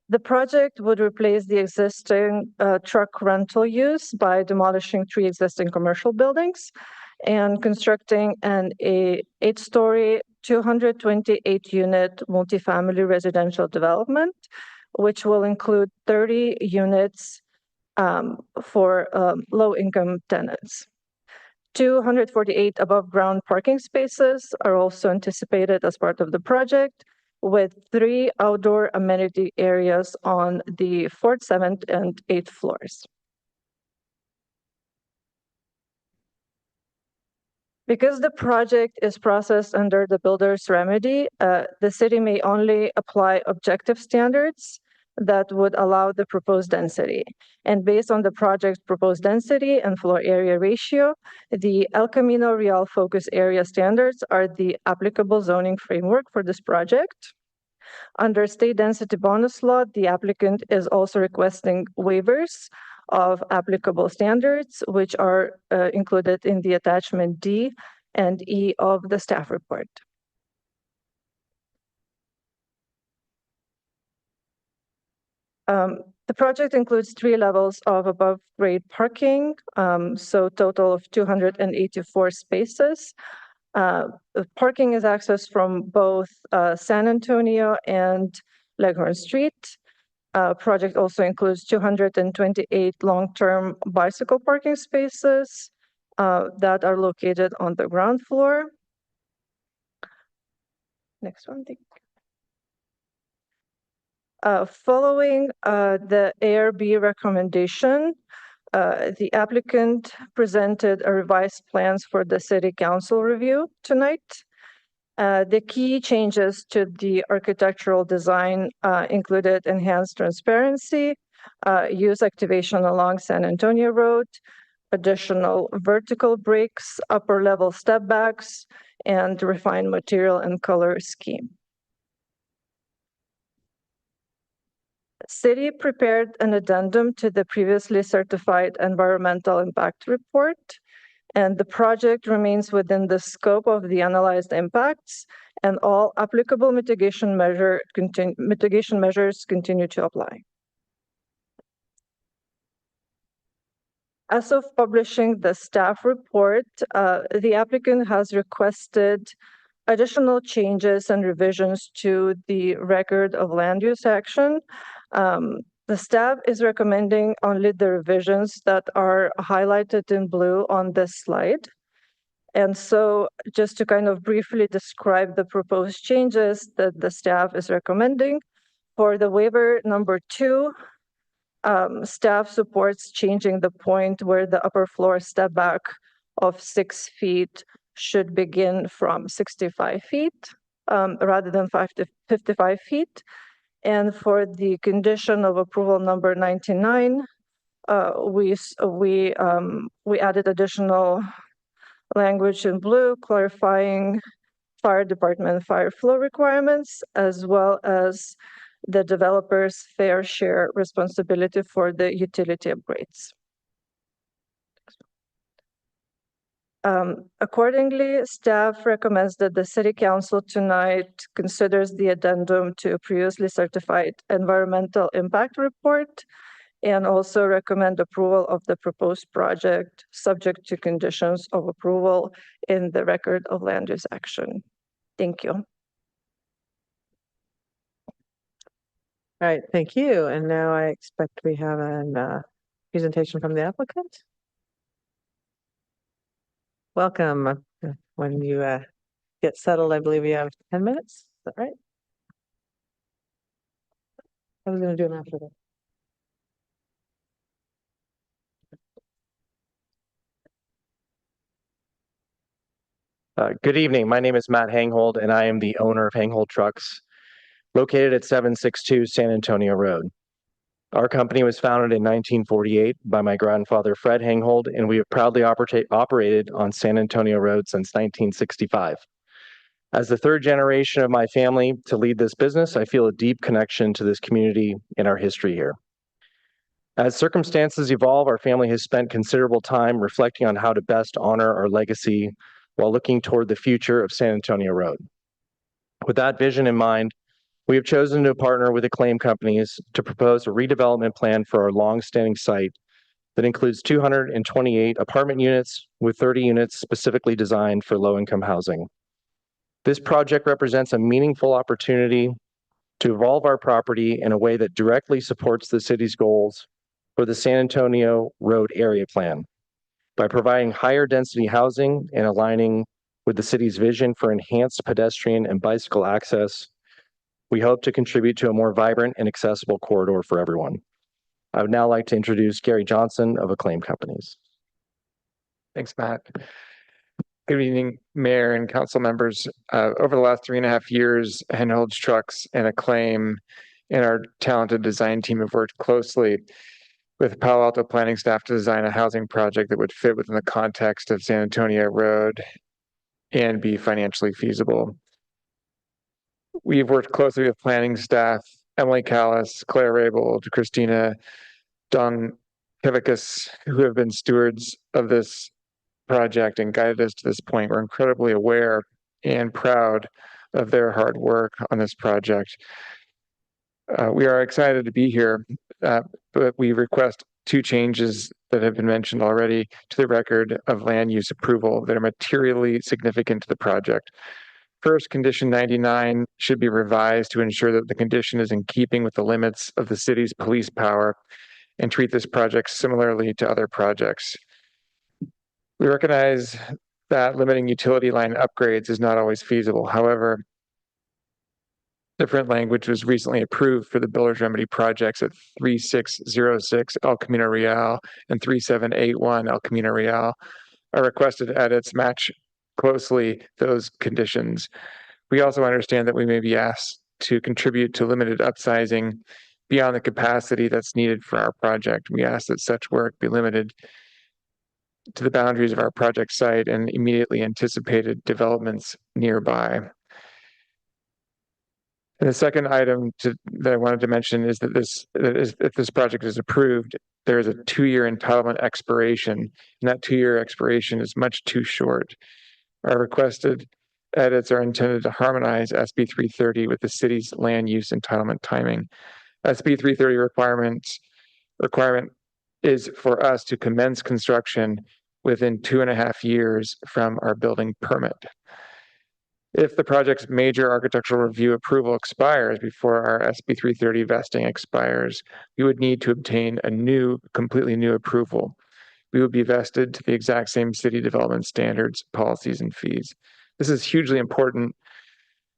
[SPEAKER 19] The project would replace the existing truck rental use by demolishing 3 existing commercial buildings and constructing an 8-story, 228-unit multifamily residential development, which will include 30 units for low-income tenants. 248 above-ground parking spaces are also anticipated as part of the project, with 3 outdoor amenity areas on the 4th, 7th, and 8th floors. Because the project is processed under the builder's remedy, the city may only apply objective standards that would allow the proposed density. And based on the project's proposed density and floor area ratio, the El Camino Real Focus Area standards are the applicable zoning framework for this project. Under state density bonus law, the applicant is also requesting waivers of applicable standards, which are included in the attachment D and E of the staff report. The project includes 3 levels of above-grade parking, so total of 284 spaces. Parking is accessed from both San Antonio and Leghorn Street. Project also includes 228 long-term bicycle parking spaces that are located on the ground floor. Next one, thank you. Following the ARB recommendation, the applicant presented a revised plans for the city council review tonight. The key changes to the architectural design included enhanced transparency, use activation along San Antonio Road, additional vertical breaks, upper level step backs, and refined material and color scheme. City prepared an addendum to the previously certified environmental impact report, and the project remains within the scope of the analyzed impacts, and all applicable mitigation measures continue to apply. As of publishing the staff report, the applicant has requested additional changes and revisions to the record of land use action. The staff is recommending only the revisions that are highlighted in blue on this slide. And so just to kind of briefly describe the proposed changes that the staff is recommending, for the waiver number 2, staff supports changing the point where the upper floor step back of 6 feet should begin from 65 feet rather than 55 feet. And for the condition of approval number 99, we added additional language in blue clarifying fire department fire flow requirements, as well as the developer's fair share responsibility for the utility upgrades. Accordingly, staff recommends that the City Council tonight considers the addendum to previously certified environmental impact report and also recommend approval of the proposed project subject to conditions of approval in the record of land use action. Thank you.
[SPEAKER 1] All right, thank you. And now I expect we have a presentation from the applicant. Welcome. When you get settled, I believe you have 10 minutes. Is that right? I was going to do them after that.
[SPEAKER 20] Good evening. My name is Matt Hanghold, and I am the owner of Hanghold Trucks, located at 762 San Antonio Road. Our company was founded in 1948 by my grandfather, Fred Hanghold, and we have proudly operated on San Antonio Road since 1965. As the third generation of my family to lead this business, I feel a deep connection to this community and our history here. As circumstances evolve, our family has spent considerable time reflecting on how to best honor our legacy while looking toward the future of San Antonio Road. With that vision in mind, we have chosen to partner with Acclaim Companies to propose a redevelopment plan for our long-standing site that includes 228 apartment units with 30 units specifically designed for low-income housing. This project represents a meaningful opportunity to evolve our property in a way that directly supports the city's goals for the San Antonio Road Area Plan by providing higher density housing and aligning with the city's vision for enhanced pedestrian and bicycle access. We hope to contribute to a more vibrant and accessible corridor for everyone. I would now like to introduce Gary Johnson of Acclaim Companies.
[SPEAKER 21] Thanks, Matt. Good evening, Mayor and council members. Over the last 3.5 years, Hanghold Trucks and Acclaim and our talented design team have worked closely with Palo Alto planning staff to design a housing project that would fit within the context of San Antonio Road and be financially feasible. We've worked closely with planning staff, Emily Callis, Claire Raybould, Christina Don Kivicus, who have been stewards of this project and guided us to this point. We're incredibly aware and proud of their hard work on this project. We are excited to be here, but we request 2 changes that have been mentioned already to the record of land use approval that are materially significant to the project. First, condition 99 should be revised to ensure that the condition is in keeping with the limits of the city's police power and treat this project similarly to other projects. We recognize that limiting utility line upgrades is not always feasible. However, different language was recently approved for the Builder's Remedy projects at 3606 El Camino Real and 3781 El Camino Real. Our requested edits match closely those conditions. We also understand that we may be asked to contribute to limited upsizing beyond the capacity that's needed for our project. We ask that such work be limited to the boundaries of our project site and immediately anticipated developments nearby. And the second item that I wanted to mention is that if this project is approved, there is a 2-year entitlement expiration, and that 2-year expiration is much too short. Our requested edits are intended to harmonize SB 330 with the city's land use entitlement timing. SB 330 requirement is for us to commence construction within 2.5 years from our building permit. If the project's major architectural review approval expires before our SB 330 vesting expires, we would need to obtain a completely new approval. We would be vested to the exact same city development standards, policies, and fees. This is hugely important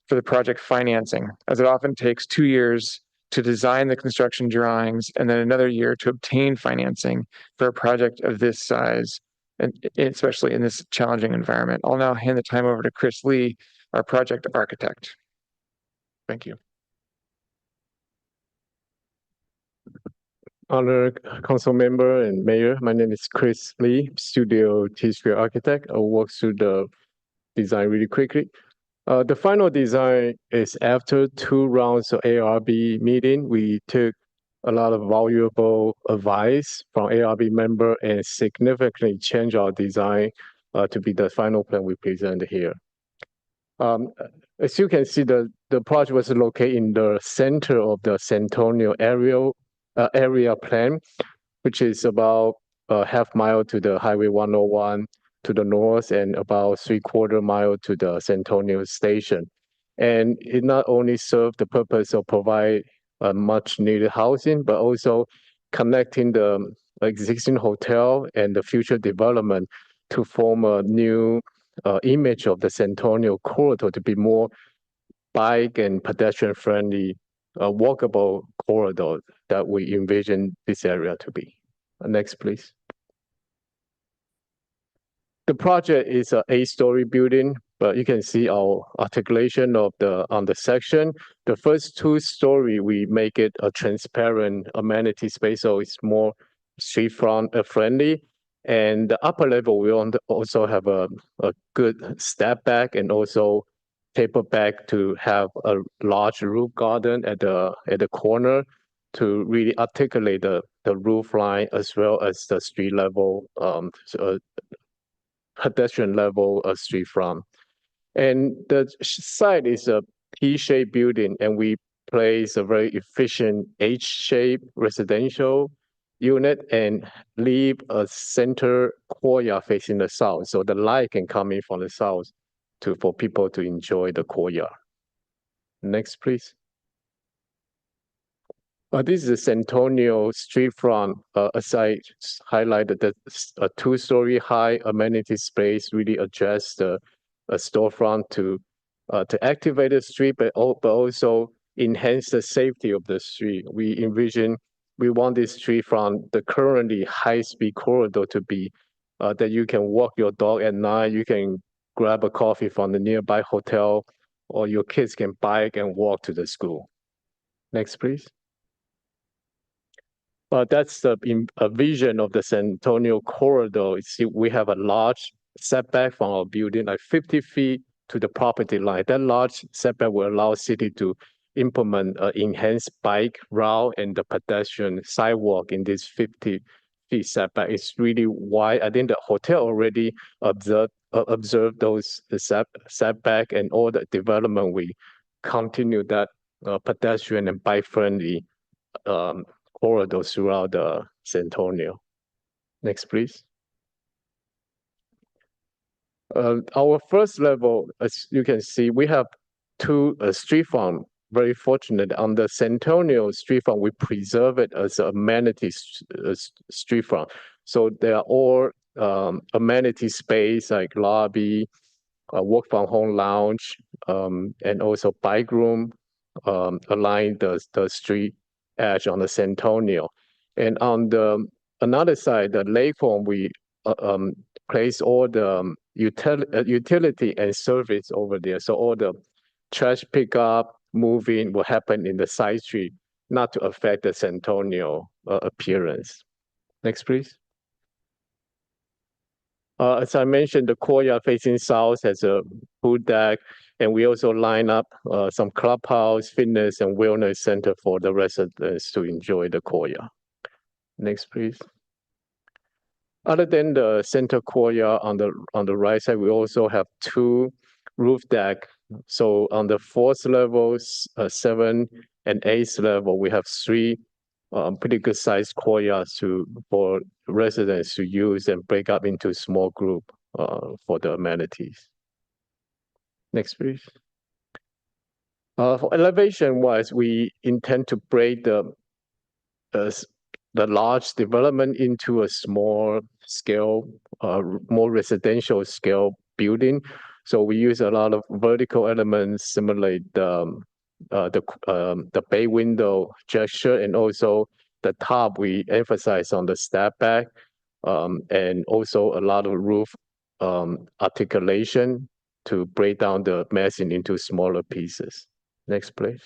[SPEAKER 21] for the project financing, as it often takes 2 years to design the construction drawings and then another year to obtain financing for a project of this size, and especially in this challenging environment. I'll now hand the time over to Chris Lee, our project architect. Thank you.
[SPEAKER 4] Honored council member and mayor, my name is Chris Lee, studio T-Sphere architect. I'll walk through the design really quickly. The final design is after 2 rounds of ARB meeting. We took a lot of valuable advice from ARB member and significantly changed our design to be the final plan we present here. As you can see, the project was located in the center of the Centennial area plan, which is about a half mile to the Highway 101 to the north and about 3/4 mile to the Centennial station. And it not only served the purpose of provide much needed housing, but also connecting the existing hotel and the future development to form a new image of the Centennial corridor to be more bike and pedestrian friendly, walkable corridor that we envision this area to be. Next, please. The project is an 8-story building, but you can see our articulation of on the section. The first 2 story, we make it a transparent amenity space, so it's more street front friendly. And the upper level, we also have a good step back and also taper back to have a large roof garden at the corner to really articulate the roof line as well as the street level, pedestrian level street front. And the site is a T-shaped building, and we place a very efficient H-shaped residential unit and leave a center courtyard facing the south, so the light can come in from the south for people to enjoy the courtyard. Next, please. This is the Centennial street front. As I highlighted, that a 2-story high amenity space really address the storefront to activate the street, but also enhance the safety of the street. We want this street from the currently high-speed corridor to be that you can walk your dog at night, you can grab a coffee from the nearby hotel, or your kids can bike and walk to the school. Next, please. That's a vision of the Centennial corridor. See, we have a large setback from our building, like 50 feet to the property line. That large setback will allow city to implement enhanced bike route and the pedestrian sidewalk in this 50 feet setback. It's really wide. I think the hotel already observed those setback, and all the development, we continue that pedestrian and bike friendly corridors throughout the Centennial. Next, please. Our first level, as you can see, we have 2 street front. Very fortunate on the Centennial street front, we preserve it as an amenity street front. So there are all amenity space like lobby, work from home lounge, and also bike room align the street edge on the Centennial. And on the another side, the lakefront, we place all the utility and service over there. So all the trash pickup, moving will happen in the side street, not to affect the Centennial appearance. Next, please. As I mentioned, the courtyard facing south has a pool deck, and we also line up some clubhouse, fitness, and wellness center for the residents to enjoy the courtyard. Next, please. Other than the center courtyard on the right side, we also have 2 roof deck. So on the 4th level, 7th and 8th level, we have 3 pretty good sized courtyards for residents to use and break up into small group for the amenities. Next, please. For elevation wise, we intend to break the large development into a small scale, more residential scale building. So we use a lot of vertical elements, simulate the bay window gesture, and also the top we emphasize on the step back, and also a lot of roof articulation to break down the massing into smaller pieces. Next, please.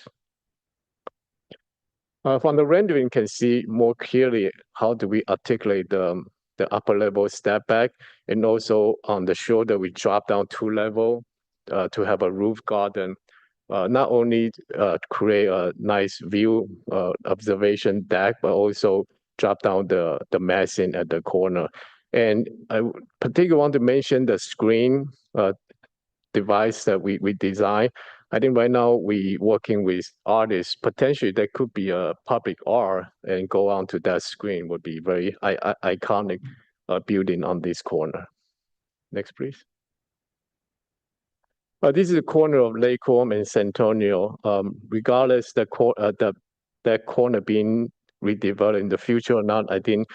[SPEAKER 4] From the rendering, you can see more clearly how do we articulate the upper level step back, and also on the shoulder we drop down 2 levels to have a roof garden. Not only create a nice view observation deck, but also drop down the massing at the corner. And I particularly want to mention the screen device that we designed. I think right now we working with artists. Potentially that could be a public art and go onto that screen would be very iconic building on this corner. Next, please. This is the corner of Lake Home and Centennial. Regardless that corner being redeveloped in the future or not, I think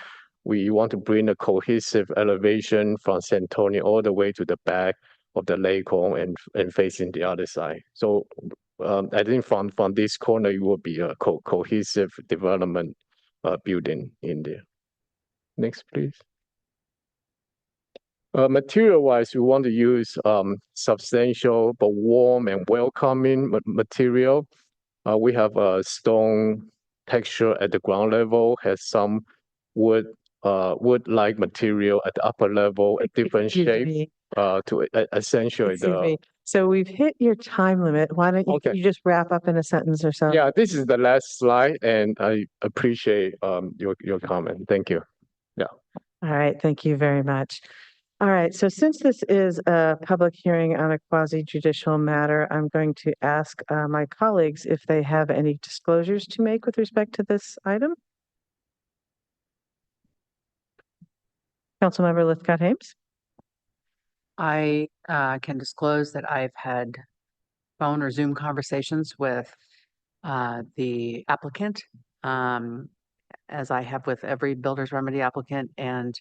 [SPEAKER 4] we want to bring a cohesive elevation from Centennial all the way to the back of the Lake Home and facing the other side. So I think from this corner, it will be a cohesive development building in there. Next, please. Material-wise, we want to use substantial but warm and welcoming material. We have a stone texture at the ground level, has some wood-like material at the upper level, at different shapes to accentuate the.
[SPEAKER 1] So we've hit your time limit. Why don't you just wrap up in a sentence or so?
[SPEAKER 4] Yeah, this is the last slide, and I appreciate your comment. Thank you. Yeah.
[SPEAKER 1] All right. Thank you very much. All right. So since this is a public hearing on a quasi-judicial matter, I'm going to ask my colleagues if they have any disclosures to make with respect to this item. Councilmember Lithcott-Hames.
[SPEAKER 15] I can disclose that I've had phone or Zoom conversations with the applicant, as I have with every builder's remedy applicant, and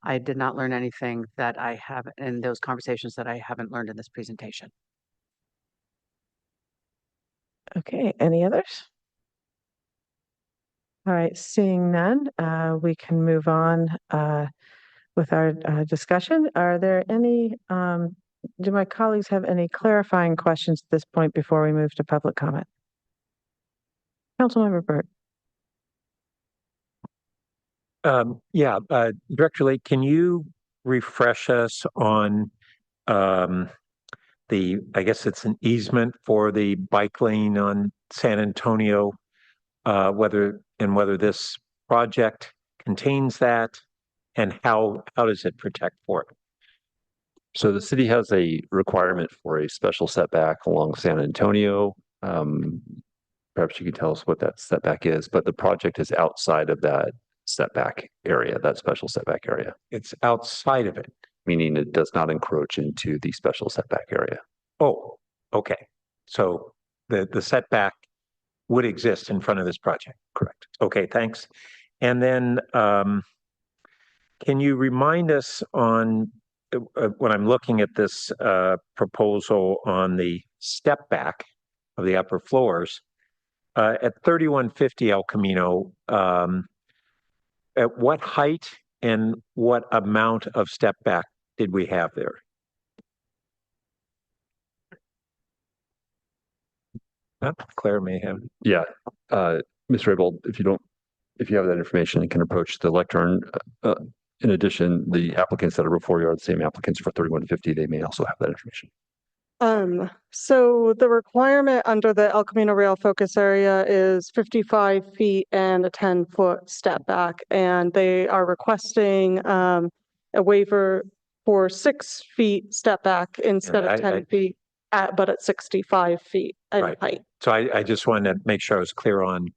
[SPEAKER 15] I did not learn anything that I have in those conversations that I haven't learned in this presentation.
[SPEAKER 1] Okay, any others? All right, seeing none, we can move on with our discussion. Are there any, do my colleagues have any clarifying questions at this point before we move to public comment? Councilmember Burt.
[SPEAKER 16] Director Lake, can you refresh us on I guess it's an easement for the bike lane on San Antonio, whether this project contains that, and how does it protect for it?
[SPEAKER 10] So the city has a requirement for a special setback along San Antonio. Perhaps you could tell us what that setback is, but the project is outside of that setback area, that special setback area.
[SPEAKER 16] It's outside of it.
[SPEAKER 10] Meaning it does not encroach into the special setback area.
[SPEAKER 16] Oh, okay. So the setback would exist in front of this project.
[SPEAKER 10] Correct.
[SPEAKER 16] Okay, thanks. And then can you remind us on when I'm looking at this proposal on the step back of the upper floors at 3150 El Camino, at what height and what amount of step back did we have there? Claire may have.
[SPEAKER 10] Yeah. Mr. Raybold, if you have that information, you can approach the lectern. In addition, the applicants that are before you are the same applicants for 3150. They may also have that information.
[SPEAKER 8] So the requirement under the El Camino Rail focus area is 55 feet and a 10-foot step back, and they are requesting a waiver for 6 feet step back instead of 10 feet, but at 65 feet in height.
[SPEAKER 16] So I just wanted to make sure I was clear on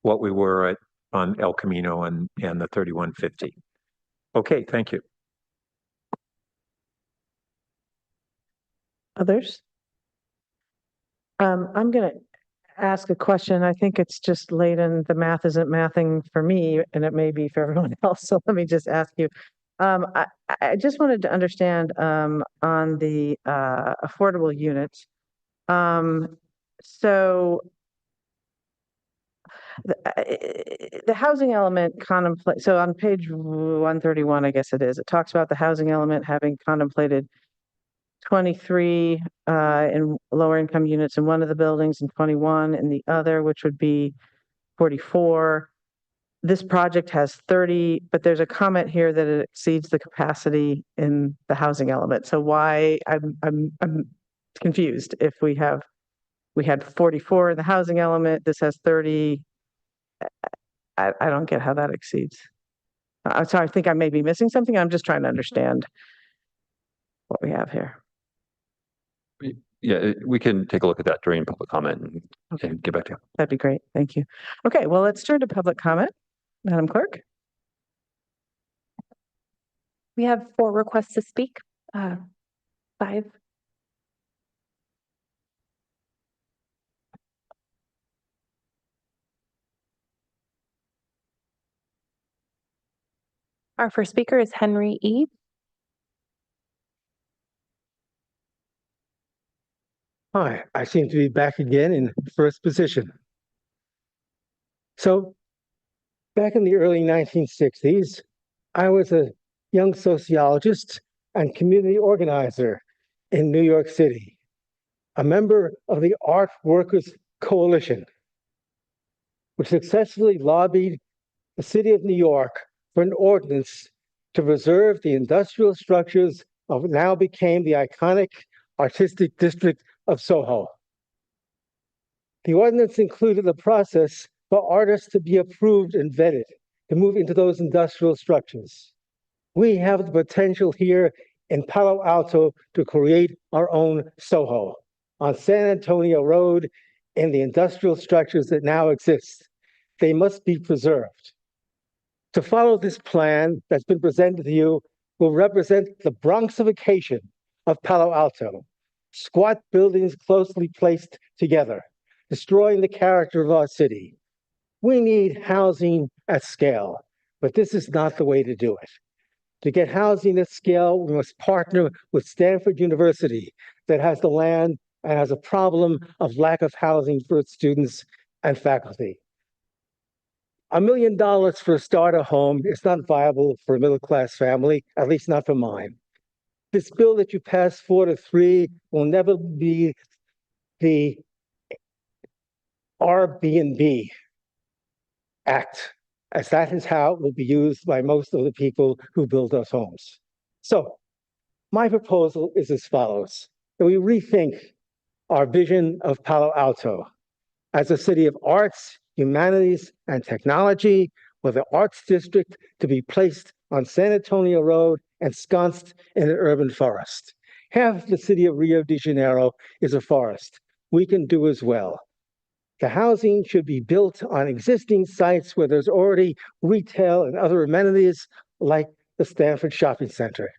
[SPEAKER 16] what we were at on El Camino and the 3150. Okay, thank you.
[SPEAKER 1] Others? I'm going to ask a question. I think it's just late and the math isn't mathing for me, and it may be for everyone else. So let me just ask you. I just wanted to understand on the affordable units. So the housing element contemplate. So on page 131, I guess it is. It talks about the housing element having contemplated 23 in lower income units in one of the buildings and 21 in the other, which would be 44. This project has 30, but there's a comment here that it exceeds the capacity in the housing element. So why I'm confused. If we had 44 in the housing element, this has 30. I don't get how that exceeds. So I think I may be missing something. I'm just trying to understand what we have here.
[SPEAKER 10] Yeah, we can take a look at that during public comment and get back to you.
[SPEAKER 1] That'd be great. Thank you. Okay, well, let's turn to public comment. Madam Clerk.
[SPEAKER 2] We have 4 requests to speak. 5. Our first speaker is Henry E.
[SPEAKER 7] Hi, I seem to be back again in first position. So back in the early 1960s, I was a young sociologist and community organizer in New York City, a member of the Art Workers Coalition, which successfully lobbied the city of New York for an ordinance to preserve the industrial structures of what now became the iconic artistic district of Soho. The ordinance included a process for artists to be approved and vetted to move into those industrial structures. We have the potential here in Palo Alto to create our own Soho on San Antonio Road in the industrial structures that now exist. They must be preserved. To follow this plan that's been presented to you will represent the Bronxification of Palo Alto, squat buildings closely placed together, destroying the character of our city. We need housing at scale, but this is not the way to do it. To get housing at scale, we must partner with Stanford University that has the land and has a problem of lack of housing for its students and faculty. $1 million for a starter home is not viable for a middle-class family, at least not for mine. This bill that you passed 4-3 will never be the Airbnb Act, as that is how it will be used by most of the people who build those homes. So my proposal is as follows, that we rethink our vision of Palo Alto as a city of arts, humanities, and technology, with the arts district to be placed on San Antonio Road and ensconced in an urban forest. Half the city of Rio de Janeiro is a forest. We can do as well. The housing should be built on existing sites where there's already retail and other amenities like the Stanford Shopping Center.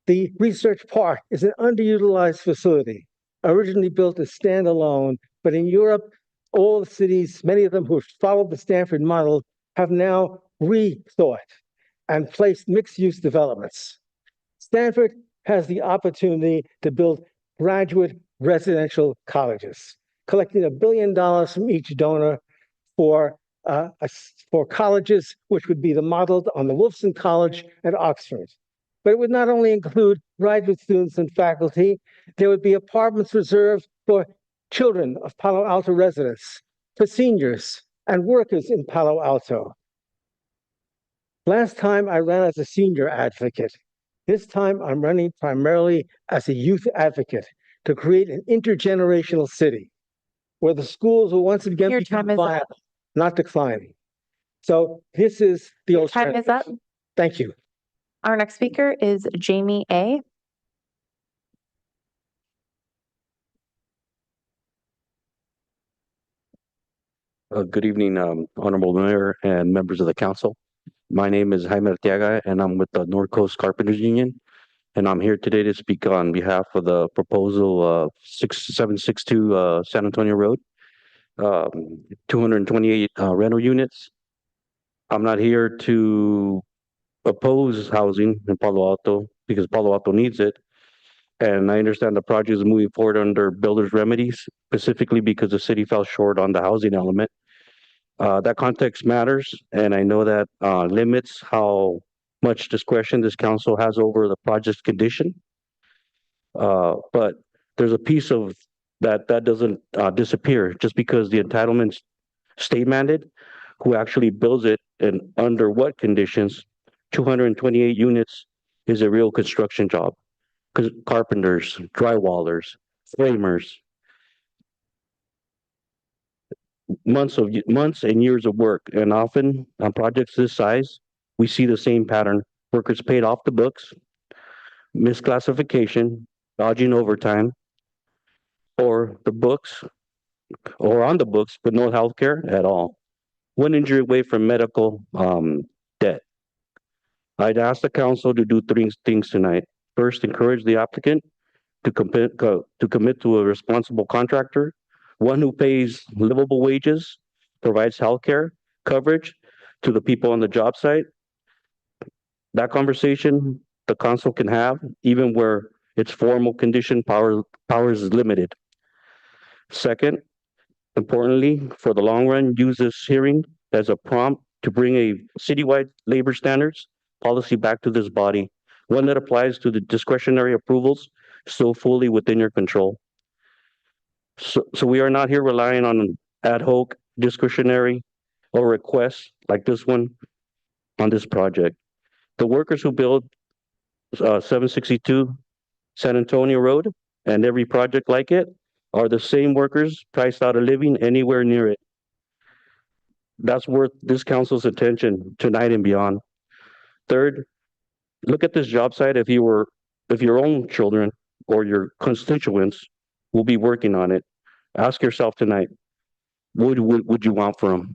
[SPEAKER 7] The Research Park is an underutilized facility, originally built as standalone, but in Europe, all the cities, many of them who have followed the Stanford model, have now rethought and placed mixed-use developments. Stanford has the opportunity to build graduate residential colleges, collecting $1 billion from each donor for colleges, which would be modeled on the Wolfson College at Oxford. But it would not only include graduate students and faculty, there would be apartments reserved for children of Palo Alto residents, for seniors and workers in Palo Alto. Last time I ran as a senior advocate. This time I'm running primarily as a youth advocate to create an intergenerational city where the schools will once again become viable, not declining. So this is the alternative.
[SPEAKER 2] Time is up.
[SPEAKER 7] Thank you.
[SPEAKER 2] Our next speaker is Jamie A.
[SPEAKER 6] Good evening, Honorable Mayor and members of the council. My name is Jaime Arteaga, and I'm with the North Coast Carpenters Union. And I'm here today to speak on behalf of the proposal 6762 San Antonio Road, 228 rental units. I'm not here to oppose housing in Palo Alto because Palo Alto needs it. And I understand the project is moving forward under builder's remedies, specifically because the city fell short on the housing element. That context matters, and I know that limits how much discretion this council has over the project's condition. But there's a piece of that doesn't disappear just because the entitlements state mandated, who actually builds it and under what conditions. 228 units is a real construction job. Because carpenters, drywallers, framers, months and years of work. And often on projects this size, we see the same pattern. Workers paid off the books, misclassification, dodging overtime, or the books, or on the books, but no health care at all. One injury away from medical debt. I'd ask the council to do three things tonight. First, encourage the applicant to commit to a responsible contractor, one who pays livable wages, provides healthcare coverage to the people on the job site. That conversation the council can have, even where its formal condition powers is limited. Second, importantly, for the long run, use this hearing as a prompt to bring a citywide labor standards policy back to this body, one that applies to the discretionary approvals so fully within your control. So we are not here relying on ad hoc, discretionary, or requests like this one on this project. The workers who build 762 San Antonio Road and every project like it are the same workers priced out of living anywhere near it. That's worth this council's attention tonight and beyond. Third, look at this job site if your own children or your constituents will be working on it. Ask yourself tonight, what would you want for them?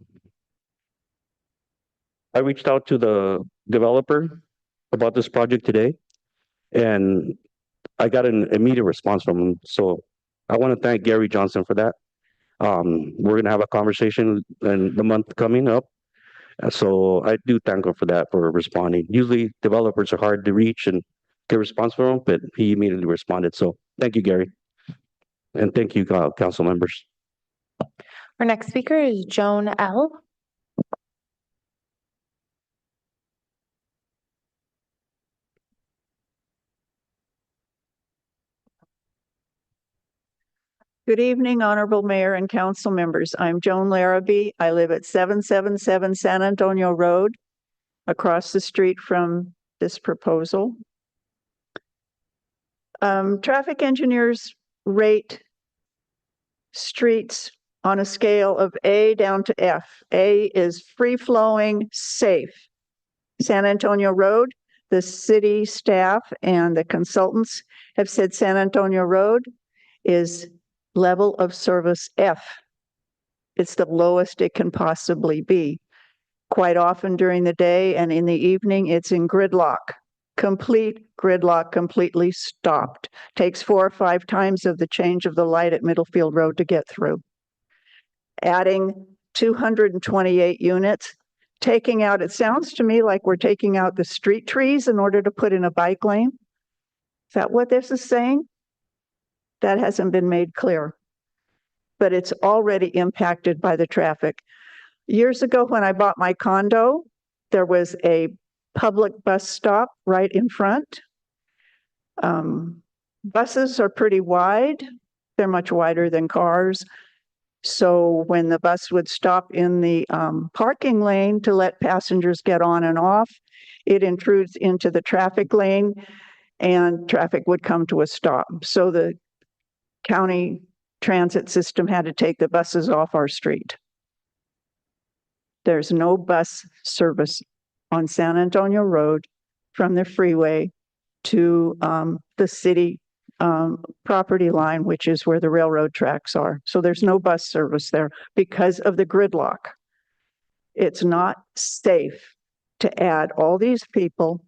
[SPEAKER 6] I reached out to the developer about this project today, and I got an immediate response from him. So I want to thank Gary Johnson for that. We're going to have a conversation in the month coming up. So I do thank him for that, for responding. Usually developers are hard to reach and get a response from him, but he immediately responded. So thank you, Gary. And thank you, council members.
[SPEAKER 2] Our next speaker is Joan L.
[SPEAKER 22] Good evening, Honorable Mayor and council members. I'm Joan Larrabee. I live at 777 San Antonio Road, across the street from this proposal. Traffic engineers rate streets on a scale of A down to F. A is free-flowing, safe. San Antonio Road, the city staff and the consultants have said San Antonio Road is level of service F. It's the lowest it can possibly be. Quite often during the day and in the evening, it's in gridlock. Complete gridlock, completely stopped. Takes 4 or 5 times of the change of the light at Middlefield Road to get through. Adding 228 units, taking out, it sounds to me like we're taking out the street trees in order to put in a bike lane. Is that what this is saying? That hasn't been made clear, but it's already impacted by the traffic. Years ago, when I bought my condo, there was a public bus stop right in front. Buses are pretty wide. They're much wider than cars. So when the bus would stop in the parking lane to let passengers get on and off, it intrudes into the traffic lane and traffic would come to a stop. So the county transit system had to take the buses off our street. There's no bus service on San Antonio Road from the freeway to the city property line, which is where the railroad tracks are. So there's no bus service there because of the gridlock. It's not safe to add all these people,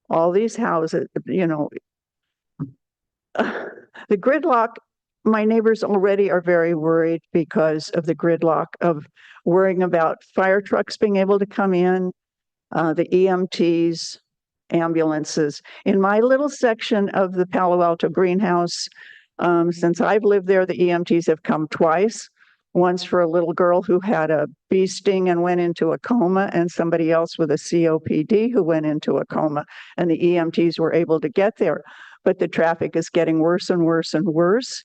[SPEAKER 22] all these houses, you know. The gridlock, my neighbors already are very worried because of the gridlock of worrying about fire trucks being able to come in, the EMTs, ambulances. In my little section of the Palo Alto greenhouse, since I've lived there, the EMTs have come twice. Once for a little girl who had a bee sting and went into a coma, and somebody else with a COPD who went into a coma, and the EMTs were able to get there. But the traffic is getting worse and worse and worse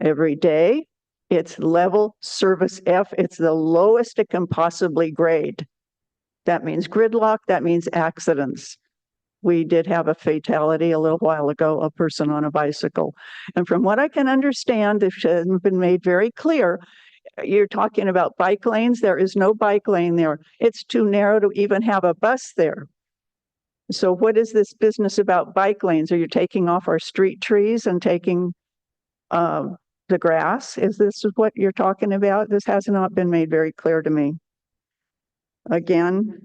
[SPEAKER 22] every day. It's level service F. It's the lowest it can possibly grade. That means gridlock, that means accidents. We did have a fatality a little while ago, a person on a bicycle. And from what I can understand, this has been made very clear. You're talking about bike lanes. There is no bike lane there. It's too narrow to even have a bus there. So what is this business about bike lanes? Are you taking off our street trees and taking the grass? Is this what you're talking about? This has not been made very clear to me. Again,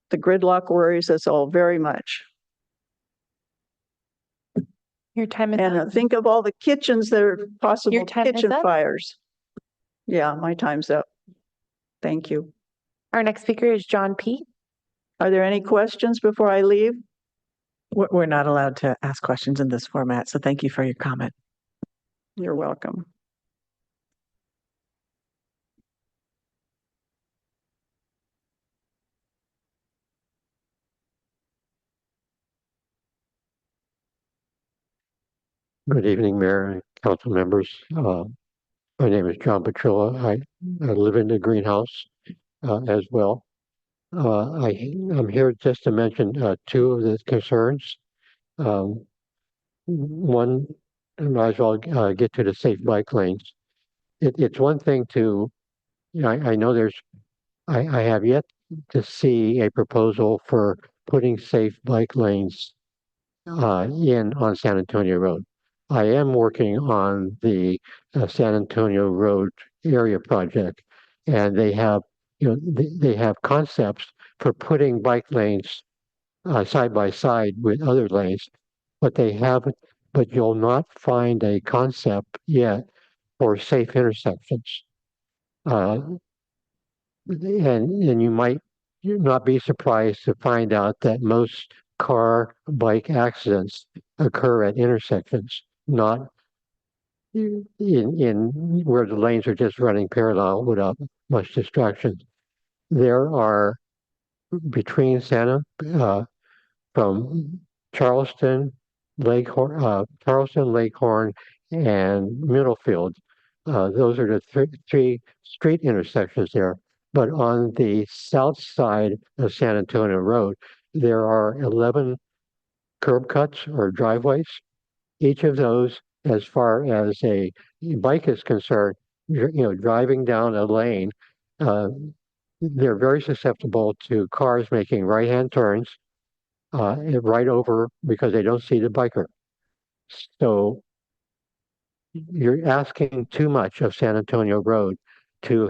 [SPEAKER 22] the gridlock worries us all very much.
[SPEAKER 2] Your time is
[SPEAKER 22] and
[SPEAKER 2] up.
[SPEAKER 22] Think of all the kitchens that are possible
[SPEAKER 2] Your time is
[SPEAKER 22] kitchen
[SPEAKER 2] up.
[SPEAKER 22] fires. Yeah, my time's up. Thank you.
[SPEAKER 2] Our next speaker is John P.
[SPEAKER 22] Are there any questions before I leave?
[SPEAKER 5] We're not allowed to ask questions in this format, so thank you for your comment.
[SPEAKER 22] You're welcome.
[SPEAKER 9] Good evening, Mayor and council members. My name is John Petrilla. I live in the greenhouse as well. I'm here just to mention two of the concerns. One, I might as well get to the safe bike lanes. It's one thing to, I know I have yet to see a proposal for putting safe bike lanes on San Antonio Road. I am working on the San Antonio Road area project, and they have, they have concepts for putting bike lanes side by side with other lanes, but you'll not find a concept yet for safe intersections. And you might not be surprised to find out that most car bike accidents occur at intersections, not in where the lanes are just running parallel without much distraction. There are between Santa from Charleston, Leghorn, and Middlefield. Those are the three street intersections there. But on the south side of San Antonio Road, there are 11 curb cuts or driveways. Each of those, as far as a bike is concerned, driving down a lane, they're very susceptible to cars making right-hand turns right over because they don't see the biker. So you're asking too much of San Antonio Road to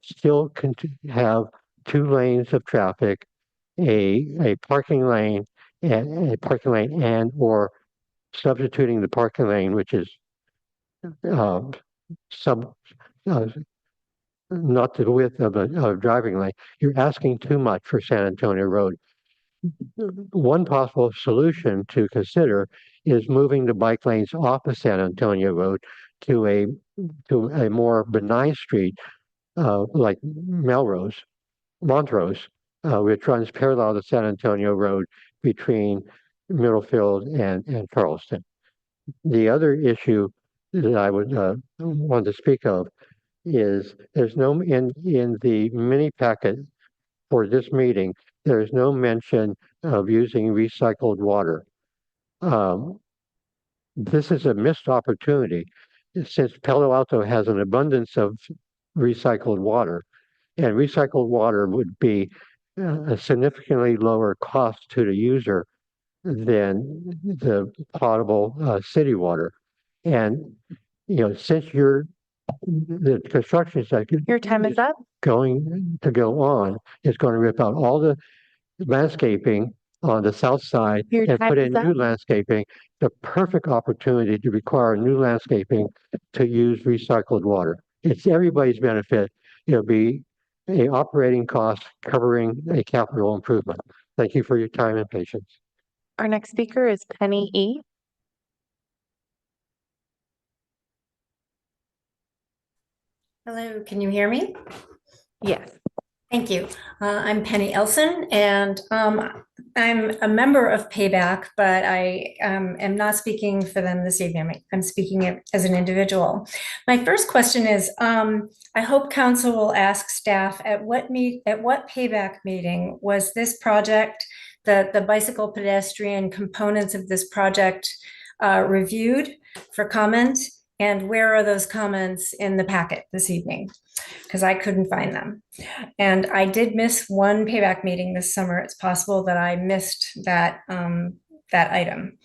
[SPEAKER 9] still have 2 lanes of traffic, a parking lane and or substituting the parking lane, which is not the width of a driving lane. You're asking too much for San Antonio Road. One possible solution to consider is moving the bike lanes off of San Antonio Road to a more benign street like Montrose, which runs parallel to San Antonio Road between Middlefield and Charleston. The other issue that I would want to speak of is there's no in the mini packet for this meeting, there is no mention of using recycled water. This is a missed opportunity since Palo Alto has an abundance of recycled water, and recycled water would be a significantly lower cost to the user than the potable city water. And, since the construction sector.
[SPEAKER 2] Your time is up.
[SPEAKER 9] Going to go on, it's going to rip out all the landscaping on the south side
[SPEAKER 2] Your
[SPEAKER 9] and
[SPEAKER 2] time
[SPEAKER 9] put
[SPEAKER 2] is
[SPEAKER 9] in
[SPEAKER 2] up.
[SPEAKER 9] new landscaping, the perfect opportunity to require new landscaping to use recycled water. It's everybody's benefit. It'll be a operating cost covering a capital improvement. Thank you for your time and patience.
[SPEAKER 2] Our next speaker is Penny E.
[SPEAKER 12] Hello, can you hear me?
[SPEAKER 2] Yes.
[SPEAKER 12] Thank you. I'm Penny Elson, and I'm a member of Payback, but I am not speaking for them this evening. I'm speaking as an individual. My first question is, I hope council will ask staff at what Payback meeting was this project, the bicycle pedestrian components of this project reviewed for comment, and where are those comments in the packet this evening? Because I couldn't find them. And I did miss one Payback meeting this summer. It's possible that I missed that item.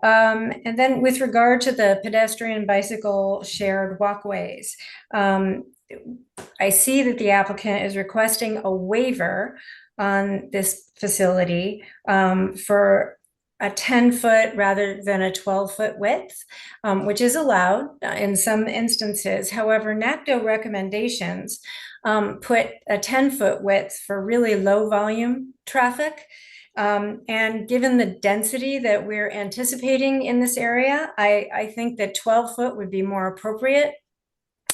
[SPEAKER 12] And then with regard to the pedestrian bicycle shared walkways, I see that the applicant is requesting a waiver on this facility for a 10-foot rather than a 12-foot width, which is allowed in some instances. However, NACDO recommendations put a 10-foot width for really low volume traffic. And given the density that we're anticipating in this area, I think that 12-foot would be more appropriate.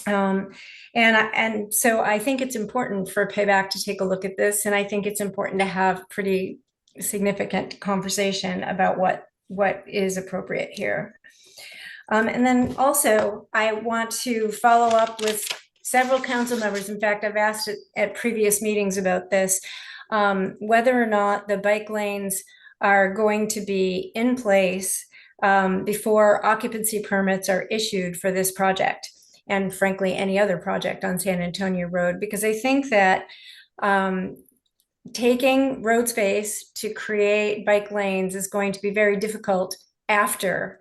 [SPEAKER 12] And so I think it's important for Payback to take a look at this, and I think it's important to have pretty significant conversation about what is appropriate here. And then also, I want to follow up with several council members. In fact, I've asked at previous meetings about this, whether or not the bike lanes are going to be in place before occupancy permits are issued for this project, and frankly, any other project on San Antonio Road, because I think that taking road space to create bike lanes is going to be very difficult after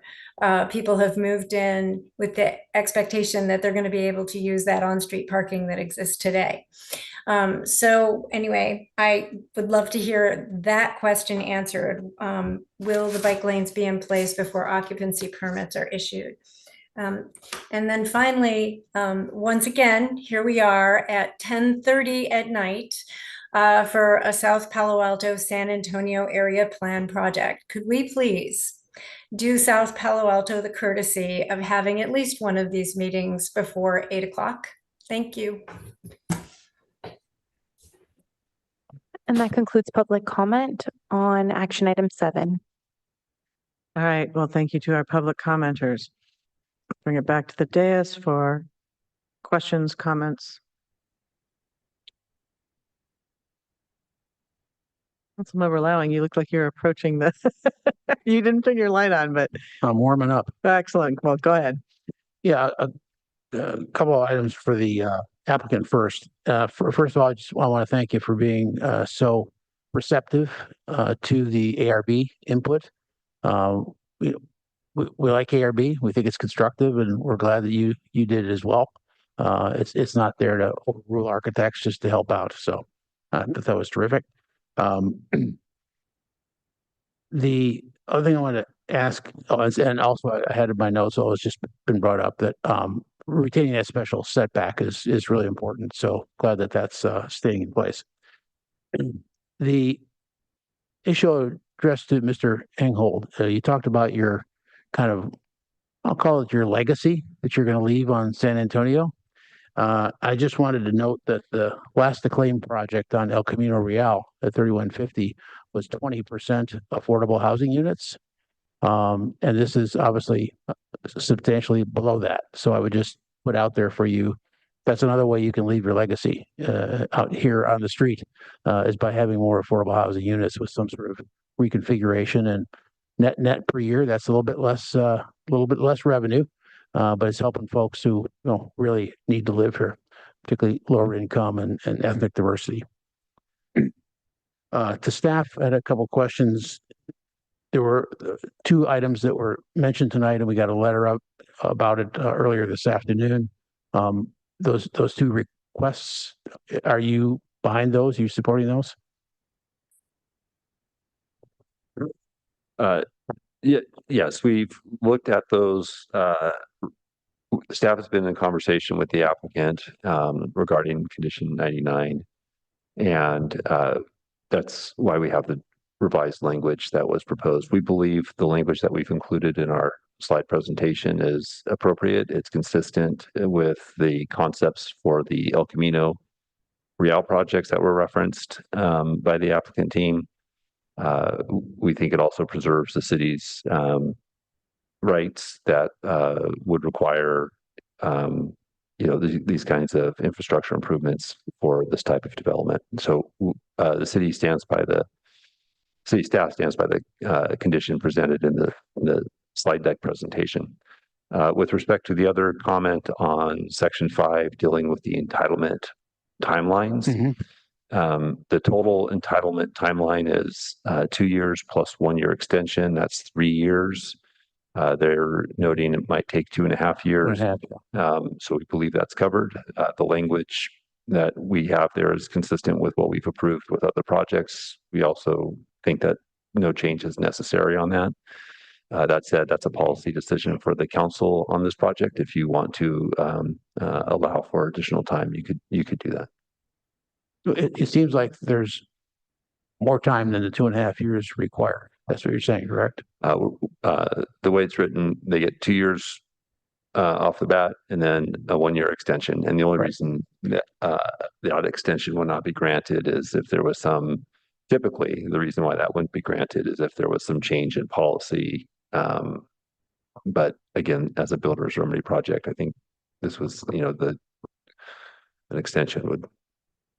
[SPEAKER 12] people have moved in with the expectation that they're going to be able to use that on-street parking that exists today. So anyway, I would love to hear that question answered. Will the bike lanes be in place before occupancy permits are issued? And then finally, once again, here we are at 10:30 at night for a South Palo Alto San Antonio area plan project. Could we please do South Palo Alto the courtesy of having at least one of these meetings before 8 o'clock? Thank you.
[SPEAKER 2] And that concludes public comment on action item 7.
[SPEAKER 5] All right. Well, thank you to our public commenters. Bring it back to the dais for questions, comments. Councilmember Lowing, you look like you're approaching the, you didn't turn your light on, but.
[SPEAKER 17] I'm warming up.
[SPEAKER 5] Excellent. Well, go ahead.
[SPEAKER 17] Yeah, a couple of items for the applicant first. First of all, I want to thank you for being so receptive to the ARB input. We like ARB. We think it's constructive, and we're glad that you did it as well. It's not there to overrule architects, just to help out. So I thought that was terrific. The other thing I want to ask, and also I had in my notes, so it's just been brought up that retaining that special setback is really important. So glad that that's staying in place. The issue addressed to Mr. Enghold, you talked about your kind of, I'll call it your legacy that you're going to leave on San Antonio. I just wanted to note that the last acclaim project on El Camino Real at 3150 was 20% affordable housing units. And this is obviously substantially below that. So I would just put out there for you, that's another way you can leave your legacy out here on the street, is by having more affordable housing units with some sort of reconfiguration, and net per year. That's a little bit less revenue, but it's helping folks who really need to live here, particularly lower income and ethnic diversity. To staff, I had a couple questions. there were two items that were mentioned tonight, and we got a letter up about it earlier this afternoon. Those two requests, are you behind those? Are you supporting those?
[SPEAKER 10] Yeah, yes, we've looked at those. Staff has been in conversation with the applicant regarding condition 99. And that's why we have the revised language that was proposed. We believe the language that we've included in our slide presentation is appropriate. It's consistent with the concepts for the El Camino Real projects that were referenced by the applicant team. We think it also preserves the city's rights that would require these kinds of infrastructure improvements for this type of development. So the city staff stands by the condition presented in the slide deck presentation. With respect to the other comment on section 5 dealing with the entitlement timelines, the total entitlement timeline is 2 years plus 1 year extension. That's 3 years. They're noting it might take 2.5 years. So we believe that's covered. The language that we have there is consistent with what we've approved with other projects. We also think that no change is necessary on that. That said, that's a policy decision for the council on this project. If you want to allow for additional time, you could do that.
[SPEAKER 17] It seems like there's more time than the 2.5 years required. That's what you're saying, correct?
[SPEAKER 10] The way it's written, they get 2 years off the bat and then a 1 year extension. And the only reason that the odd extension will not be granted is if there was typically the reason why that wouldn't be granted is if there was some change in policy. But again, as a builder's remedy project, I think this was, an extension would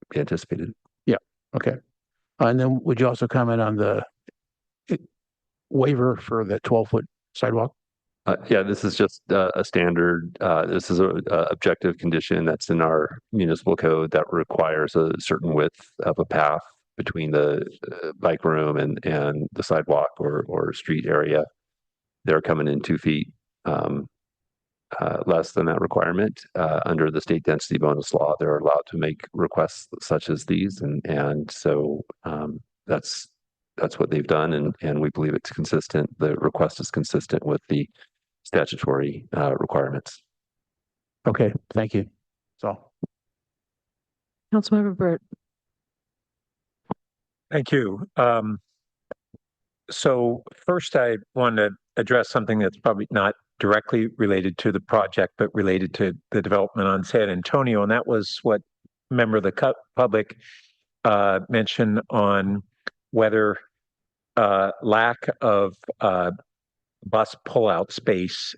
[SPEAKER 10] be anticipated.
[SPEAKER 17] Yeah. Okay. And then would you also comment on the waiver for the 12-foot sidewalk?
[SPEAKER 10] Yeah, this is just a standard. This is a objective condition that's in our municipal code that requires a certain width of a path between the bike room and the sidewalk or street area. They're coming in 2 feet less than that requirement. Under the state density bonus law, they're allowed to make requests such as these, and so that's what they've done, and we believe it's consistent. The request is consistent with the statutory requirements.
[SPEAKER 17] Okay, thank you. That's all.
[SPEAKER 5] Councilmember Burt.
[SPEAKER 16] Thank you. So first, I want to address something that's probably not directly related to the project, but related to the development on San Antonio, and that was what a member of the public mentioned on whether lack of bus pullout space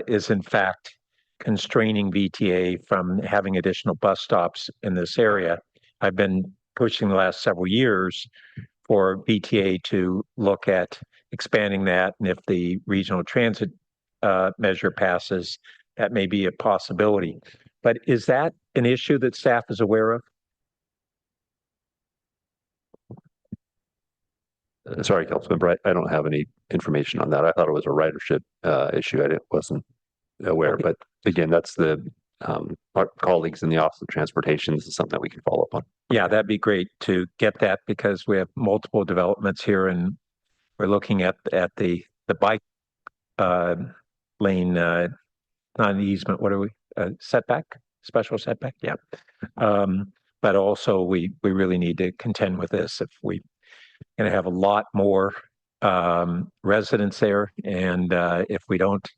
[SPEAKER 16] is in fact constraining VTA from having additional bus stops in this area. I've been pushing the last several years for VTA to look at expanding that, and if the regional transit measure passes, that may be a possibility. But is that an issue that staff is aware of?
[SPEAKER 10] Sorry, Councilmember, I don't have any information on that. I thought it was a ridership issue. wasn't aware, but again, that's our colleagues in the Office of Transportation. This is something that we can follow up on.
[SPEAKER 16] Yeah, that'd be great to get that because we have multiple developments here and we're looking at the bike lane, not an easement. What are we? Setback? Special setback? Yeah. But also we really need to contend with this if we going to have a lot more residents there, and if we don't,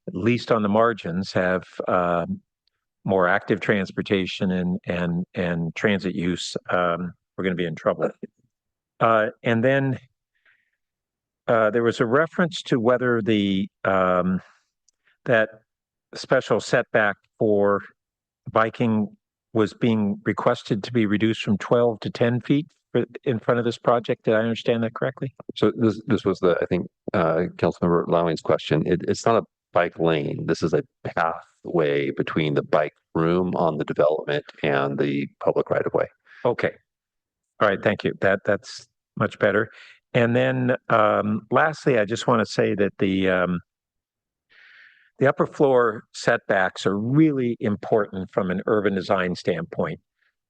[SPEAKER 16] at least on the margins, have more active transportation and transit use, we're going to be in trouble. And then there was a reference to whether that special setback for biking was being requested to be reduced from 12 to 10 feet in front of this project. Did I understand that correctly?
[SPEAKER 10] So this was I think, Councilmember Lowing's question. It's not a bike lane. This is a pathway between the bike room on the development and the public right of way.
[SPEAKER 16] Okay. All right. Thank you. That's much better. And then lastly, I just want to say that the upper floor setbacks are really important from an urban design standpoint.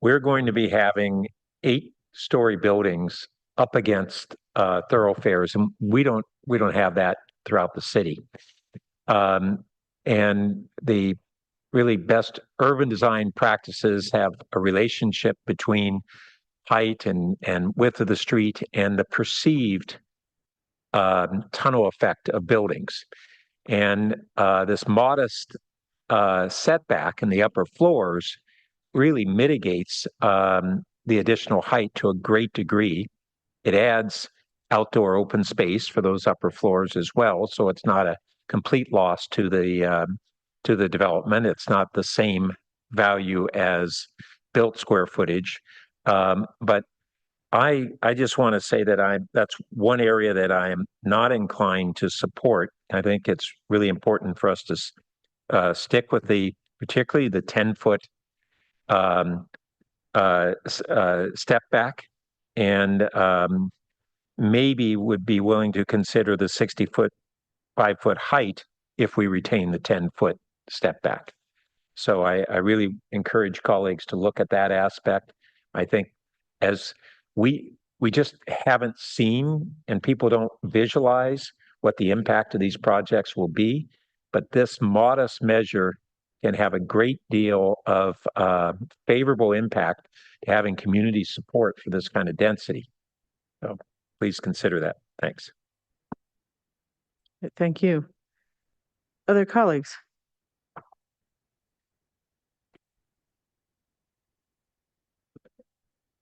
[SPEAKER 16] We're going to be having 8-story buildings up against thoroughfares, and we don't have that throughout the city. And the really best urban design practices have a relationship between height and width of the street and the perceived tunnel effect of buildings. And this modest setback in the upper floors really mitigates the additional height to a great degree. It adds outdoor open space for those upper floors as well, so it's not a complete loss to the development. It's not the same value as built square footage, but I just want to say that that's one area that I am not inclined to support. I think it's really important for us to stick with particularly the 10-foot step back, and maybe would be willing to consider the 60-foot, 5-foot height if we retain the 10-foot step back. So I really encourage colleagues to look at that aspect. I think as we just haven't seen, and people don't visualize what the impact of these projects will be, but this modest measure can have a great deal of favorable impact to having community support for this kind of density. So please consider that. Thanks.
[SPEAKER 5] Thank you. Other colleagues?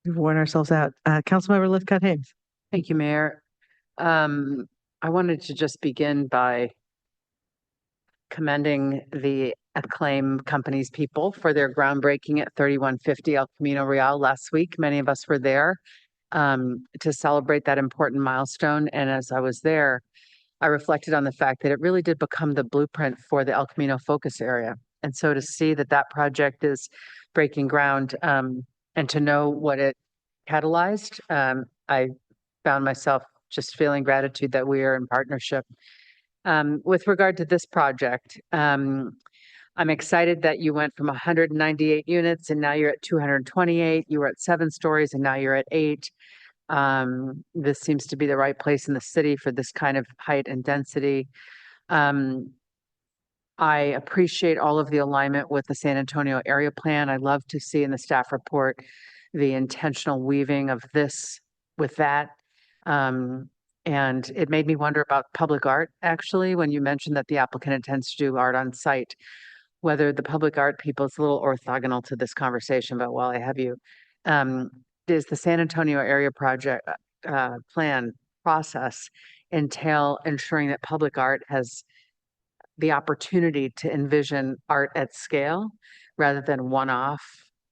[SPEAKER 5] We've worn ourselves out. Councilmember Lithcott Haynes.
[SPEAKER 15] Thank you, Mayor. I wanted to just begin by commending the Acclaim Company's people for their groundbreaking at 3150 El Camino Real last week. Many of us were there to celebrate that important milestone. And as I was there, I reflected on the fact that it really did become the blueprint for the El Camino focus area. And so to see that that project is breaking ground and to know what it catalyzed, I found myself just feeling gratitude that we are in partnership. With regard to this project, I'm excited that you went from 198 units and now you're at 228. You were at 7 stories and now you're at 8. This seems to be the right place in the city for this kind of height and density. I appreciate all of the alignment with the San Antonio area plan. I love to see in the staff report the intentional weaving of this with that. And it made me wonder about public art, actually, when you mentioned that the applicant intends to do art on site, whether the public art people, it's a little orthogonal to this conversation, but while I have you, does the San Antonio area project plan process entail ensuring that public art has the opportunity to envision art at scale rather than one-off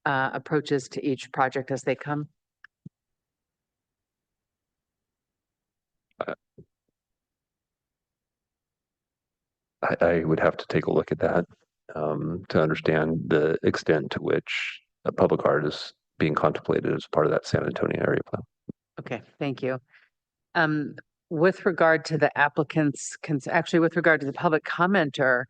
[SPEAKER 15] approaches to each project as they come?
[SPEAKER 10] I would have to take a look at that to understand the extent to which a public art is being contemplated as part of that San Antonio area plan.
[SPEAKER 15] Okay, thank you. With regard to the applicants, actually with regard to the public commenter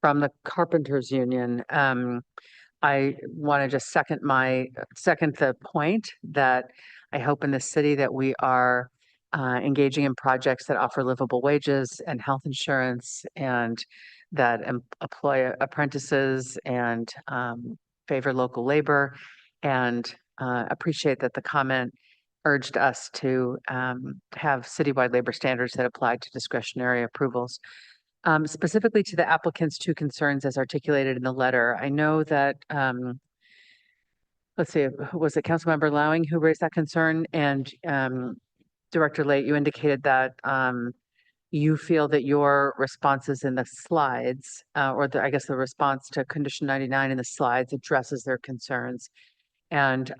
[SPEAKER 15] from the Carpenters Union, I want to just second the point that I hope in the city that we are engaging in projects that offer livable wages and health insurance and that employ apprentices and favor local labor, and appreciate that the comment urged us to have citywide labor standards that apply to discretionary approvals. Specifically to the applicant's 2 concerns as articulated in the letter, I know that, let's see, was it Councilmember Lowing who raised that concern? And Director Late, you indicated that you feel that your responses in the slides, or I guess the response to condition 99 in the slides addresses their concerns. And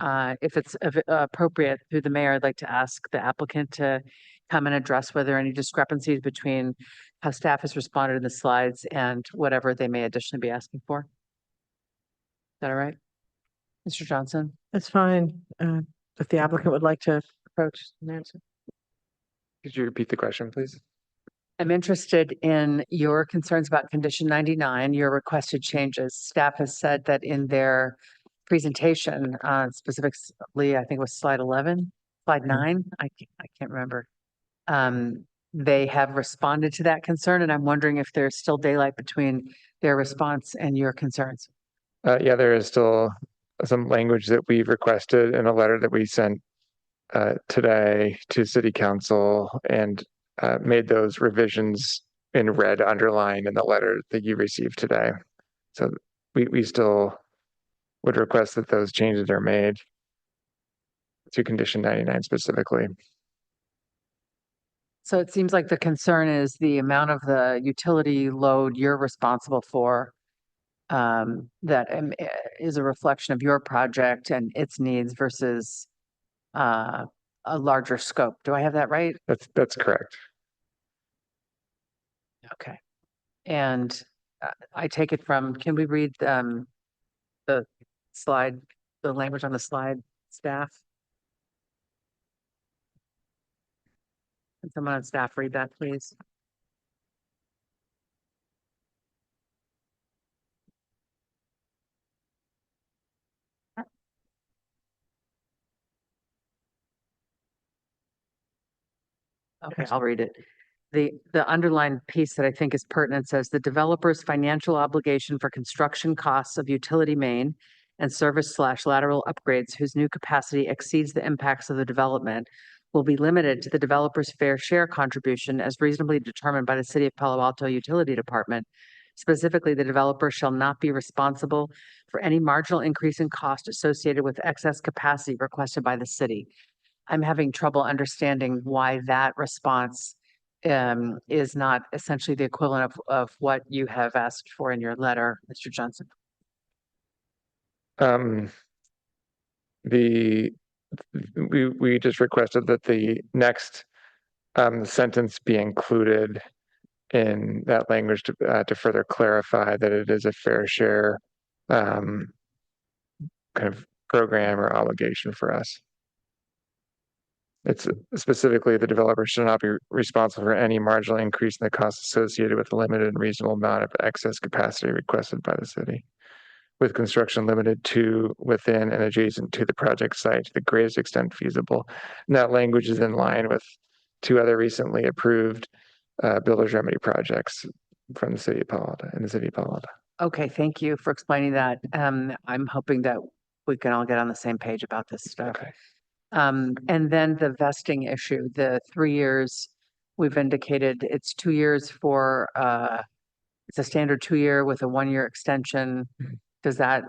[SPEAKER 15] if it's appropriate through the mayor, I'd like to ask the applicant to come and address whether any discrepancies between how staff has responded in the slides and whatever they may additionally be asking for. Is that all right? Mr. Johnson?
[SPEAKER 5] That's fine. If the applicant would like to approach and answer.
[SPEAKER 21] Could you repeat the question, please?
[SPEAKER 15] I'm interested in your concerns about condition 99, your requested changes. Staff has said that in their presentation, specifically, I think it was slide 11, slide 9, I can't remember. They have responded to that concern, and I'm wondering if there's still daylight between their response and your concerns.
[SPEAKER 21] Yeah, there is still some language that we've requested in a letter that we sent today to City Council and made those revisions in red underlined in the letter that you received today. So we still would request that those changes are made to condition 99 specifically.
[SPEAKER 15] So it seems like the concern is the amount of the utility load you're responsible for that is a reflection of your project and its needs versus a larger scope. Do I have that right?
[SPEAKER 21] That's correct.
[SPEAKER 15] Okay. And I take it from, can we read the slide, the language on the slide, staff? Can someone on staff read that, please? Okay, I'll read it. The underlined piece that I think is pertinent says the developer's financial obligation for construction costs of utility main and service/lateral upgrades whose new capacity exceeds the impacts of the development will be limited to the developer's fair share contribution as reasonably determined by the City of Palo Alto Utility Department. Specifically, the developer shall not be responsible for any marginal increase in cost associated with excess capacity requested by the city. I'm having trouble understanding why that response is not essentially the equivalent of what you have asked for in your letter, Mr. Johnson.
[SPEAKER 21] We just requested that the next sentence be included in that language to further clarify that it is a fair share kind of program or obligation for us. It's specifically the developer should not be responsible for any marginal increase in the cost associated with the limited and reasonable amount of excess capacity requested by the city, with construction limited to within and adjacent to the project site to the greatest extent feasible. And that language is in line with two other recently approved builder's remedy projects from the city of Palo Alto, in the city of Palo Alto.
[SPEAKER 15] Okay, thank you for explaining that. I'm hoping that we can all get on the same page about this stuff.
[SPEAKER 21] Okay.
[SPEAKER 15] And then the vesting issue, the 3 years, we've indicated it's 2 years for, it's a standard 2-year with a 1-year extension. Does that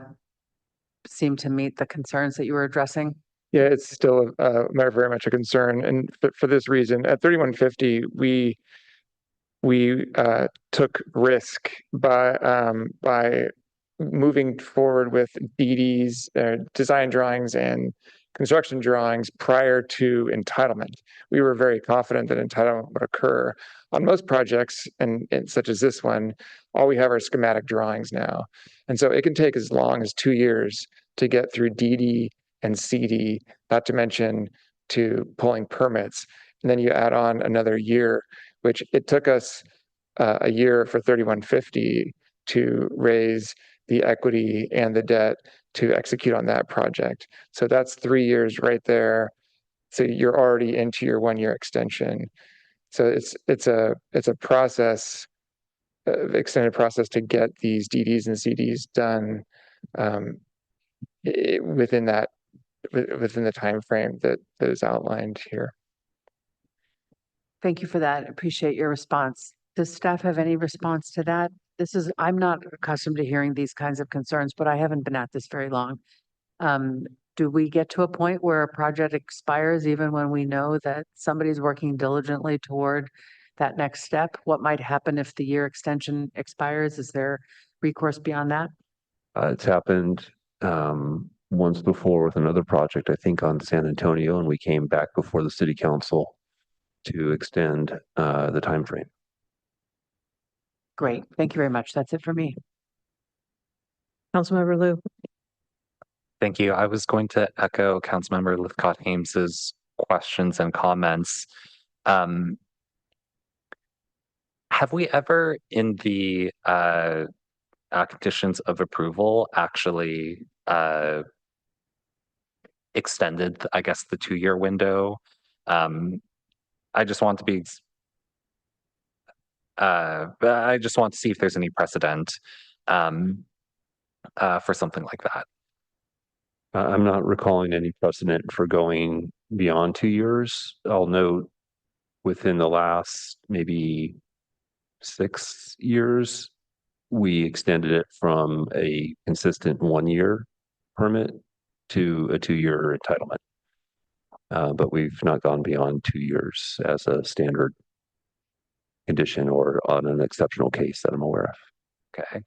[SPEAKER 15] seem to meet the concerns that you were addressing?
[SPEAKER 21] Yeah, it's still very much a concern. And for this reason, at 3150, we took risk by moving forward with DDs, design drawings and construction drawings prior to entitlement. We were very confident that entitlement would occur. On most projects, and such as this one, all we have are schematic drawings now. And so it can take as long as 2 years to get through DD and CD, not to mention to pulling permits. And then you add on another year, which it took us a year for 3150 to raise the equity and the debt to execute on that project. So that's 3 years right there. So you're already into your 1-year extension. So it's a process, extended process to get these DDs and CDs done within the time frame that is outlined here.
[SPEAKER 15] Thank you for that. Appreciate your response. Does staff have any response to that? I'm not accustomed to hearing these kinds of concerns, but I haven't been at this very long. Do we get to a point where a project expires even when we know that somebody's working diligently toward that next step? What might happen if the year extension expires? Is there recourse beyond that?
[SPEAKER 10] It's happened once before with another project, I think on San Antonio, and we came back before the city council to extend the time frame.
[SPEAKER 15] Great. Thank you very much. That's it for me.
[SPEAKER 5] Councilmember Lou.
[SPEAKER 13] Thank you. I was going to echo Councilmember Lithcott-Hames's questions and comments. Have we ever in the conditions of approval actually extended, I guess, the 2-year window? I just want to be but I just want to see if there's any precedent for something like that.
[SPEAKER 6] I'm not recalling any precedent for going beyond 2 years. I'll note within the last maybe 6 years, we extended it from a consistent 1-year permit to a 2-year entitlement. But we've not gone beyond 2 years as a standard condition or on an exceptional case that I'm aware of.
[SPEAKER 13] Okay.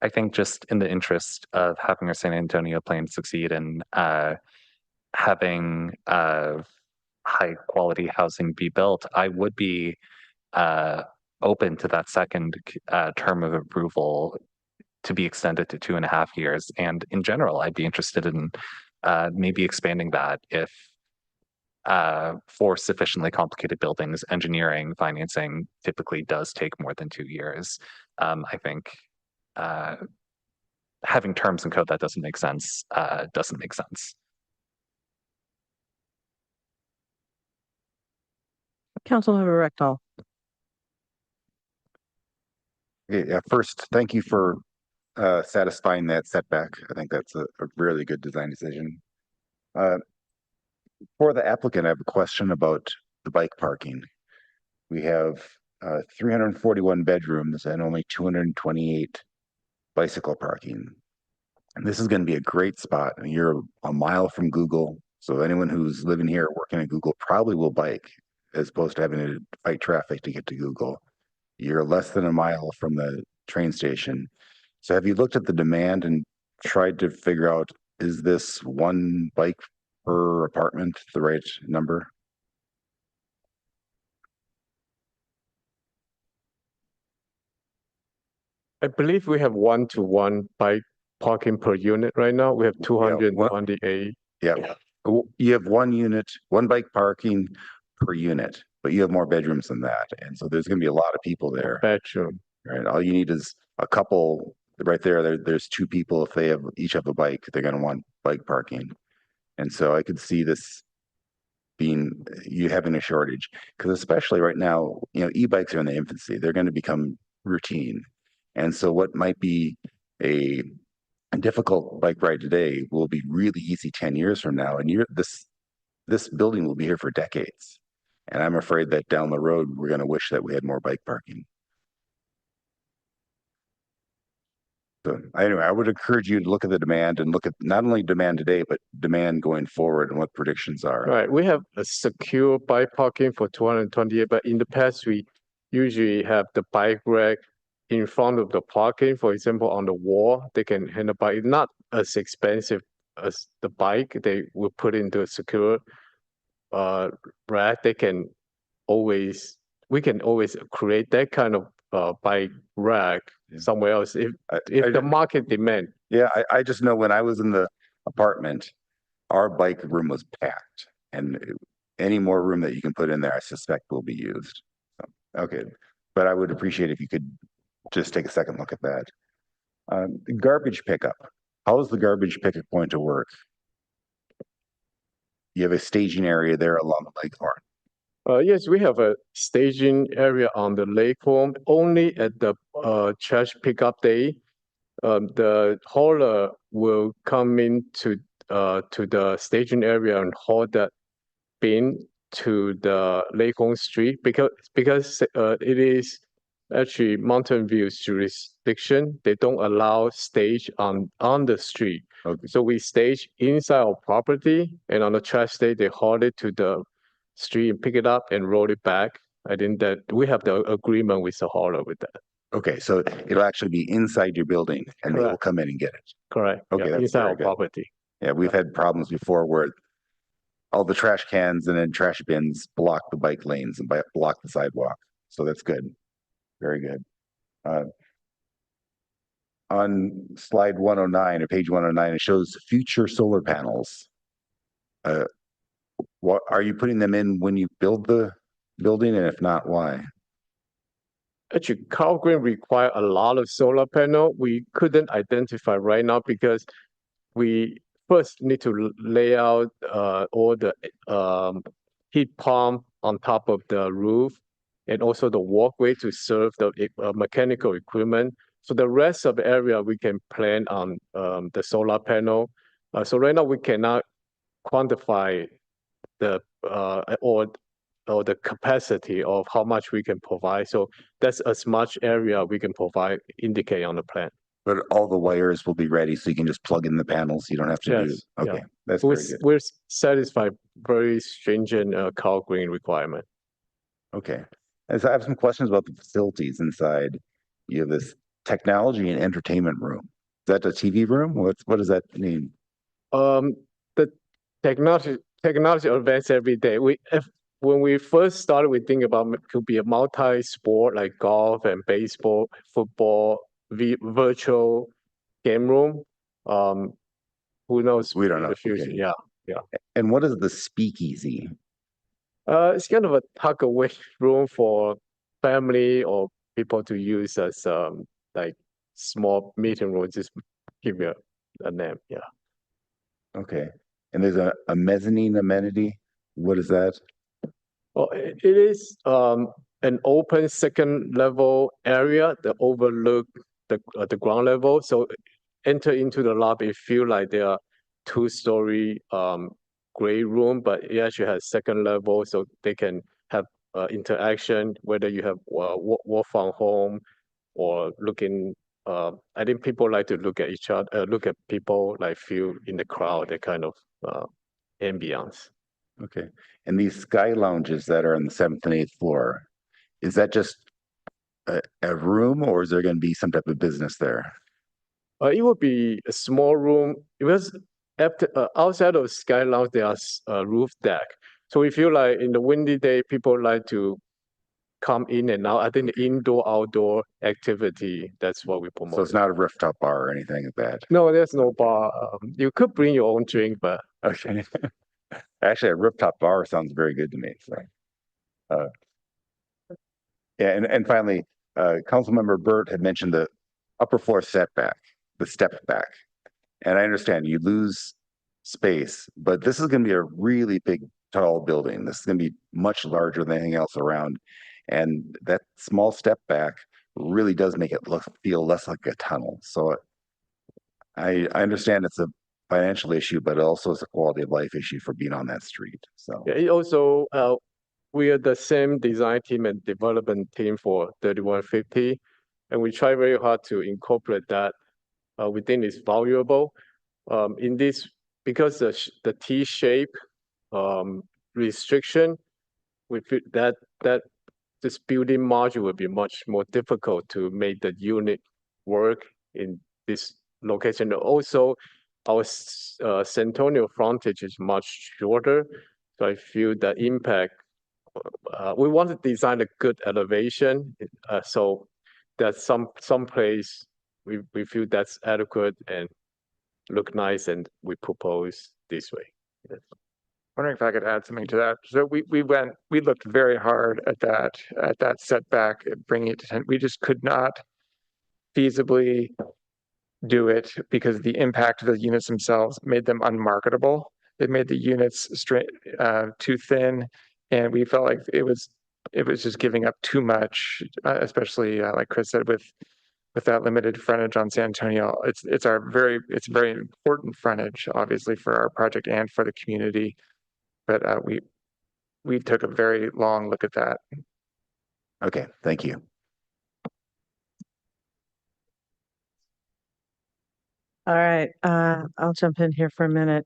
[SPEAKER 13] I think just in the interest of having our San Antonio plan succeed and having high quality housing be built, I would be open to that second term of approval to be extended to 2.5 years. And in general, I'd be interested in maybe expanding that if for sufficiently complicated buildings, engineering, financing typically does take more than 2 years. I think having terms in code that doesn't make sense doesn't make sense.
[SPEAKER 5] Councilmember Rectal.
[SPEAKER 3] Yeah, first, thank you for satisfying that setback. I think that's a really good design decision. For the applicant, I have a question about the bike parking. We have 341 bedrooms and only 228 bicycle parking. And this is going to be a great spot. And you're a mile from Google. So anyone who's living here working at Google probably will bike as opposed to having to fight traffic to get to Google. You're less than a mile from the train station. So have you looked at the demand and tried to figure out, is this one bike per apartment the right number?
[SPEAKER 4] I believe we have 1-to-1 bike parking per unit right now. We have 228.
[SPEAKER 3] Yeah. You have one bike parking per unit, but you have more bedrooms than that. And so there's going to be a lot of people there.
[SPEAKER 4] Bedroom.
[SPEAKER 3] Right. All you need is a couple right there. There's 2 people. If they each have a bike, they're going to want bike parking. And so I could see this being, you having a shortage, because especially right now, e-bikes are in the infancy. They're going to become routine. And so what might be a difficult bike ride today will be really easy 10 years from now. And this building will be here for decades. And I'm afraid that down the road, we're going to wish that we had more bike parking. So anyway, I would encourage you to look at the demand and look at not only demand today, but demand going forward and what predictions are.
[SPEAKER 4] Right. We have a secure bike parking for 228, but in the past, we usually have the bike rack in front of the parking. For example, on the wall, they can hang a bike. Not as expensive as the bike. They will put into a secure rack. We can always create that kind of bike rack somewhere else if the market demand.
[SPEAKER 3] Yeah, I just know when I was in the apartment, our bike room was packed, and any more room that you can put in there, I suspect will be used. So, okay, but I would appreciate if you could just take a second look at that. Garbage pickup. How is the garbage pickup going to work? You have a staging area there along the Lakehorn.
[SPEAKER 4] Yes, we have a staging area on the Lakehorn. Only at the trash pickup day, the hauler will come into to the staging area and haul that bin to the Lakehorn Street because it is actually Mountain View's jurisdiction. They don't allow stage on the street.
[SPEAKER 3] Okay.
[SPEAKER 4] So we stage inside our property, and on the trash day they haul it to the street and pick it up and roll it back. I think that we have the agreement with the hauler with that.
[SPEAKER 3] Okay, so it'll actually be inside your building and they will come in and get it.
[SPEAKER 4] Correct.
[SPEAKER 3] Okay,
[SPEAKER 4] yeah,
[SPEAKER 3] that's
[SPEAKER 4] inside
[SPEAKER 3] very
[SPEAKER 4] our
[SPEAKER 3] good.
[SPEAKER 4] property.
[SPEAKER 3] Yeah, we've had problems before where all the trash cans and then trash bins block the bike lanes and block the sidewalk. So that's good. Very good. On slide 109 or page 109, it shows future solar panels. What are you putting them in when you build the building? And if not, why?
[SPEAKER 4] Actually, Cow Green require a lot of solar panel. We couldn't identify right now because we first need to lay out all the heat pump on top of the roof and also the walkway to serve the mechanical equipment. So the rest of the area we can plan on the solar panel. So right now we cannot quantify the or the capacity of how much we can provide. So that's as much area we can provide, indicate on the plan.
[SPEAKER 3] But all the wires will be ready, so you can just plug in the panels. You don't have to do.
[SPEAKER 4] Yes,
[SPEAKER 3] Okay,
[SPEAKER 4] yeah.
[SPEAKER 3] that's
[SPEAKER 4] We're,
[SPEAKER 3] very good.
[SPEAKER 4] we're satisfied very stringent Cow Green requirement.
[SPEAKER 3] Okay, and so I have some questions about the facilities inside. You have this technology and entertainment room. Is that a TV room? What does that mean?
[SPEAKER 4] The technology advances every day. When we first started, we think about it could be a multi-sport like golf and baseball, football, virtual game room. Who knows?
[SPEAKER 3] We don't know.
[SPEAKER 4] The future.
[SPEAKER 3] Okay.
[SPEAKER 4] Yeah, yeah.
[SPEAKER 3] And what is the speakeasy?
[SPEAKER 4] It's kind of a tuck away room for family or people to use as like small meeting room. Just give you a name. Yeah.
[SPEAKER 3] Okay, and there's a mezzanine amenity. What is that?
[SPEAKER 4] Well, it is an open second level area that overlook the ground level. So enter into the lobby, feel like there are two-story gray room, but it actually has second level, so they can have interaction, whether you have work from home or looking. I think people like to look at each other, look at people, like feel in the crowd, that kind of ambience.
[SPEAKER 3] Okay, and these sky lounges that are on the 7th and 8th floor, is that just a room, or is there going to be some type of business there?
[SPEAKER 4] It would be a small room because outside of sky lounge there's a roof deck. So we feel like in the windy day, people like to come in and out. I think the indoor-outdoor activity, that's what we promote.
[SPEAKER 3] So it's not a rooftop bar or anything like that?
[SPEAKER 4] No, there's no bar. You could bring your own drink, but
[SPEAKER 3] okay. Actually, a rooftop bar sounds very good to me. So, yeah, and finally, Councilmember Burt had mentioned the upper floor setback, the step back, and I understand you lose space, but this is going to be a really big, tall building. This is going to be much larger than anything else around, and that small step back really does make it feel less like a tunnel. So, I understand it's a financial issue, but also it's a quality of life issue for being on that street. So
[SPEAKER 4] yeah, it also we are the same design team and development team for 3150, and we try very hard to incorporate that. We think it's valuable in this because the T shape restriction. We feel that this building module will be much more difficult to make the unit work in this location. Also, our Centennial frontage is much shorter, so I feel the impact. We want to design a good elevation, so that some place we feel that's adequate and look nice, and we propose this way. Yes.
[SPEAKER 21] Wondering if I could add something to that. So we looked very hard at that setback, bringing it to 10. We just could not feasibly do it because the impact of the units themselves made them unmarketable. It made the units too thin, and we felt like it was just giving up too much, especially like Chris said, with that limited frontage on San Antonio. It's very important frontage, obviously, for our project and for the community. But we took a very long look at that.
[SPEAKER 3] okay, thank you.
[SPEAKER 5] All right, I'll jump in here for a minute.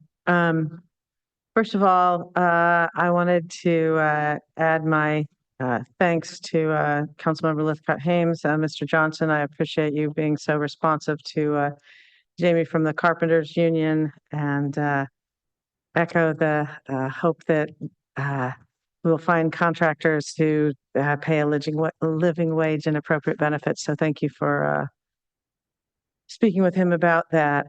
[SPEAKER 5] First of all, I wanted to add my thanks to Councilmember Lithcott-Hames, Mr. Johnson. I appreciate you being so responsive to Jamie from the Carpenters Union, and echo the hope that we'll find contractors who pay a living wage and appropriate benefits. So thank you for speaking with him about that.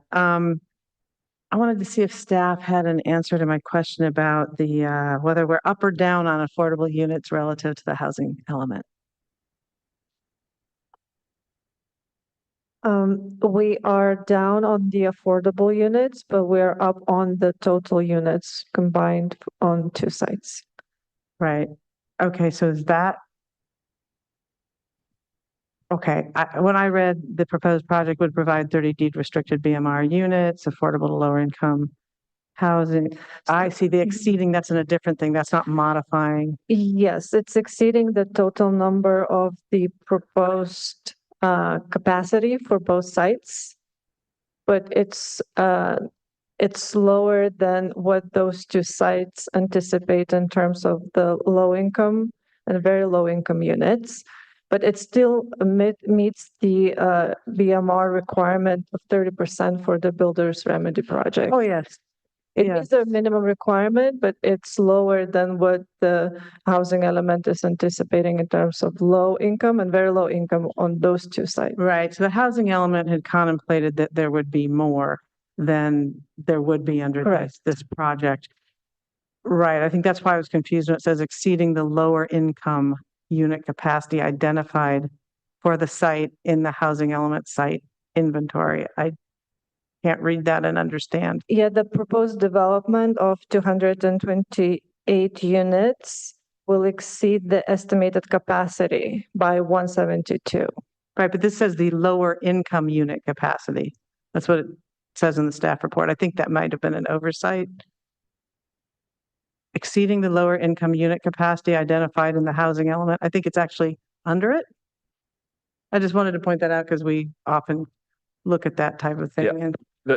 [SPEAKER 5] I wanted to see if staff had an answer to my question about the, whether we're up or down on affordable units relative to the housing element.
[SPEAKER 19] We are down on the affordable units, but we're up on the total units combined on two sites.
[SPEAKER 5] Right. Okay, so is that? Okay, when I read the proposed project would provide 30 deed restricted BMR units, affordable to lower income housing. I see the exceeding, that's in a different thing. That's not modifying.
[SPEAKER 19] Yes, it's exceeding the total number of the proposed capacity for both sites, but it's lower than what those two sites anticipate in terms of the low income and very low income units. But it still meets the BMR requirement of 30% for the builder's remedy project.
[SPEAKER 5] Oh, yes.
[SPEAKER 19] It is a minimum requirement, but it's lower than what the housing element is anticipating in terms of low income and very low income on those two sites.
[SPEAKER 5] Right. So the housing element had contemplated that there would be more than there would be under this project. Right. I think that's why I was confused when it says exceeding the lower income unit capacity identified for the site in the housing element site inventory. I can't read that and understand.
[SPEAKER 19] Yeah, the proposed development of 228 units will exceed the estimated capacity by 172.
[SPEAKER 5] Right, but this says the lower income unit capacity. That's what it says in the staff report. I think that might have been an oversight. Exceeding the lower income unit capacity identified in the housing element. I think it's actually under it. I just wanted to point that out because we often look at that type of thing.
[SPEAKER 10] Yeah.
[SPEAKER 5] And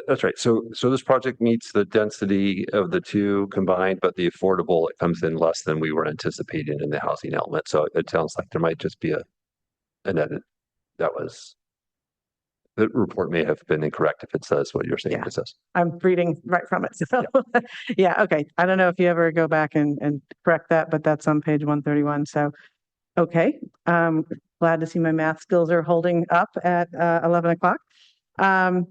[SPEAKER 10] That's right. So this project meets the density of the two combined, but the affordable, it comes in less than we were anticipating in the housing element. So it sounds like there might just be an edit that was, the report may have been incorrect if it says what you're saying it says.
[SPEAKER 5] I'm reading right from it. So yeah, okay. I don't know if you ever go back and correct that, but that's on page 131. So, okay. Glad to see my math skills are holding up at 11 o'clock. And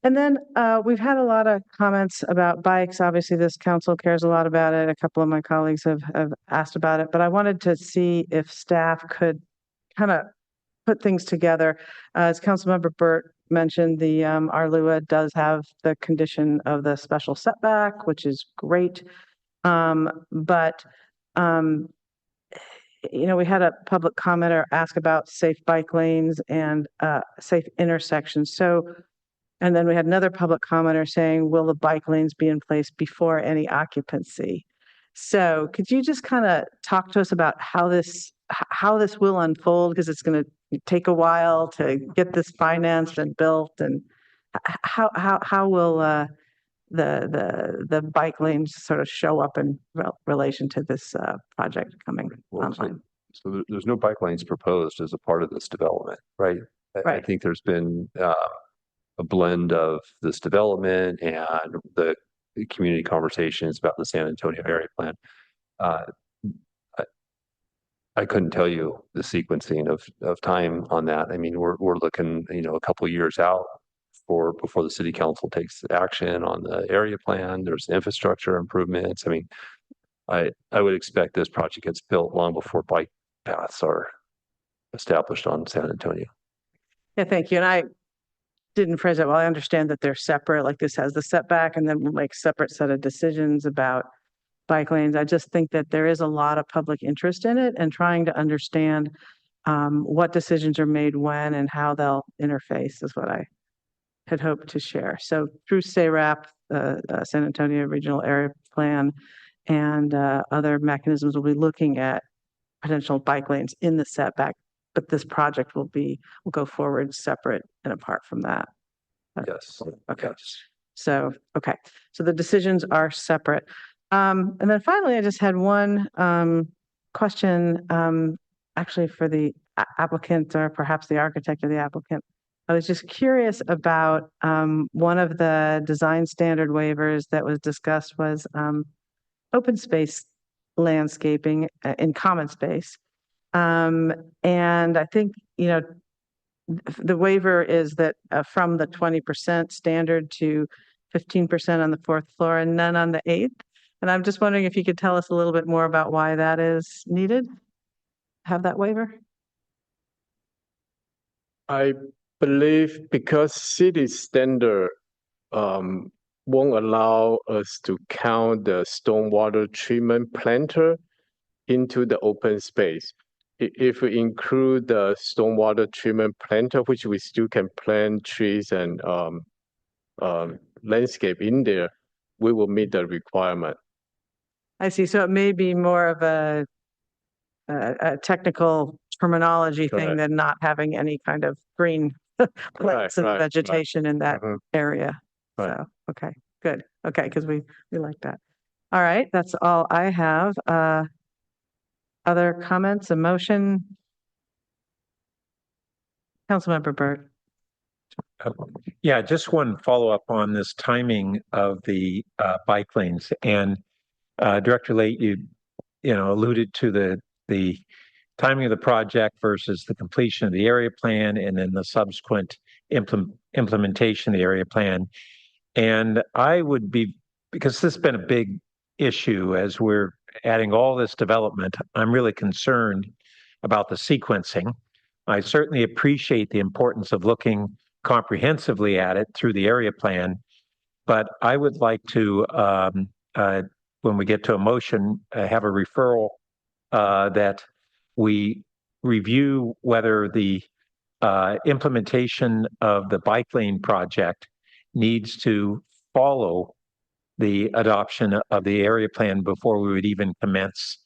[SPEAKER 5] then we've had a lot of comments about bikes. Obviously, this council cares a lot about it. A couple of my colleagues have asked about it, but I wanted to see if staff could kind of put things together. As Councilmember Burt mentioned, the Arlua does have the condition of the special setback, which is great. But you know, we had a public commenter ask about safe bike lanes and safe intersections. So, and then we had another public commenter saying, will the bike lanes be in place before any occupancy? So could you just kind of talk to us about how this will unfold? Because it's going to take a while to get this financed and built, and how will the bike lanes sort of show up in relation to this project coming online?
[SPEAKER 10] So there's no bike lanes proposed as a part of this development, right? I think there's been a blend of this development and the community conversations about the San Antonio area plan. I couldn't tell you the sequencing of time on that. I mean, we're looking, you know, a couple of years out before the city council takes action on the area plan. There's infrastructure improvements. I mean, I would expect this project gets built long before bike paths are established on San Antonio.
[SPEAKER 5] Yeah, thank you. And I didn't phrase it well. I understand that they're separate, like this has the setback, and then we'll make separate set of decisions about bike lanes. I just think that there is a lot of public interest in it, and trying to understand what decisions are made when and how they'll interface is what I had hoped to share. So through SARAP, San Antonio Regional Area Plan, and other mechanisms, we'll be looking at potential bike lanes in the setback, but this project will go forward separate and apart from that.
[SPEAKER 10] Yes.
[SPEAKER 5] Okay. So, okay. So the decisions are separate. And then finally, I just had one question, actually for the applicant or perhaps the architect or the applicant. I was just curious about one of the design standard waivers that was discussed was open space landscaping in common space. And I think, you know, the waiver is that from the 20% standard to 15% on the 4th floor and none on the 8th. And I'm just wondering if you could tell us a little bit more about why that is needed, have that waiver?
[SPEAKER 4] I believe because city standard won't allow us to count the stormwater treatment planter into the open space. If we include the stormwater treatment planter, which we still can plant trees and landscape in there, we will meet the requirement.
[SPEAKER 5] I see. So it may be more of a technical terminology thing
[SPEAKER 4] Correct.
[SPEAKER 5] than not having any kind of green plants and
[SPEAKER 4] right,
[SPEAKER 5] vegetation in that area.
[SPEAKER 4] Right.
[SPEAKER 5] So, okay, good. Okay, because we like that. All right, that's all I have. Other comments, a motion? Councilmember Burt.
[SPEAKER 16] Yeah, just one follow-up on this timing of the bike lanes. And Director Late, you alluded to the timing of the project versus the completion of the area plan and then the subsequent implementation of the area plan. And I would be, because this has been a big issue as we're adding all this development, I'm really concerned about the sequencing. I certainly appreciate the importance of looking comprehensively at it through the area plan, but I would like to, when we get to a motion, have a referral that we review whether the implementation of the bike lane project needs to follow the adoption of the area plan before we would even commence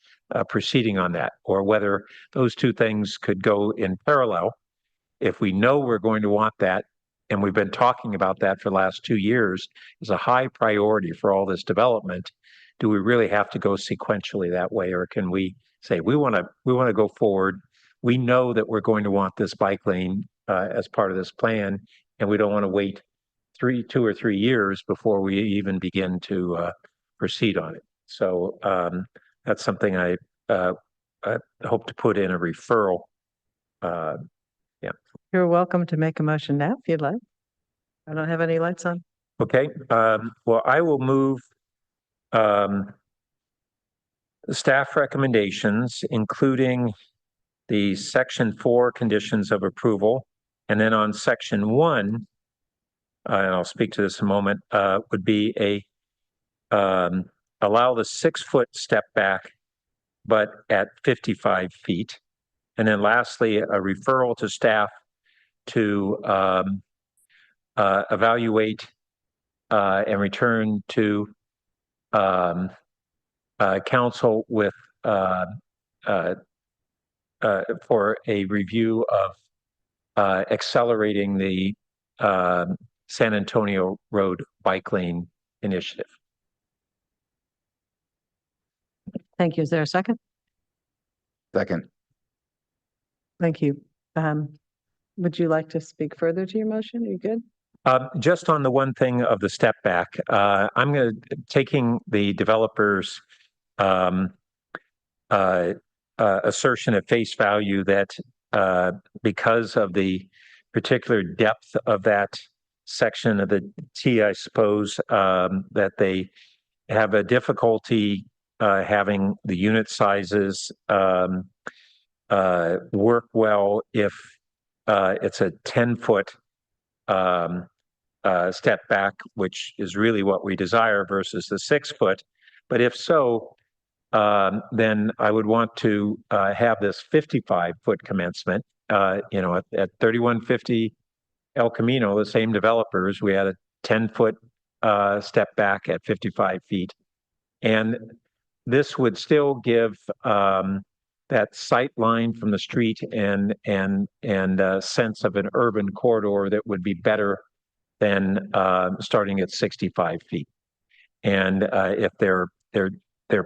[SPEAKER 16] proceeding on that, or whether those two things could go in parallel. If we know we're going to want that, and we've been talking about that for the last 2 years, is a high priority for all this development, do we really have to go sequentially that way, or can we say we want to go forward? We know that we're going to want this bike lane as part of this plan, and we don't want to wait 2 or 3 years before we even begin to proceed on it. So that's something I hope to put in a referral. Yeah.
[SPEAKER 5] You're welcome to make a motion now if you'd like. I don't have any lights on.
[SPEAKER 16] Okay. Well, I will move staff recommendations, including the Section 4 conditions of approval, and then on Section 1, and I'll speak to this in a moment, would be allow the 6-foot step back, but at 55 feet. And then lastly, a referral to staff to evaluate and return to council with for a review of accelerating the San Antonio Road bike lane initiative.
[SPEAKER 5] Thank you. Is there a second?
[SPEAKER 3] Second.
[SPEAKER 5] Thank you. Would you like to speak further to your motion? Are you good?
[SPEAKER 16] Just on the one thing of the step back, I'm taking the developer's assertion at face value that because of the particular depth of that section of the T, I suppose, that they have a difficulty having the unit sizes work well if it's a 10-foot step back, which is really what we desire versus the 6-foot. But if so, then I would want to have this 55-foot commencement. At 3150 El Camino, the same developers, we had a 10-foot step back at 55 feet. And this would still give that sight line from the street and sense of an urban corridor that would be better than starting at 65 feet. And if their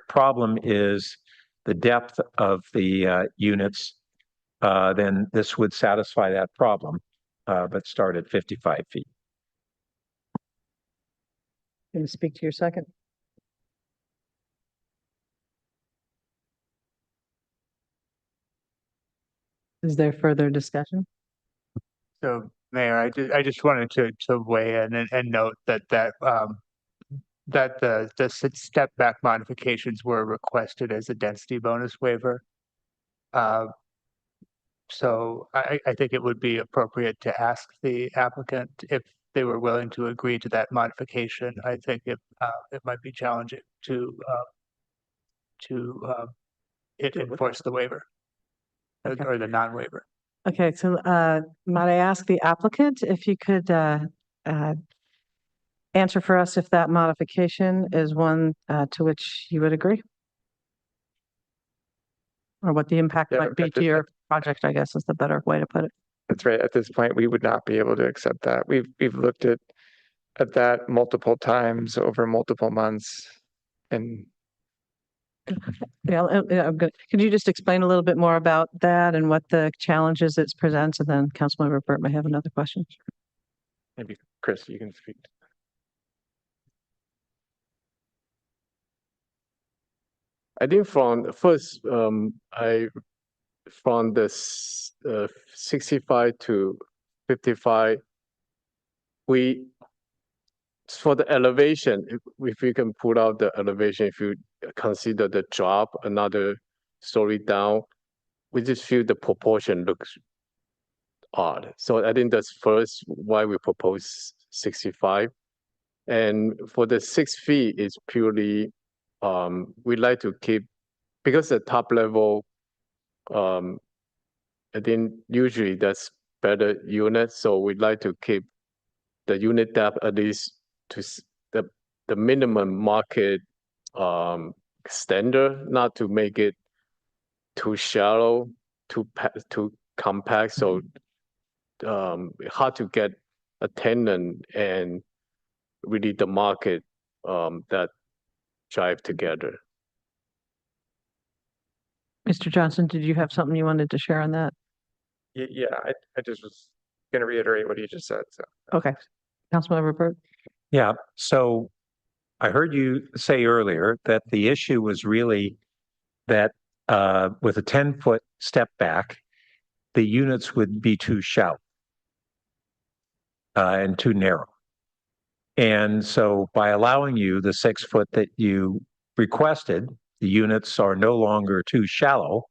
[SPEAKER 16] problem is the depth of the units, then this would satisfy that problem, but start at 55 feet.
[SPEAKER 5] Can you speak to your second? Is there further discussion?
[SPEAKER 20] So
[SPEAKER 11] Mayor, I just wanted to weigh in and note that the step back modifications were requested as a density bonus waiver. So I think it would be appropriate to ask the applicant if they were willing to agree to that modification. I think it might be challenging to enforce the waiver or the non-waiver.
[SPEAKER 5] Okay, so might I ask the applicant if you could answer for us if that modification is one to which you would agree? Or what the impact might be to your project, I guess is the better way to put it.
[SPEAKER 21] That's right. At this point, we would not be able to accept that. We've looked at that multiple times over multiple months, and
[SPEAKER 5] Yeah, I'm good. Could you just explain a little bit more about that and what the challenges it presents? And then Councilmember Burt may have another question.
[SPEAKER 21] maybe Chris, you can speak.
[SPEAKER 4] I think from first, from the 65 to 55, for the elevation, if you can pull out the elevation, if you consider the drop another story down, we just feel the proportion looks odd. So I think that's first why we propose 65. And for the 6 feet, it's purely, we like to keep, because the top level, I think usually that's better unit. So we'd like to keep the unit depth at least to the minimum market standard, not to make it too shallow, too compact. So hard to get a tenant and really the market that drive together.
[SPEAKER 5] Mr. Johnson, did you have something you wanted to share on that?
[SPEAKER 21] Yeah, I just was going to reiterate what he just said. So
[SPEAKER 5] Okay. Councilmember Burt?
[SPEAKER 16] Yeah, so I heard you say earlier that the issue was really that with a 10-foot step back, the units would be too shallow and too narrow. And so by allowing you the 6 foot that you requested, the units are no longer too shallow.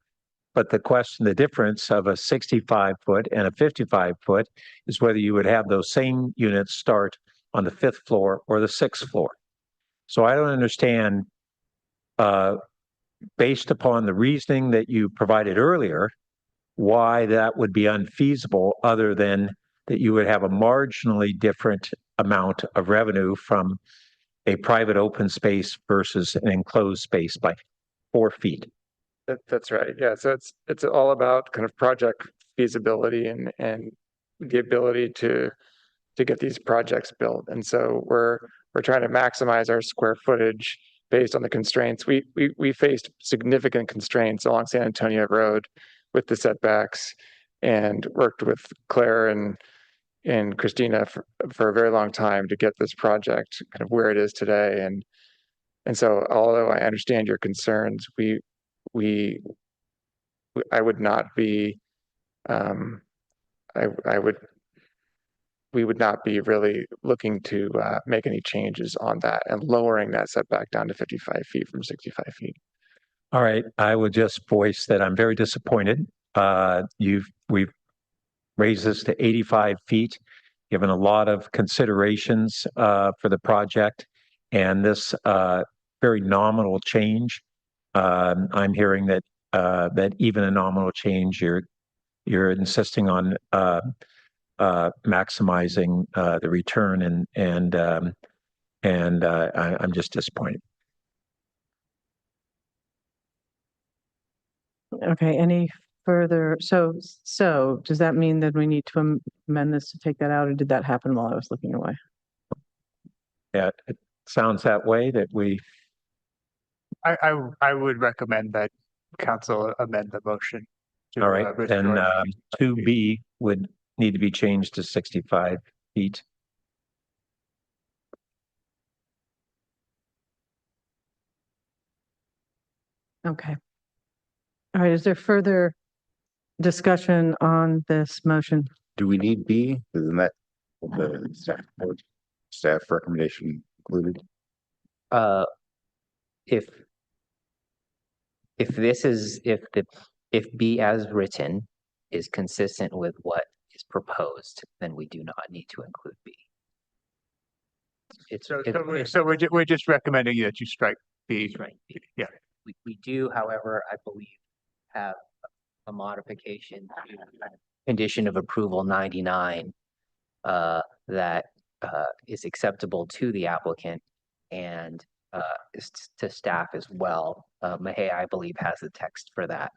[SPEAKER 16] But the difference of a 65 foot and a 55 foot is whether you would have those same units start on the 5th floor or the 6th floor. So I don't understand, based upon the reasoning that you provided earlier, why that would be unfeasible other than that you would have a marginally different amount of revenue from a private open space versus an enclosed space by 4 feet.
[SPEAKER 21] that's right. Yeah, so it's all about kind of project feasibility and the ability to get these projects built. And so we're trying to maximize our square footage based on the constraints. We faced significant constraints along San Antonio Road with the setbacks, and worked with Claire and Christina for a very long time to get this project kind of where it is today. And so although I understand your concerns, I would not be, we would not be really looking to make any changes on that and lowering that setback down to 55 feet from 65 feet.
[SPEAKER 16] All right, I would just voice that I'm very disappointed. We've raised this to 85 feet, given a lot of considerations for the project, and this very nominal change. I'm hearing that that even a nominal change, you're insisting on maximizing the return, and I'm just disappointed.
[SPEAKER 5] Okay, any further, so does that mean that we need to amend this to take that out, or did that happen while I was looking away?
[SPEAKER 16] Yeah, it sounds that way that we.
[SPEAKER 11] I would recommend that council amend the motion.
[SPEAKER 16] All right, then 2B would need to be changed to 65 feet.
[SPEAKER 5] Okay. All right, is there further discussion on this motion?
[SPEAKER 3] Do we need B? Isn't that what the staff recommendation included?
[SPEAKER 14] If if B as written is consistent with what is proposed, then we do not need to include B.
[SPEAKER 11] We're just recommending that you strike B.
[SPEAKER 14] Right.
[SPEAKER 11] Yeah.
[SPEAKER 14] We do, however, I believe, have a modification to condition of approval 99 that is acceptable to the applicant and is to staff as well. Mahay, I believe, has the text for that.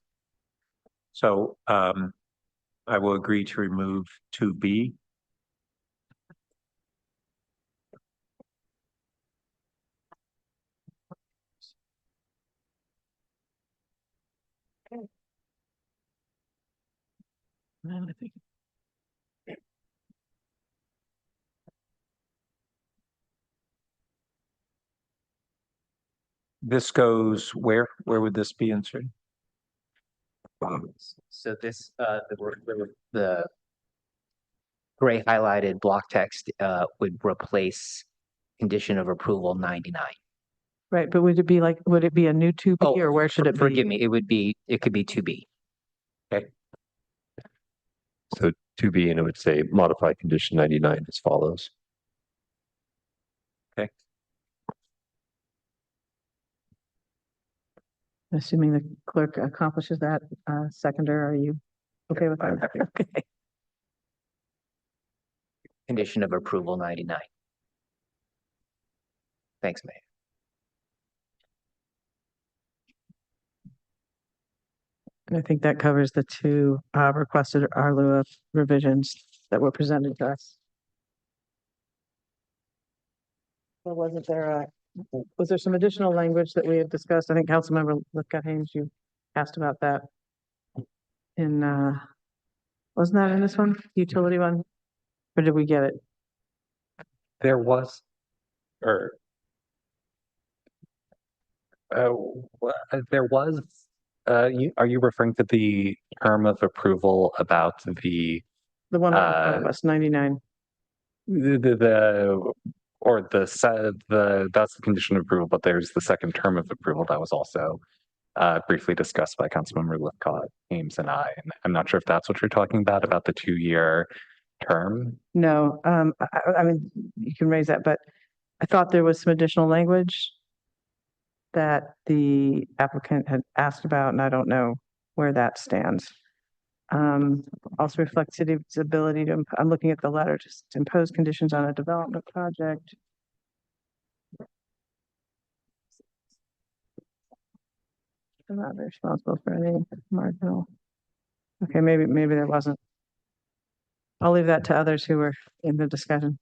[SPEAKER 16] So I will agree to remove 2B. This goes where? Where would this be inserted?
[SPEAKER 14] So this, the gray highlighted block text would replace condition of approval 99.
[SPEAKER 5] Right, but would it be like, would it be a new 2B or where should it be?
[SPEAKER 14] Forgive me, it could be 2B.
[SPEAKER 16] Okay.
[SPEAKER 10] So 2B, and it would say modify condition 99 as follows.
[SPEAKER 16] Okay.
[SPEAKER 5] Assuming the clerk accomplishes that, seconder, are you okay with that? Okay.
[SPEAKER 14] Condition of approval 99. Thanks, Mayor.
[SPEAKER 5] And I think that covers the two requested RLUA revisions that were presented to us. Or wasn't there was there some additional language that we had discussed? I think Councilmember Lithcott Haynes, you asked about that. In wasn't that in this one, utility one? Or did we get it?
[SPEAKER 13] There was, or there was. Are you referring to the term of approval about the
[SPEAKER 5] one in front of us, 99?
[SPEAKER 13] That's the condition of approval, but there's the second term of approval that was also briefly discussed by Councilmember Lithcott, Ames, and I. And I'm not sure if that's what you're talking about the 2-year term.
[SPEAKER 5] No, I mean, you can raise that, but I thought there was some additional language that the applicant had asked about, and I don't know where that stands. Also reflects city's ability to, I'm looking at the letter, to impose conditions on a development project. I'm not responsible for any marginal. Okay, maybe there wasn't. I'll leave that to others who were in the discussion.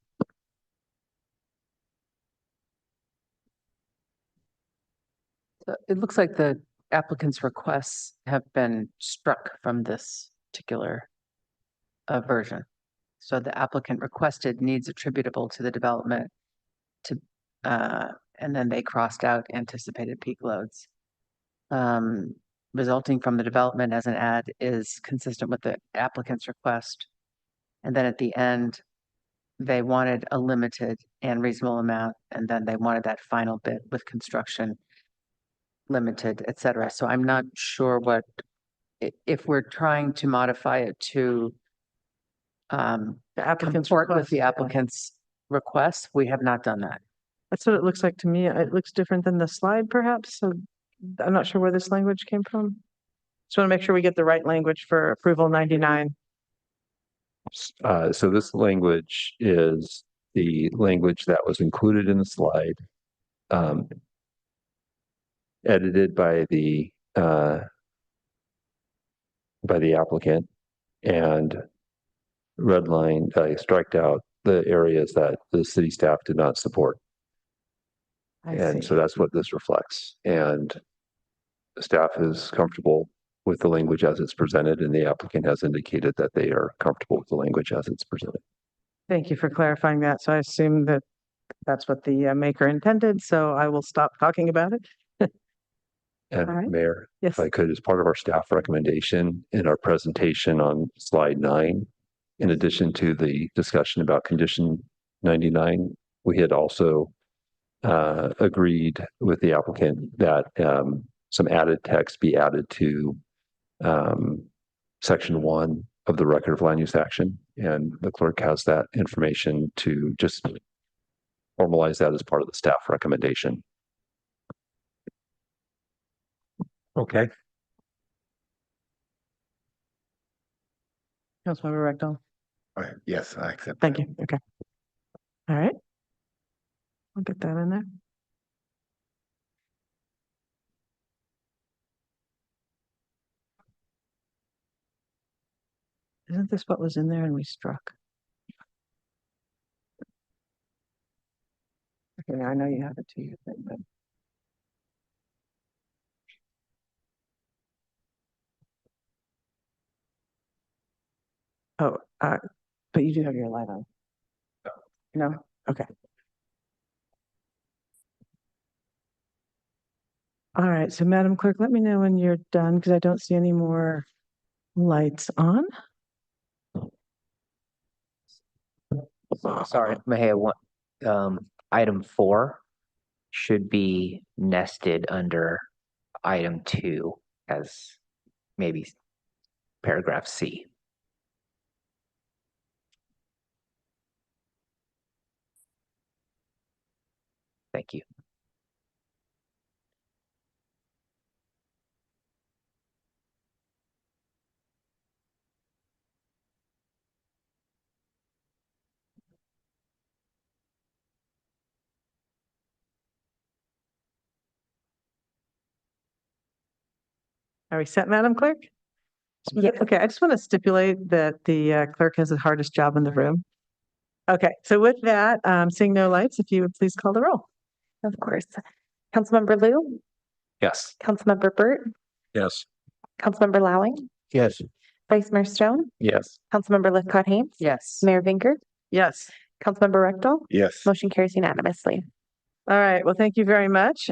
[SPEAKER 15] So it looks like the applicant's requests have been struck from this particular version. So the applicant requested needs attributable to the development to, and then they crossed out anticipated peak loads. Resulting from the development as an add is consistent with the applicant's request. And then at the end, they wanted a limited and reasonable amount, and then they wanted that final bit with construction limited, et cetera. So I'm not sure what, if we're trying to modify it to
[SPEAKER 5] the applicant's
[SPEAKER 15] comport with
[SPEAKER 5] request,
[SPEAKER 15] the applicant's request, we have not done that.
[SPEAKER 5] That's what it looks like to me. It looks different than the slide, perhaps. So I'm not sure where this language came from. Just want to make sure we get the right language for approval 99.
[SPEAKER 10] So this language is the language that was included in the slide, edited by the applicant, and redlined, striked out the areas that the city staff did not support. So that's what this reflects. And the staff is comfortable with the language as it's presented, and the applicant has indicated that they are comfortable with the language as it's presented.
[SPEAKER 5] Thank you for clarifying that. So I assume that that's what the maker intended. So I will stop talking about it.
[SPEAKER 10] And
[SPEAKER 5] All right.
[SPEAKER 10] Mayor,
[SPEAKER 5] Yes.
[SPEAKER 10] if I could, as part of our staff recommendation in our presentation on slide 9, in addition to the discussion about condition 99, we had also agreed with the applicant that some added text be added to section 1 of the record of land use action, and the clerk has that information to just formalize that as part of the staff recommendation.
[SPEAKER 16] Okay.
[SPEAKER 1] Councilmember Rectal.
[SPEAKER 3] Yes, I accept.
[SPEAKER 1] Thank you. Okay. All right. I'll get that in there. Isn't this what was in there and we struck? Okay, now I know you have it to your thing, but. Oh, but you do have your light on. No? Okay. All right, so Madam Clerk, let me know when you're done because I don't see any more lights on.
[SPEAKER 14] Sorry, Mahia, item 4 should be nested under item 2 as maybe paragraph C. Thank you.
[SPEAKER 1] Are we set, Madam Clerk?
[SPEAKER 2] Yes.
[SPEAKER 1] Okay, I just want to stipulate that the clerk has the hardest job in the room. Okay, so with that, seeing no lights, if you would please call the roll.
[SPEAKER 2] Of course. Councilmember Liu,
[SPEAKER 13] Yes.
[SPEAKER 2] Councilmember Burt,
[SPEAKER 16] Yes.
[SPEAKER 2] Councilmember Lowing,
[SPEAKER 9] Yes.
[SPEAKER 2] Vice Mayor Stone,
[SPEAKER 13] Yes.
[SPEAKER 2] Councilmember Lithcott Haynes.
[SPEAKER 15] Yes.
[SPEAKER 2] Mayor Vinker,
[SPEAKER 1] Yes.
[SPEAKER 2] Councilmember Rectal.
[SPEAKER 3] Yes.
[SPEAKER 2] Motion carries unanimously.
[SPEAKER 1] All right, well, thank you very much.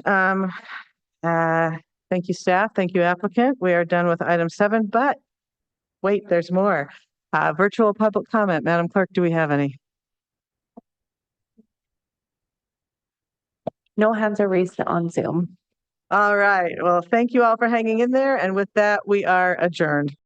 [SPEAKER 1] Thank you, staff. Thank you, applicant. We are done with item 7, but wait, there's more. Virtual public comment. Madam Clerk, do we have any?
[SPEAKER 2] No hands are raised on Zoom.
[SPEAKER 1] All right, well, thank you all for hanging in there. And with that, we are adjourned.